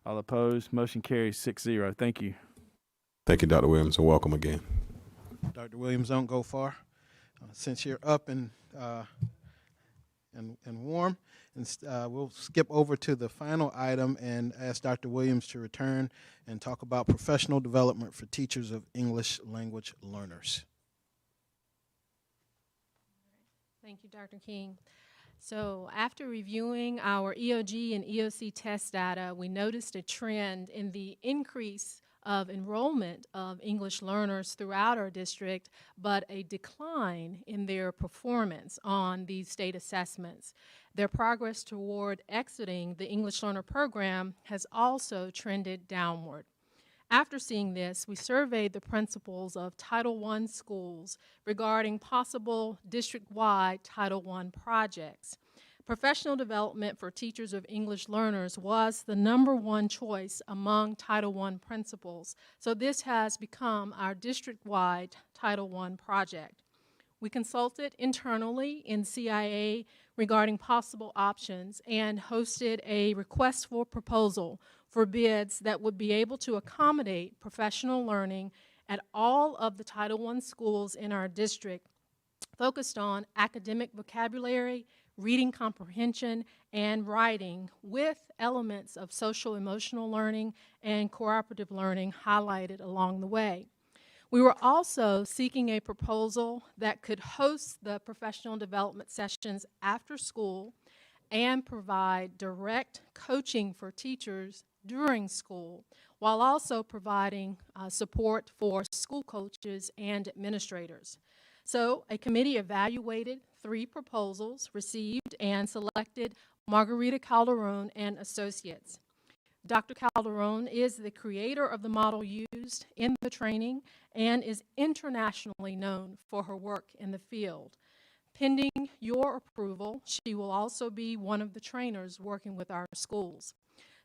All opposed, motion carries 6-0. Thank you. Thank you, Dr. Williams, and welcome again. Dr. Williams, don't go far. Since you're up and warm, and we'll skip over to the final item and ask Dr. Williams to return and talk about professional development for teachers of English language learners. Thank you, Dr. King. So after reviewing our EOG and EOC test data, we noticed a trend in the increase of enrollment of English learners throughout our district, but a decline in their performance on these state assessments. Their progress toward exiting the English learner program has also trended downward. After seeing this, we surveyed the principals of Title I schools regarding possible district-wide Title I projects. Professional development for teachers of English learners was the #1 choice among Title I principals, so this has become our district-wide Title I project. We consulted internally in CIA regarding possible options and hosted a request for proposal for bids that would be able to accommodate professional learning at all of the Title I schools in our district, focused on academic vocabulary, reading comprehension, and writing, with elements of social emotional learning and cooperative learning highlighted along the way. We were also seeking a proposal that could host the professional development sessions after school and provide direct coaching for teachers during school, while also providing support for school coaches and administrators. So a committee evaluated 3 proposals, received and selected Margarita Calderon and Associates. Dr. Calderon is the creator of the model used in the training and is internationally known for her work in the field. Pending your approval, she will also be one of the trainers working with our schools.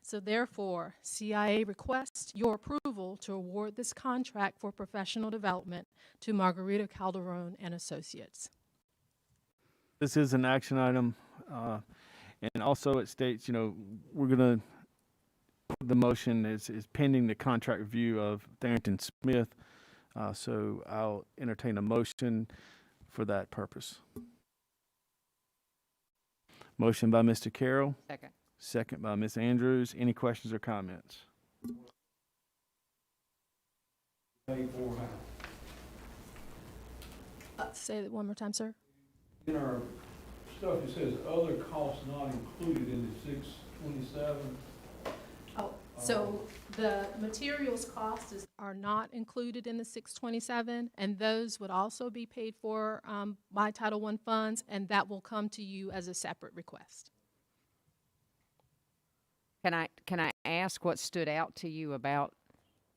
So therefore, CIA requests your approval to award this contract for professional development to Margarita Calderon and Associates. This is an action item, and also it states, we're going to, the motion is pending the contract review of Tharrington Smith, so I'll entertain a motion for that purpose. Motion by Mr. Carroll. Second. Second by Ms. Andrews. Any questions or comments? Say that one more time, sir. In our stuff, it says other costs not included in the 627. Oh, so the materials costs are not included in the 627, and those would also be paid for by Title I funds, and that will come to you as a separate request. Can I ask what stood out to you about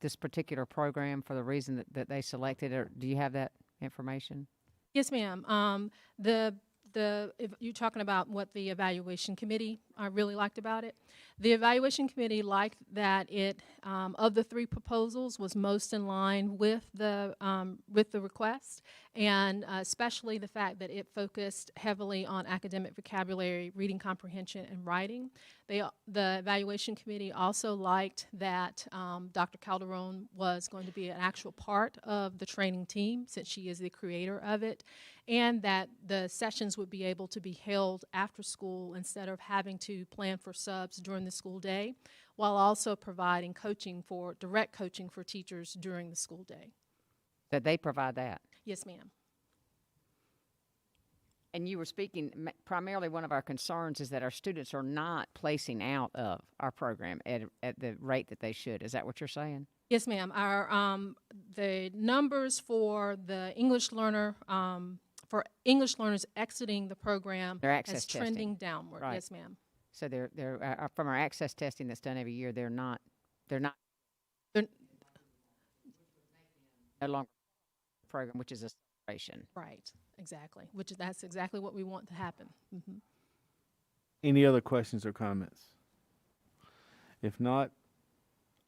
this particular program for the reason that they selected, or do you have that information? Yes, ma'am. If you're talking about what the evaluation committee really liked about it, the evaluation committee liked that it, of the 3 proposals, was most in line with the request, and especially the fact that it focused heavily on academic vocabulary, reading comprehension, and writing. The evaluation committee also liked that Dr. Calderon was going to be an actual part of the training team, since she is the creator of it, and that the sessions would be able to be held after school instead of having to plan for subs during the school day, while also providing direct coaching for teachers during the school day. That they provide that? Yes, ma'am. And you were speaking, primarily one of our concerns is that our students are not placing out of our program at the rate that they should. Is that what you're saying? Yes, ma'am. Our the numbers for the English learner for English learners exiting the program Their access as trending testing. downward. Right. Yes, ma'am. So they're from our access testing that's done every year. They're not They're- no longer program, which is a celebration. Right, exactly, that's exactly what we want to happen. Any other questions or comments? If not,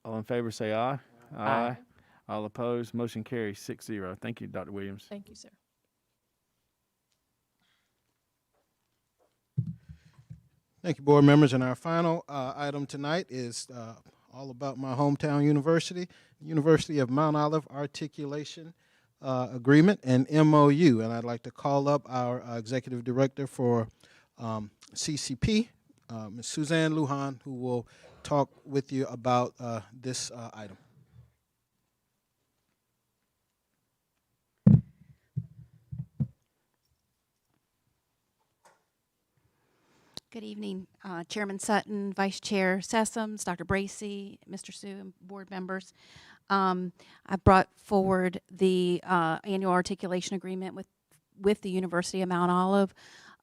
all in favor say aye. Aye. All opposed, motion carries 6-0. Thank you, Dr. Williams. Thank you, sir. Thank you, board members. And our final item tonight is all about my hometown university, University of Mount Olive Articulation Agreement and MOU. And I'd like to call up our executive director for CCP, Ms. Suzanne Lujan, who will talk with you about this item. Good evening, Chairman Sutton, Vice Chair Sessoms, Dr. Bracy, Mr. Sue, and board members. I brought forward the annual articulation agreement with the University of Mount Olive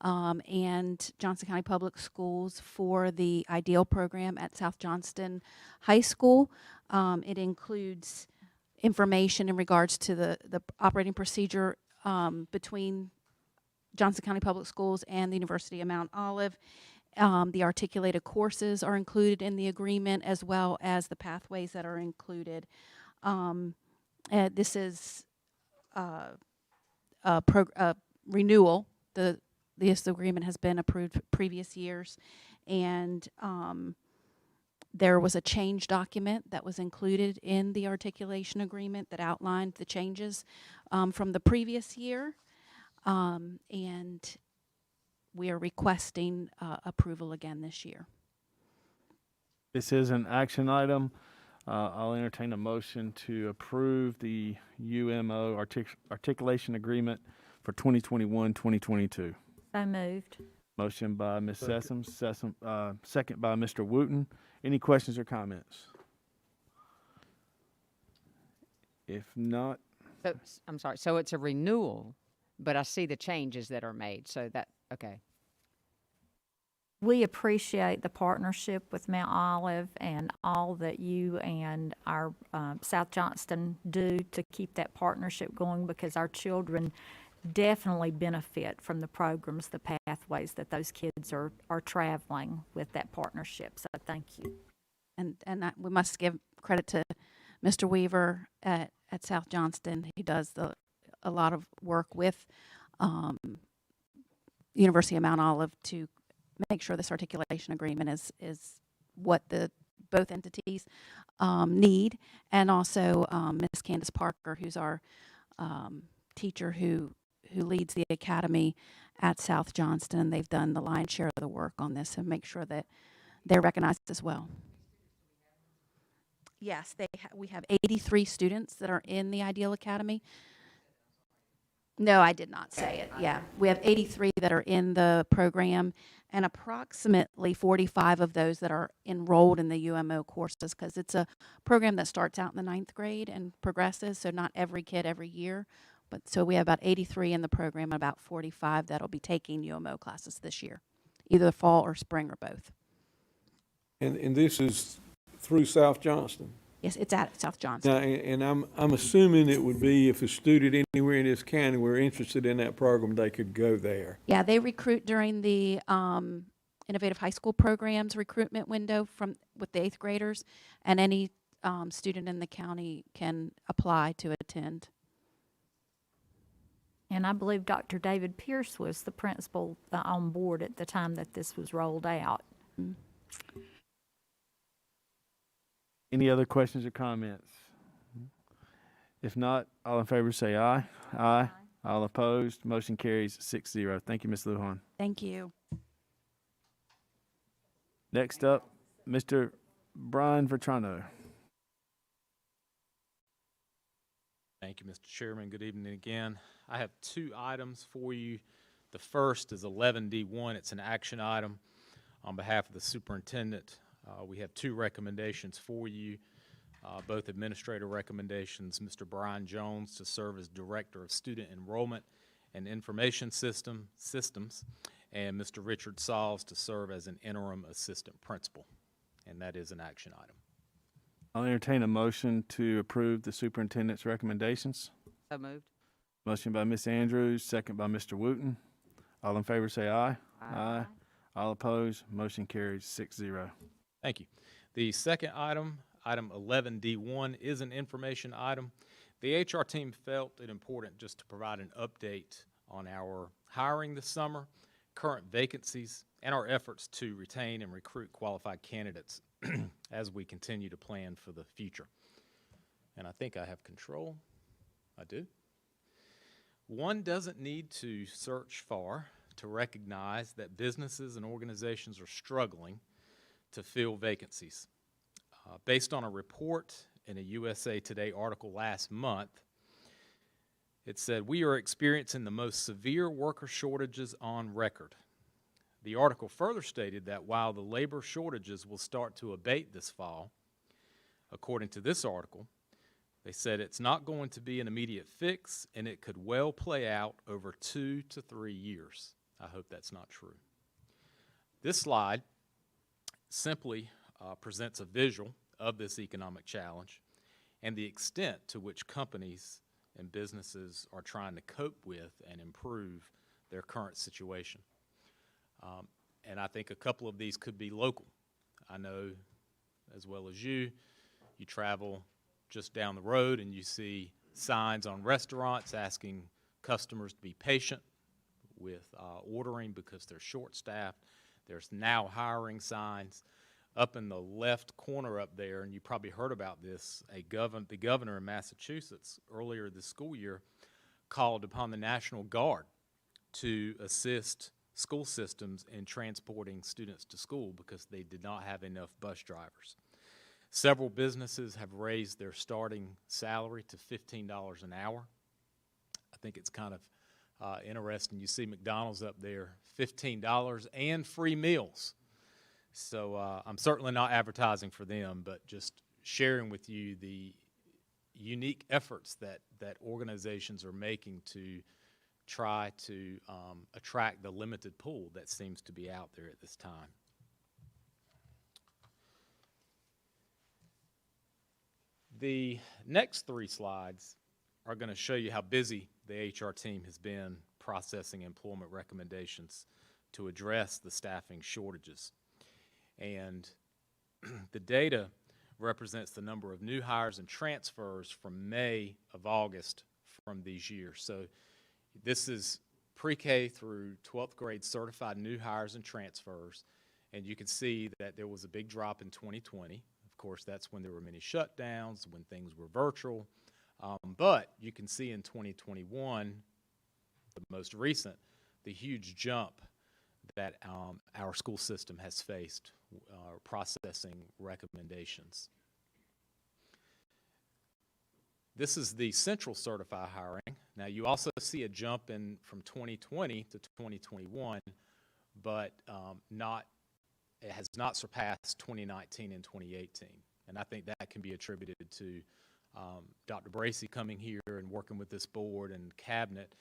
and Johnston County Public Schools for the IDEAL program at South Johnston High School. It includes information in regards to the operating procedure between Johnston County Public Schools and the University of Mount Olive. The articulated courses are included in the agreement, as well as the pathways that are included. This is a renewal. This agreement has been approved previous years, and there was a change document that was included in the articulation agreement that outlined the changes from the previous year. And we are requesting approval again this year. This is an action item. I'll entertain a motion to approve the UMO articulation agreement for 2021-2022. So moved. Motion by Ms. Sessoms, second by Mr. Wooten. Any questions or comments? If not, So, I'm sorry. So it's a renewal, but I see the changes that are made. So that, okay. We appreciate the partnership with Mount Olive and all that you and our South Johnston do to keep that partnership going, because our children definitely benefit from the programs, the pathways that those kids are traveling with that partnership. So thank you. And we must give credit to Mr. Weaver at South Johnston. He does a lot of work with University of Mount Olive to make sure this articulation agreement is what both entities need. And also Ms. Candace Parker, who's our teacher who leads the academy at South Johnston. They've done the lion's share of the work on this and make sure that they're recognized as well. Yes, we have 83 students that are in the Ideal Academy. No, I did not say it. Yeah, we have 83 that are in the program, and approximately 45 of those that are enrolled in the UMO courses, because it's a program that starts out in the 9th grade and progresses, so not every kid every year. But so we have about 83 in the program, and about 45 that'll be taking UMO classes this year, either fall or spring or both. And this is through South Johnston? Yes, it's at South Johnston. Now, and I'm assuming it would be if a student anywhere in this county were interested in that program, they could go there. Yeah, they recruit during the Innovative High School Programs recruitment window with the 8th graders, and any student in the county can apply to attend. And I believe Dr. David Pierce was the principal on board at the time that this was rolled out. any other questions or comments? If not, all in favor say aye. Aye. All opposed, motion carries 6-0. Thank you, Ms. Lujan. Thank you. Next up, Mr. Brian Vetrano. Thank you, Mr. Chairman. Good evening again. I have two items for you. The first is 11D1. It's an action item on behalf of the superintendent. We have two recommendations for you, both administrator recommendations. Mr. Brian Jones to serve as Director of Student Enrollment and Information Systems, and Mr. Richard Sauls to serve as an interim assistant principal. And that is an action item. I'll entertain a motion to approve the superintendent's recommendations. So moved. Motion by Ms. Andrews, second by Mr. Wooten. All in favor say aye. Aye. All opposed, motion carries 6-0. Thank you. The second item, item 11D1, is an information item. The HR team felt it important just to provide an update on our hiring this summer, current vacancies, and our efforts to retain and recruit qualified candidates as we continue to plan for the future. And I think I have control. I do. One doesn't need to search far to recognize that businesses and organizations are struggling to fill vacancies. Based on a report in a USA Today article last month, it said, "We are experiencing the most severe worker shortages on record." The article further stated that while the labor shortages will start to abate this fall, according to this article, they said it's not going to be an immediate fix and it could well play out over 2 to 3 years. I hope that's not true. This slide simply presents a visual of this economic challenge and the extent to which companies and businesses are trying to cope with and improve their current situation. And I think a couple of these could be local. I know, as well as you travel just down the road and you see signs on restaurants asking customers to be patient with ordering because they're short-staffed. There's now hiring signs. Up in the left corner up there, and you probably heard about this, the governor in Massachusetts earlier this school year called upon the National Guard to assist school systems in transporting students to school because they did not have enough bus drivers. Several businesses have raised their starting salary to $15 an hour. I think it's kind of interesting. You see McDonald's up there, $15 and free meals. So I'm certainly not advertising for them, but just sharing with you the unique efforts that organizations are making to try to attract the limited pool that seems to be out there at this time. The next 3 slides are going to show you how busy the HR team has been processing employment recommendations to address the staffing shortages. And the data represents the number of new hires and transfers from May of August from these years. So this is pre-K through 12th grade certified new hires and transfers. And you can see that there was a big drop in 2020. Of course, that's when there were many shutdowns, when things were virtual. But you can see in 2021, the most recent, the huge jump that our school system has faced processing recommendations. This is the central certified hiring. Now, you also see a jump from 2020 to 2021, but it has not surpassed 2019 and 2018. And I think that can be attributed to Dr. Bracey coming here and working with this board and cabinet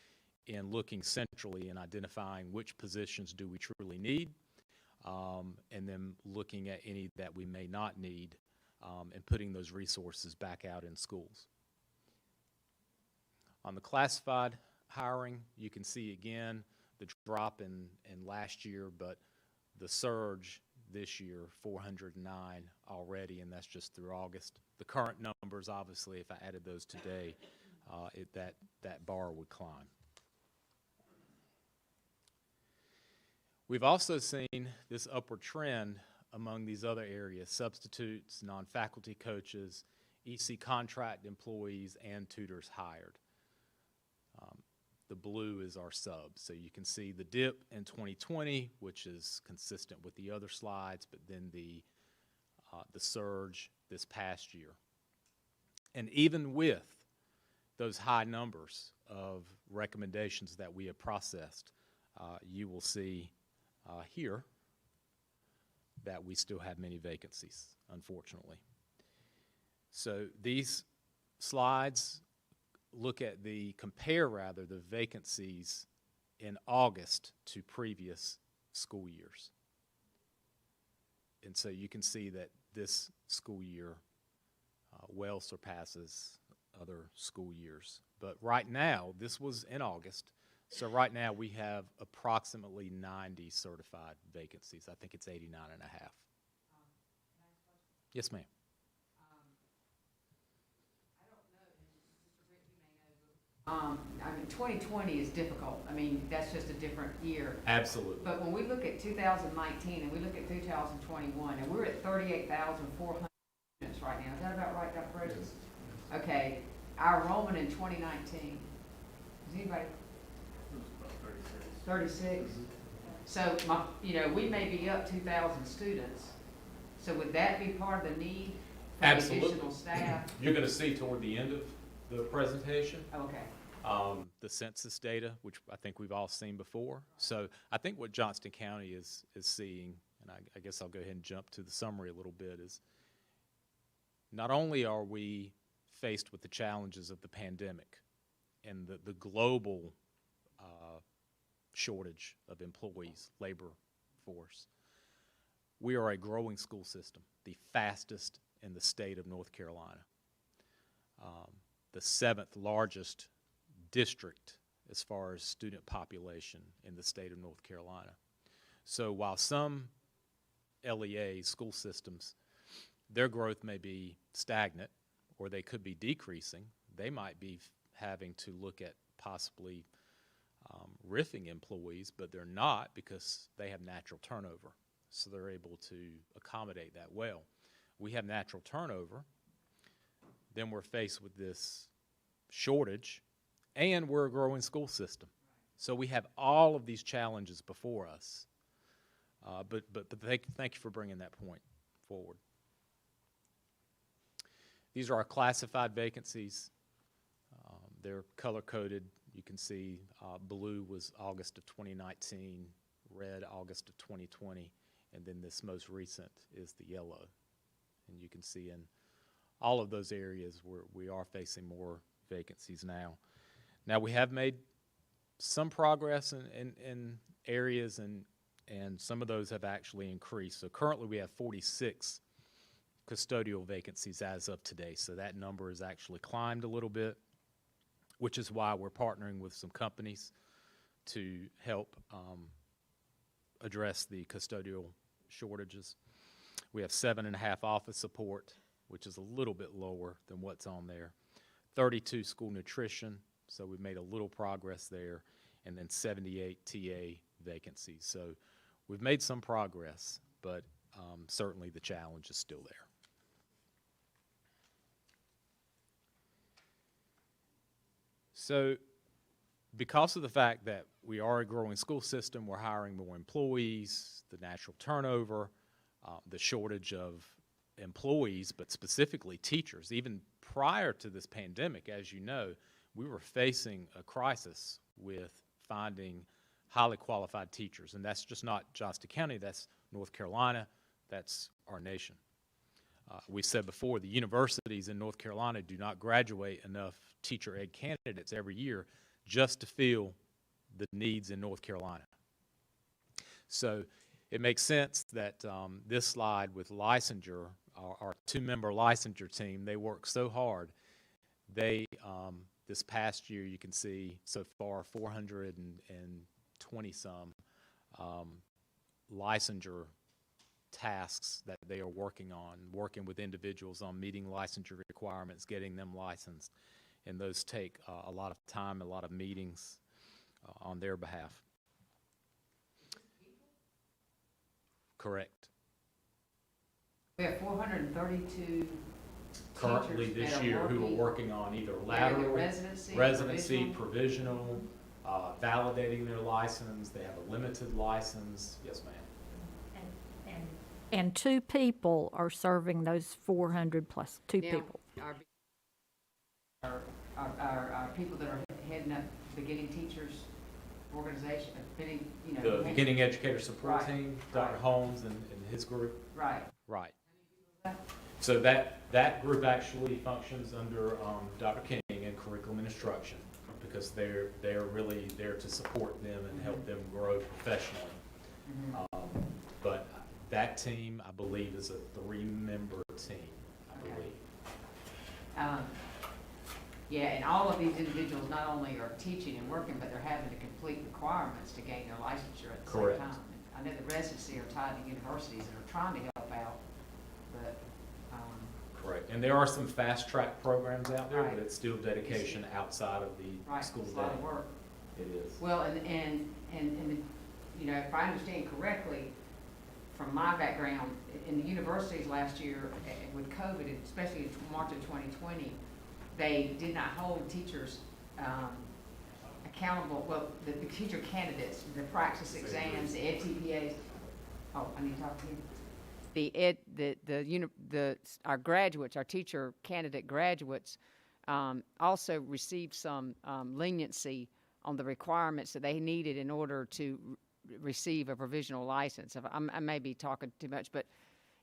in looking centrally and identifying which positions do we truly need, and then looking at any that we may not need and putting those resources back out in schools. On the classified hiring, you can see again the drop in last year, but the surge this year, 409 already, and that's just through August. The current numbers, obviously, if I added those today, that bar would climb. We've also seen this upward trend among these other areas: substitutes, non-faculty coaches, EC contract employees, and tutors hired. The blue is our subs. So you can see the dip in 2020, which is consistent with the other slides, but then the surge this past year. And even with those high numbers of recommendations that we have processed, you will see here that we still have many vacancies, unfortunately. So these slides compare the vacancies in August to previous school years. And so you can see that this school year well surpasses other school years. But right now, this was in August, so right now we have approximately 90 certified vacancies. I think it's 89 and a half. Yes, ma'am. I mean, 2020 is difficult. I mean, that's just a different year. Absolutely. But when we look at 2019 and we look at 2021, and we're at 38,400 students right now. Is that about right, Dr. Brady? Yes. Okay. Our enrollment in 2019, is anybody? 36. So, we may be up 2,000 students. So would that be part of the need for additional staff? You're going to see toward the end of the presentation. Okay. The census data, which I think we've all seen before. So I think what Johnston County is seeing, and I guess I'll go ahead and jump to the summary a little bit, is not only are we faced with the challenges of the pandemic and the global shortage of employees, labor force, we are a growing school system, the fastest in the state of North Carolina, the 7th largest district as far as student population in the state of North Carolina. So while some LEA school systems, their growth may be stagnant or they could be decreasing, they might be having to look at possibly riffing employees, but they're not because they have natural turnover. So they're able to accommodate that well. We have natural turnover, then we're faced with this shortage, and we're a growing school system. So we have all of these challenges before us. But thank you for bringing that point forward. These are our classified vacancies. They're color-coded. You can see blue was August of 2019, red August of 2020, and then this most recent is the yellow. And you can see in all of those areas where we are facing more vacancies now. Now, we have made some progress in areas, and some of those have actually increased. So currently we have 46 custodial vacancies as of today. So that number has actually climbed a little bit, which is why we're partnering with some companies to help address the custodial shortages. We have 7.5 office support, which is a little bit lower than what's on there. 32 school nutrition, so we've made a little progress there, and then 78 TA vacancies. So we've made some progress, but certainly the challenge is still there. So because of the fact that we are a growing school system, we're hiring more employees, the natural turnover, the shortage of employees, but specifically teachers. Even prior to this pandemic, as you know, we were facing a crisis with finding highly qualified teachers. And that's just not Johnston County, that's North Carolina, that's our nation. We said before, the universities in North Carolina do not graduate enough teacher ed candidates every year just to fill the needs in North Carolina. So it makes sense that this slide with licensure, our 2-member licensure team, they work so hard. They, this past year, you can see so far 420 some licensure tasks that they are working on, working with individuals on meeting licensure requirements, getting them licensed. And those take a lot of time, a lot of meetings on their behalf. Correct. We have 432 currently teachers this that year are who are working working on either Yeah, lateral, residency, provisional, validating their license. They have a limited license. Yes, ma'am. And 2 people are serving those 400 plus, 2 Now, people. Our people that are heading up beginning teachers organization, The beginning educator support Right. team, Dr. Right. Holmes and his group. Right. Right. So that group actually functions under Dr. King in curriculum and instruction, because they're really there to support them and help them grow professionally. But that team, I believe, is a 3-member team, I believe. Yeah, and all of these individuals not only are teaching and working, but they're having to complete requirements to gain their licensure at the Correct. same time. I know the residency are tied to universities and are trying to help out, but, Correct. And there are some fast track programs out there, Right. but it's still dedication outside of the right, school it's day. a lot of work. It is. Well, and, you know, if I understand correctly, from my background, in the universities last year, with COVID, especially in March of 2020, they did not hold teachers accountable, well, the teacher candidates, the practice exams, the EdTPAs. Oh, I need to talk to you. Our graduates, our teacher candidate graduates, also received some leniency on the requirements that they needed in order to receive a provisional license. I may be talking too much, but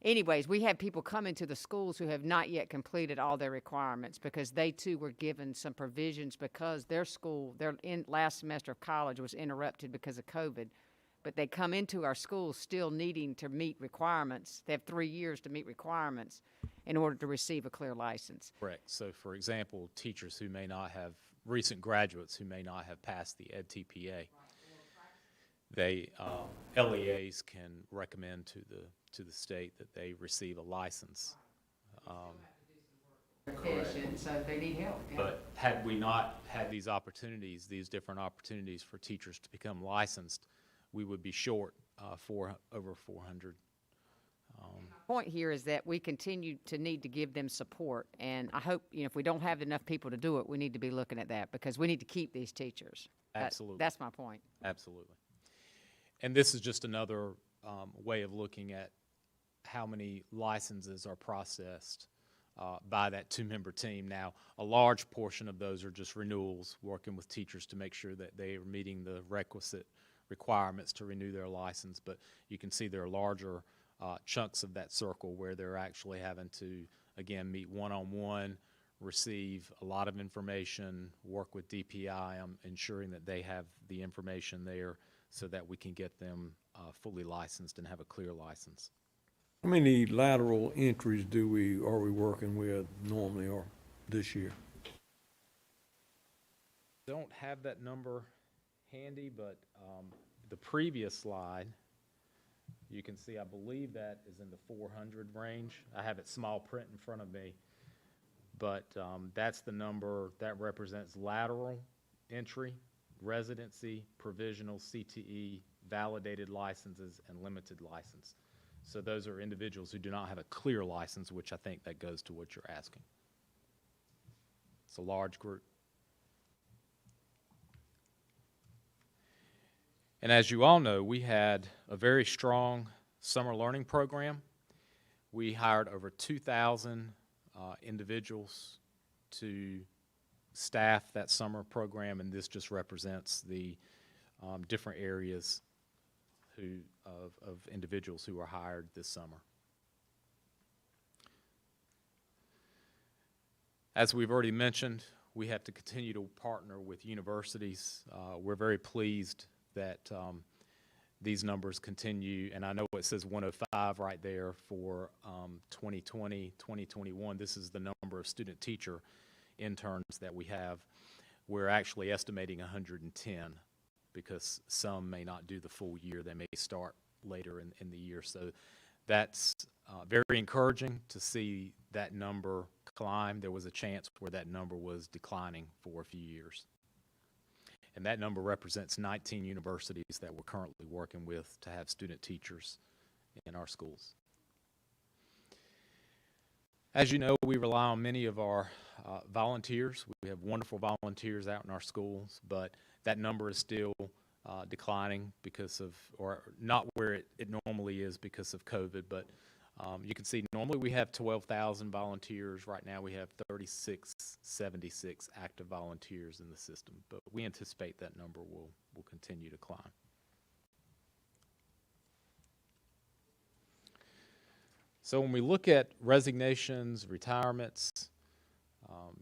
anyways, we have people come into the schools who have not yet completed all their requirements because they too were given some provisions because their last semester of college was interrupted because of COVID. But they come into our schools still needing to meet requirements. They have 3 years to meet requirements in order to receive a clear license. Correct. So, for example, teachers who may not have, recent graduates who may not have passed the EdTPA, they, LEAs can recommend to the state that they receive a license. Correct. So they need help. Yeah. But had we not had these opportunities, these different opportunities for teachers to become licensed, we would be short over 400. Point here is that we continue to need to give them support, and I hope, you know, if we don't have enough people to do it, we need to be looking at that because we need to keep these teachers. Absolutely. That's my point. Absolutely. And this is just another way of looking at how many licenses are processed by that 2-member team. Now, a large portion of those are just renewals, working with teachers to make sure that they are meeting the requisite requirements to renew their license. But you can see there are larger chunks of that circle where they're actually having to, again, meet one-on-one, receive a lot of information, work with DPI on ensuring that they have the information there so that we can get them fully licensed and have a clear license. How many lateral entries are we working with normally or this year? Don't have that number handy, but the previous slide, you can see, I believe that is in the 400 range. I have it small print in front of me, but that's the number that represents lateral entry, residency, provisional, CTE, validated licenses, and limited license. So those are individuals who do not have a clear license, which I think that goes to what you're asking. It's a large group. And as you all know, we had a very strong summer learning program. We hired over 2,000 individuals to staff that summer program, and this just represents the different areas of individuals who were hired this summer. As we've already mentioned, we have to continue to partner with universities. We're very pleased that these numbers continue, and I know it says 105 right there for 2020, 2021. This is the number of student teacher interns that we have. We're actually estimating 110 because some may not do the full year. They may start later in the year. So that's very encouraging to see that number climb. There was a chance where that number was declining for a few years. And that number represents 19 universities that we're currently working with to have student teachers in our schools. As you know, we rely on many of our volunteers. We have wonderful volunteers out in our schools, but that number is still declining because of, or not where it normally is because of COVID, but you can see normally we have 12,000 volunteers. Right now we have 3,676 active volunteers in the system, but we anticipate that number will continue to climb. So when we look at resignations, retirements,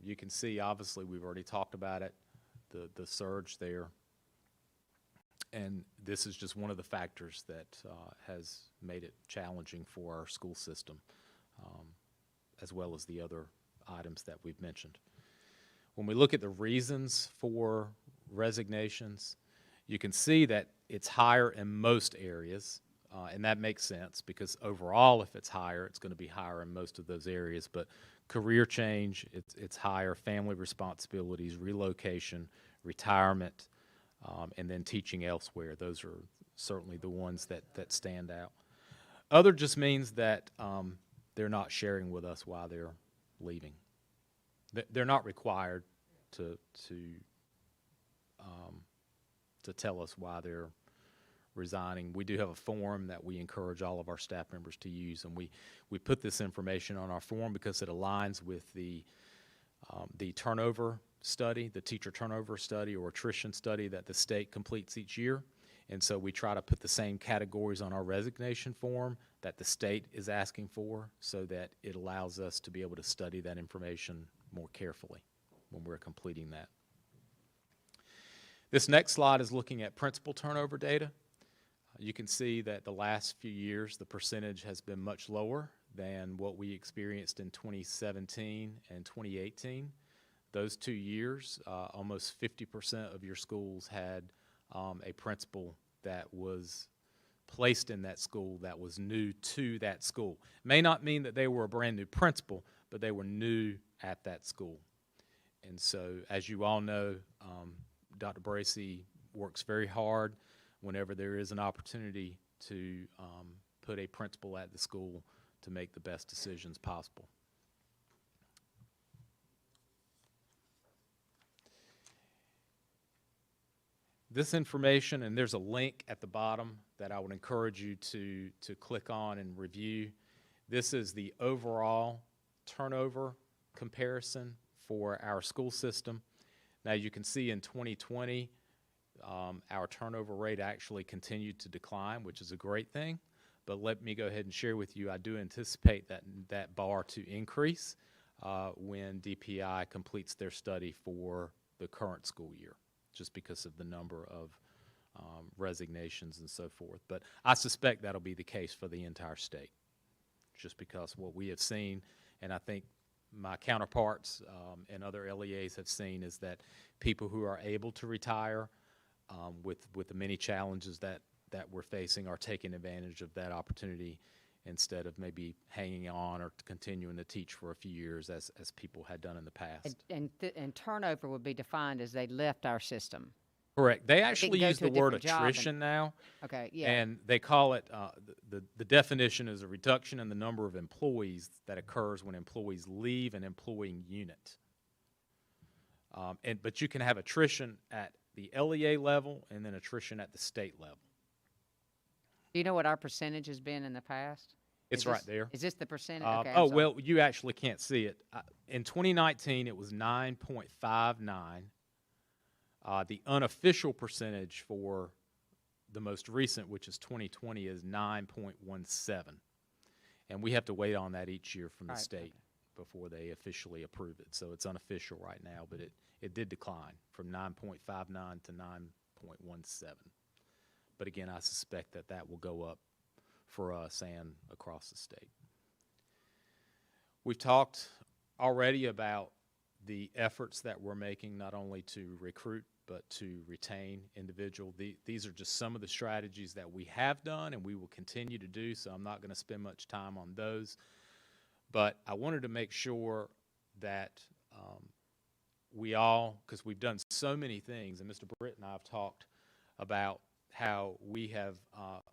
You can see, obviously, we've already talked about it, the surge there. And this is just one of the factors that has made it challenging for our school system, as well as the other items that we've mentioned. When we look at the reasons for resignations, you can see that it's higher in most areas, and that makes sense because overall, if it's higher, it's going to be higher in most of those areas. But career change, it's higher, family responsibilities, relocation, retirement, and then teaching elsewhere. Those are certainly the ones that stand out. Other just means that they're not sharing with us why they're leaving. They're not required to tell us why they're resigning. We do have a form that we encourage all of our staff members to use, and we put this information on our form because it aligns with the turnover study, the teacher turnover study or attrition study that the state completes each year. And so we try to put the same categories on our resignation form that the state is asking for so that it allows us to be able to study that information more carefully when we're completing that. This next slide is looking at principal turnover data. You can see that the last few years the percentage has been much lower than what we experienced in 2017 and 2018. Those 2 years, almost 50% of your schools had a principal that was placed in that school that was new to that school. May not mean that they were a brand new principal, but they were new at that school. And so, as you all know, Dr. Bracy works very hard whenever there is an opportunity to put a principal at the school to make the best decisions possible. This information, and there's a link at the bottom that I would encourage you to click on and review. This is the overall turnover comparison for our school system. Now you can see in 2020, our turnover rate actually continued to decline, which is a great thing. But let me go ahead and share with you, I do anticipate that bar to increase when DPI completes their study for the current school year, just because of the number of resignations and so forth. But I suspect that'll be the case for the entire state, just because what we have seen, and I think my counterparts and other LEAs have seen, is that people who are able to retire with the many challenges that we're facing are taking advantage of that opportunity instead of maybe hanging on or continuing to teach for a few years as people had done in the past. And turnover would be defined as they left our system. Correct. They actually go use to a the word different job attrition now. Okay, yeah. And they call it, the definition is a reduction in the number of employees that occurs when employees leave an employing unit. But you can have attrition at the LEA level and then attrition at the state level. Do you know what our percentage has been in the past? It's right there. Is this the percentage? Okay, Oh, well, you actually can't see it. In 2019, it was 9.59. The unofficial percentage for the most recent, which is 2020, is 9.17. And we have to wait on that each year from the state before they officially approve it. So it's unofficial right now, but it did decline from 9.59 to 9.17. But again, I suspect that will go up for us and across the state. We've talked already about the efforts that we're making not only to recruit but to retain individuals. These are just some of the strategies that we have done and we will continue to do, so I'm not going to spend much time on those. But I wanted to make sure that we all, because we've done so many things, and Mr. Britt and I have talked about how we have,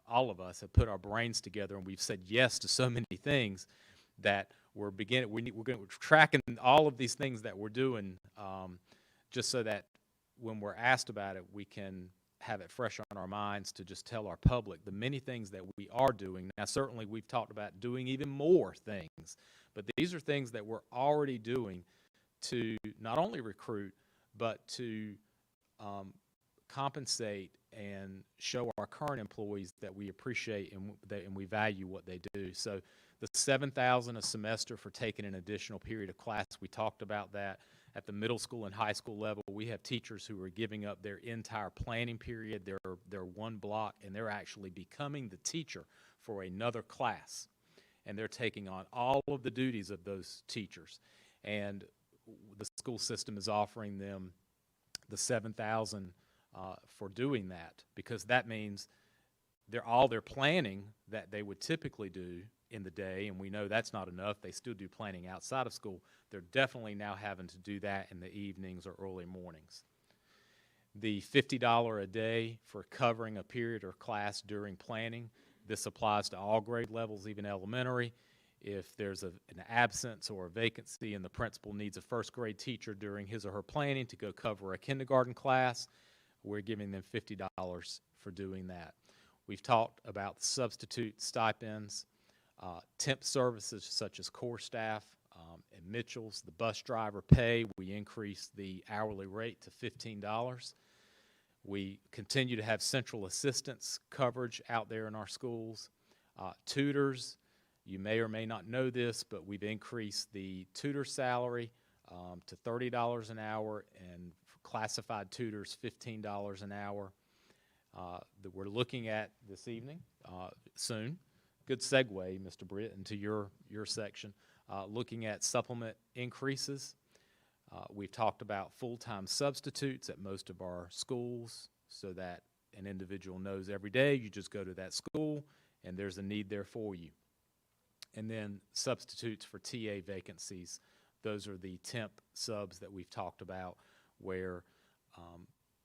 all of us have put our brains together and we've said yes to so many things that we're tracking all of these things that we're doing just so that when we're asked about it, we can have it fresh on our minds to just tell our public the many things that we are doing. Now, certainly we've talked about doing even more things, but these are things that we're already doing to not only recruit, but to compensate and show our current employees that we appreciate and we value what they do. So the $7,000 a semester for taking an additional period of class, we talked about that. At the middle school and high school level, we have teachers who are giving up their entire planning period, their one block, and they're actually becoming the teacher for another class. And they're taking on all of the duties of those teachers. And the school system is offering them the $7,000 for doing that, because that means all their planning that they would typically do in the day, and we know that's not enough. They still do planning outside of school. They're definitely now having to do that in the evenings or early mornings. The $50 a day for covering a period or class during planning, this applies to all grade levels, even elementary. If there's an absence or a vacancy and the principal needs a first grade teacher during his or her planning to go cover a kindergarten class, we're giving them $50 for doing that. We've talked about substitute stipends, temp services such as core staff and Mitchell's, the bus driver pay. We increased the hourly rate to $15. We continue to have central assistance coverage out there in our schools. Tutors, you may or may not know this, but we've increased the tutor salary to $30 an hour, and for classified tutors, $15 an hour. That we're looking at this evening, soon. Good segue, Mr. Britt, into your section. Looking at supplement increases. We've talked about full-time substitutes at most of our schools so that an individual knows every day you just go to that school and there's a need there for you. And then substitutes for TA vacancies. Those are the temp subs that we've talked about, where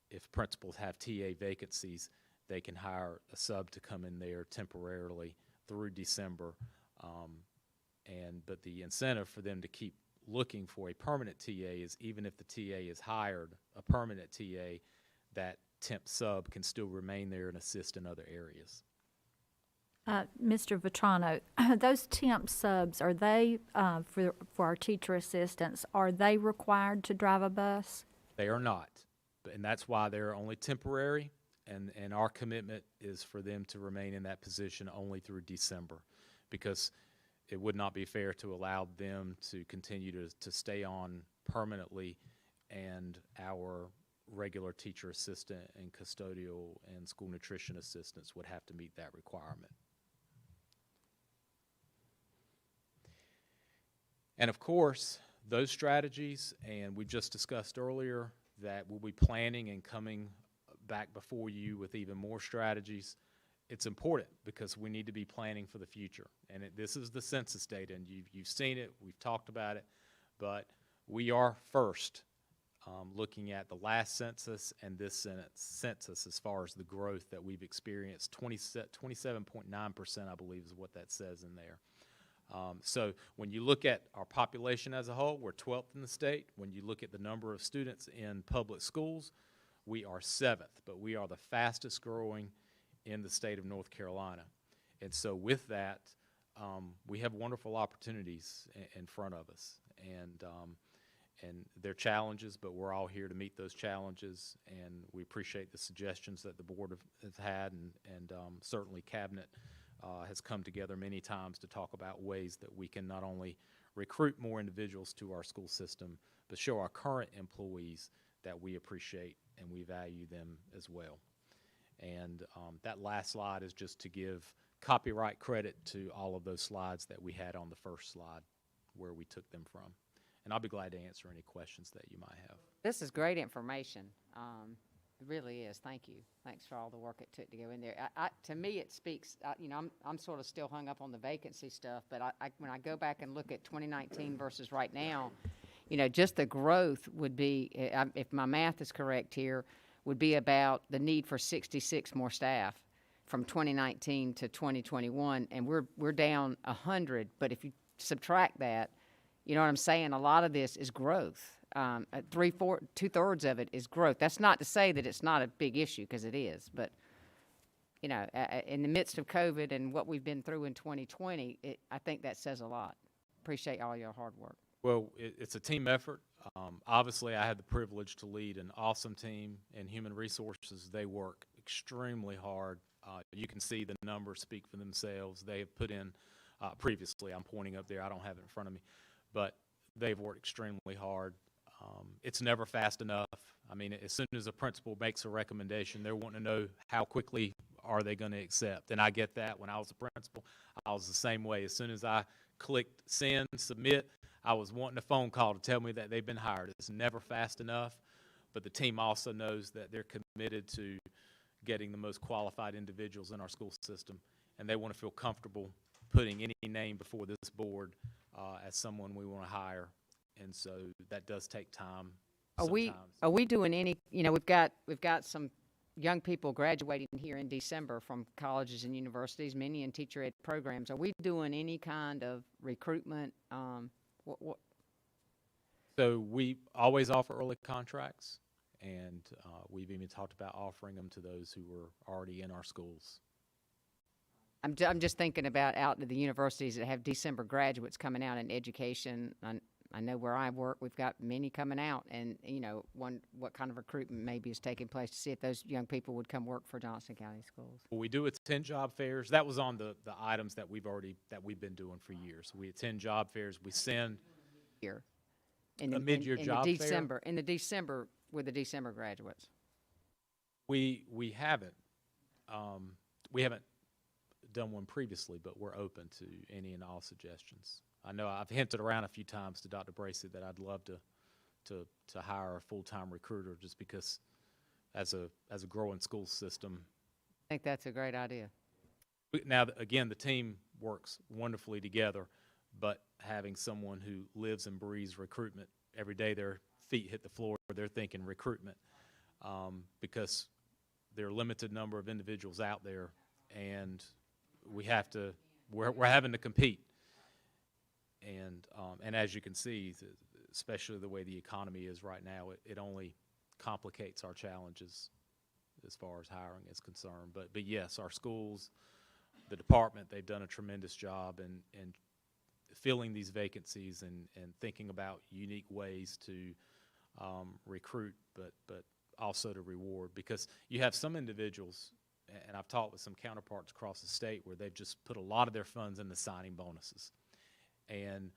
if principals have TA vacancies, they can hire a sub to come in there temporarily through December. But the incentive for them to keep looking for a permanent TA is, even if the TA is hired, a permanent TA, that temp sub can still remain there and assist in other areas. Mr. Vetrano, those temp subs, are they, for our teacher assistants, are they required to drive a bus? They are not, and that's why they're only temporary, and our commitment is for them to remain in that position only through December, because it would not be fair to allow them to continue to stay on permanently, and our regular teacher assistant and custodial and school nutrition assistants would have to meet that requirement. And of course, those strategies, and we just discussed earlier that we'll be planning and coming back before you with even more strategies. It's important because we need to be planning for the future. And this is the census data, and you've seen it, we've talked about it, but we are first looking at the last census and this census as far as the growth that we've experienced. 27.9%, I believe, is what that says in there. So when you look at our population as a whole, we're 12th in the state. When you look at the number of students in public schools, we are 7th, but we are the fastest growing in the state of North Carolina. And so with that, we have wonderful opportunities in front of us. And they're challenges, but we're all here to meet those challenges, and we appreciate the suggestions that the board has had, and certainly Cabinet has come together many times to talk about ways that we can not only recruit more individuals to our school system, but show our current employees that we appreciate and we value them as well. And that last slide is just to give copyright credit to all of those slides that we had on the first slide where we took them from. And I'll be glad to answer any questions that you might have. This is great information. It really is. Thank you. Thanks for all the work it took to go in there. To me, it speaks, I'm sort of still hung up on the vacancy stuff, but when I go back and look at 2019 versus right now, just the growth would be, if my math is correct here, would be about the need for 66 more staff from 2019 to 2021, and we're down 100. But if you subtract that, you know what I'm saying? A lot of this is growth. 2/3 of it is growth. That's not to say that it's not a big issue, because it is. But in the midst of COVID and what we've been through in 2020, I think that says a lot. Appreciate all your hard work. Well, it's a team effort. Obviously, I had the privilege to lead an awesome team in human resources. They work extremely hard. You can see the numbers speak for themselves. They have put in, previously, I'm pointing up there, I don't have it in front of me, but they've worked extremely hard. It's never fast enough. I mean, as soon as a principal makes a recommendation, they're wanting to know how quickly are they going to accept. And I get that. When I was a principal, I was the same way. As soon as I clicked send, submit, I was wanting a phone call to tell me that they've been hired. It's never fast enough, but the team also knows that they're committed to getting the most qualified individuals in our school system, and they want to feel comfortable putting any name before this board as someone we want to hire. And so that does take time. Are we doing any, we've got some young people graduating here in December from colleges and universities, many in teacher ed programs. Are we doing any kind of recruitment? So we always offer early contracts, and we've even talked about offering them to those who were already in our schools. I'm just thinking about out to the universities that have December graduates coming out in education. I know where I work, we've got many coming out, and what kind of recruitment maybe is taking place to see if those young people would come work for Johnston County Schools. Well, we do attend job fairs. That was on the items that we've been doing for years. We attend job fairs. We send here a mid-year job fair. In the December with the December graduates. We haven't done one previously, but we're open to any and all suggestions. I know I've hinted around a few times to Dr. Bracey that I'd love to hire a full-time recruiter, just because as a growing school system. I think that's a great idea. Now, again, the team works wonderfully together, but having someone who lives and breathes recruitment every day, their feet hit the floor, they're thinking recruitment, because there are a limited number of individuals out there, and we're having to compete. And as you can see, especially the way the economy is right now, it only complicates our challenges as far as hiring is concerned. But yes, our schools, the department, they've done a tremendous job in filling these vacancies and thinking about unique ways to recruit, but also to reward. Because you have some individuals, and I've talked with some counterparts across the state, where they've just put a lot of their funds into signing bonuses. And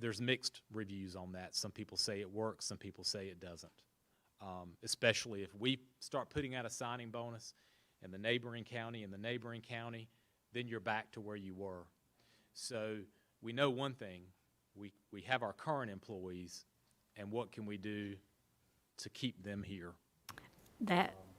there's mixed reviews on that. Some people say it works, some people say it doesn't. Especially if we start putting out a signing bonus in the neighboring county, then you're back to where you were. So we know one thing, we have our current employees, and what can we do to keep them here?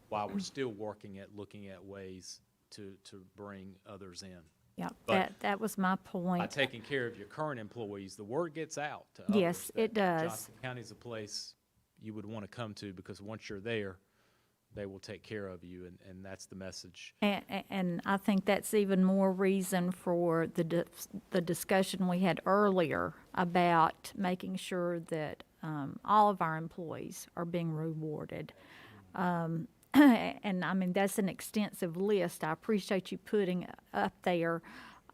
While we're still working at looking at ways to bring others in. Yeah, But that was my point. by taking care of your current employees, the word gets out to others. Yes, it does. Johnston County is a place you would want to come to, because once you're there, they will take care of you, and that's the message. And I think that's even more reason for the discussion we had earlier about making sure that all of our employees are being rewarded. And I mean, that's an extensive list. I appreciate you putting up there,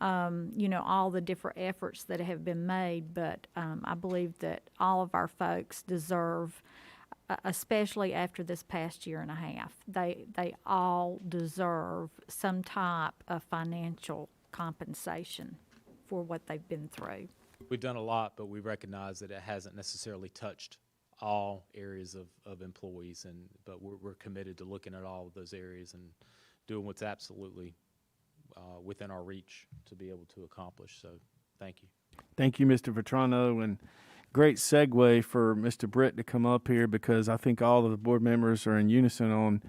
all the different efforts that have been made, but I believe that all of our folks deserve, especially after this past year and a half, they all deserve some type of financial compensation for what they've been through. We've done a lot, but we recognize that it hasn't necessarily touched all areas of employees, but we're committed to looking at all of those areas and doing what's absolutely within our reach to be able to accomplish. So thank you. Thank you, Mr. Vetrano, and great segue for Mr. Britt to come up here, because I think all of the board members are in unison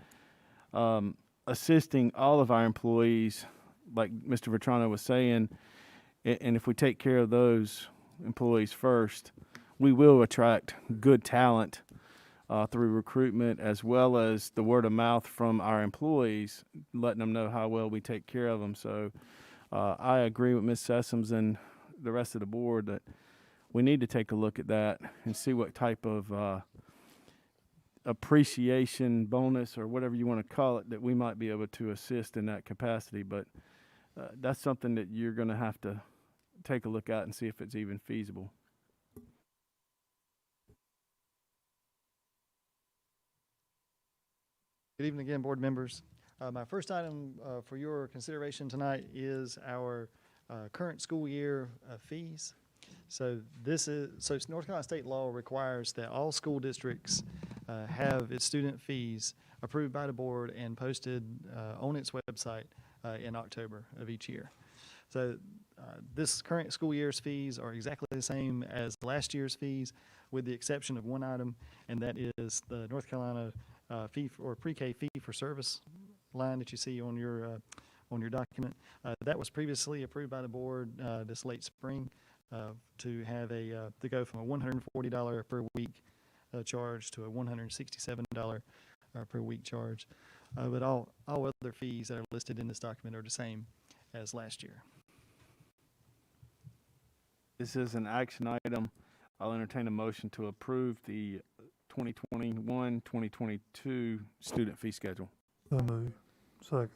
on assisting all of our employees, like Mr. Vetrano was saying, and if we take care of those employees first, we will attract good talent through recruitment, as well as the word of mouth from our employees, letting them know how well we take care of them. So I agree with Ms. Sessoms and the rest of the board that we need to take a look at that and see what type of appreciation bonus, or whatever you want to call it, that we might be able to assist in that capacity. But that's something that you're going to have to take a look at and see if it's even feasible. Good evening again, board members. My first item for your consideration tonight is our current school year fees. So North Carolina state law requires that all school districts have its student fees approved by the board and posted on its website in October of each year. So this current school year's fees are exactly the same as last year's fees, with the exception of one item, and that is the North Carolina fee or pre-K fee for service line that you see on your document. That was previously approved by the board this late spring to have to go from a $140 per week charge to a $167 per week charge. But all other fees that are listed in this document are the same as last year. This is an action item. I'll entertain a motion to approve the 2021-2022 student fee schedule. So moved. Second.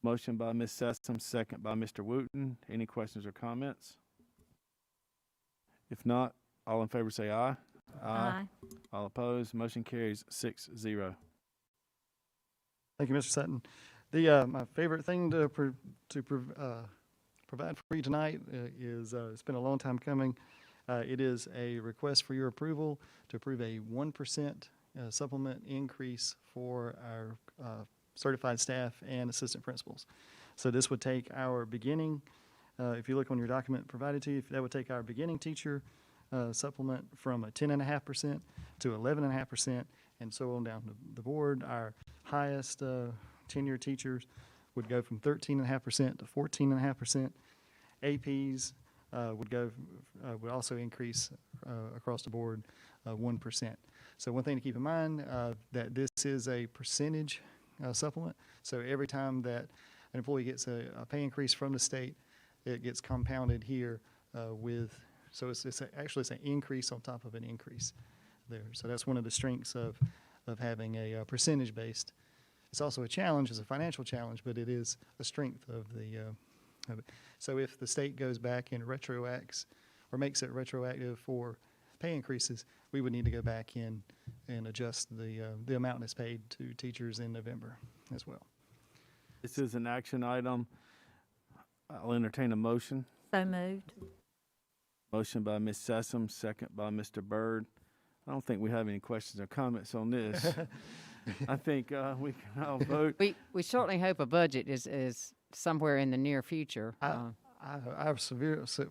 Motion by Ms. Sessom, second by Mr. Wooten. Any questions or comments? If not, all in favor say aye. Aye. All opposed, motion carries 6-0. Thank you, Mr. Sutton. My favorite thing to provide for you tonight is it's been a long time coming. It is a request for your approval to approve a 1% supplement increase for our certified staff and assistant principals. So this would take our beginning, if you look on your document provided to you, that would take our beginning teacher supplement from a 10.5% to 11.5%, and so on down the board. Our highest tenure teachers would go from 13.5% to 14.5%. APs would also increase across the board 1%. So one thing to keep in mind that this is a percentage supplement. So every time that an employee gets a pay increase from the state, it gets compounded here so it's actually an increase on top of an increase there. So that's one of the strengths of having a percentage based. It's also a challenge, it's a financial challenge, but it is a strength of it. So if the state goes back and retroacts or makes it retroactive for pay increases, we would need to go back in and adjust the amount that's paid to teachers in November as well. This is an action item. I'll entertain a motion. So moved. Motion by Ms. Sessom, second by Mr. Byrd. I don't think we have any questions or comments on this. I think we can all vote. We certainly hope a budget is somewhere in the near future. I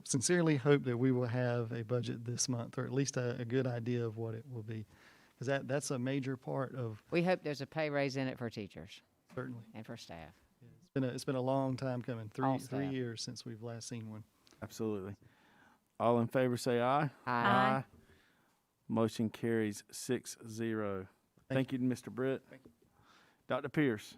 sincerely hope that we will have a budget this month, or at least a good idea of what it will be, because that's a major part of. We hope there's a pay raise in it for teachers. Certainly. And for staff. It's been a long time coming. All 3 staff. years since we've last seen one. Absolutely. All in favor say aye. Aye. Motion carries 6-0. Thank you, Mr. Britt. Dr. Pierce.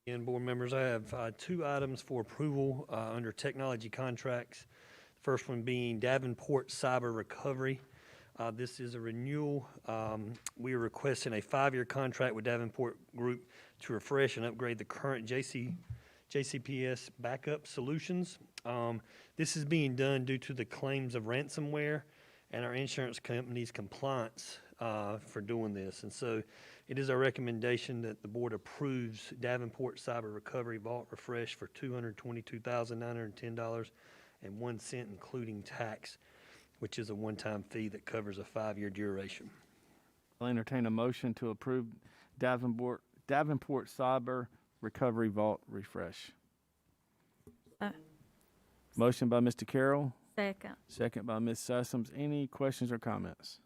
Again, board members, I have two items for approval under technology contracts. The first one being Davenport Cyber Recovery. This is a renewal. We are requesting a 5-year contract with Davenport Group to refresh and upgrade the current JCPS backup solutions. This is being done due to the claims of ransomware and our insurance company's compliance for doing this. And so it is our recommendation that the board approves Davenport Cyber Recovery Vault Refresh for $222,910.01, including tax, which is a one-time fee that covers a 5-year duration. I'll entertain a motion to approve Davenport Cyber Recovery Vault Refresh. Motion by Mr. Carroll. Second. Second by Ms. Sessoms. Any questions or comments?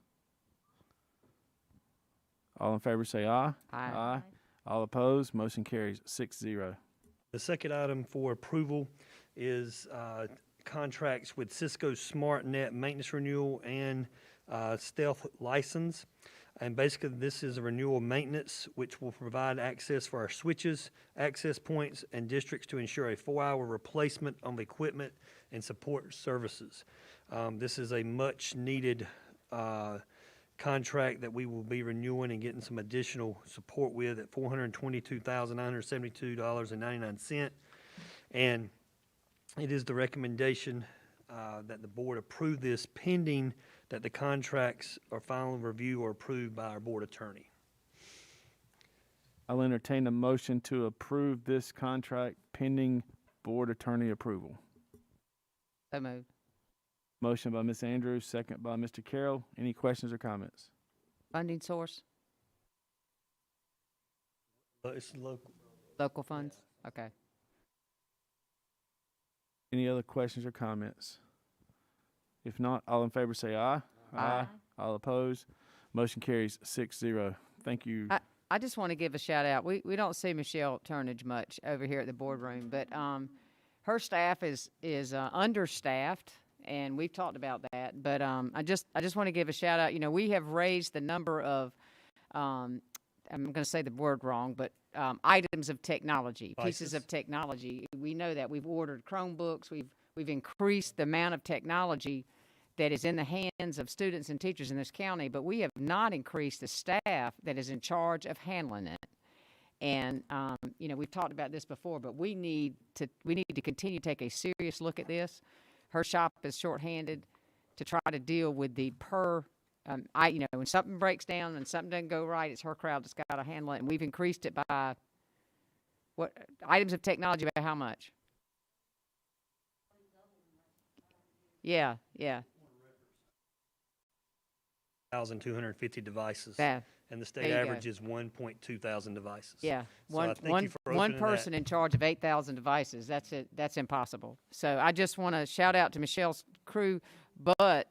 All in favor say aye. Aye. All opposed, motion carries 6-0. The second item for approval is contracts with Cisco SmartNet maintenance renewal and Stealth license. And basically, this is a renewal maintenance which will provide access for our switches, access points, and districts to ensure a 4-hour replacement of equipment and support services. This is a much-needed contract that we will be renewing and getting some additional support with at $422,972.99. And it is the recommendation that the board approve this pending that the contracts are final review or approved by our board attorney. I'll entertain a motion to approve this contract pending board attorney approval. So moved. Motion by Ms. Andrews, second by Mr. Carroll. Any questions or comments? Funding source, It's local. local funds? Okay. Any other questions or comments? If not, all in favor say aye. Aye. All opposed. Motion carries 6-0. Thank you. I just want to give a shout out. We don't see Michelle Turnage much over here at the boardroom, but her staff is understaffed, and we've talked about that. But I just want to give a shout out. You know, we have raised the number of I'm going to say the word wrong, but items of technology, pieces of technology. We know that we've ordered Chromebooks. We've increased the amount of technology that is in the hands of students and teachers in this county, but we have not increased the staff that is in charge of handling it. And you know, we've talked about this before, but we need to continue to take a serious look at this. Her shop is shorthanded to try to deal with the you know, when something breaks down and something doesn't go right, it's her crowd that's got to handle it. And we've increased it by what items of technology by how much? Yeah. 1,250 devices. Yeah. And the There state you go. average is 1.2 thousand devices. Yeah, So I thank you for one opening person that. in charge of 8,000 devices. That's it. That's impossible. So I just want to shout out to Michelle's crew, but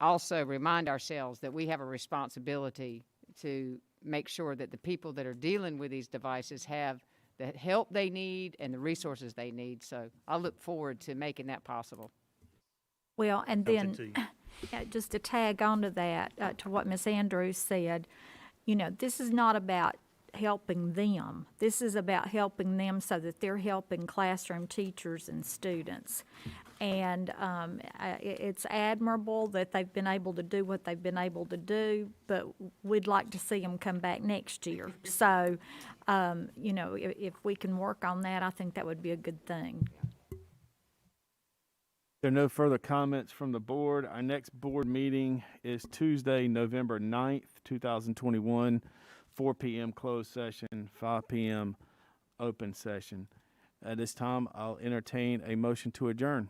also remind ourselves that we have a responsibility to make sure that the people that are dealing with these devices have the help they need and the resources they need. So I look forward to making that possible. Well, and Something then, to just to tag onto that, to what Ms. Andrews said, you know, this is not about helping them. This is about helping them so that they're helping classroom teachers and students. And it's admirable that they've been able to do what they've been able to do, but we'd like to see them come back next year. So, you know, if we can work on that, I think that would be a good thing. There are no further comments from the board. Our next board meeting is Tuesday, November 9th, 2021, 4 p.m. closed session, 5 p.m. open session. At this time, I'll entertain a motion to adjourn.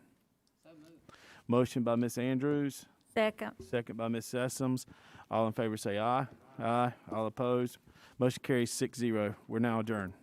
So moved. Motion by Ms. Andrews. Second. Second by Ms. Sessoms. All in favor say aye. Aye. All opposed. Motion carries 6-0. We're now adjourned.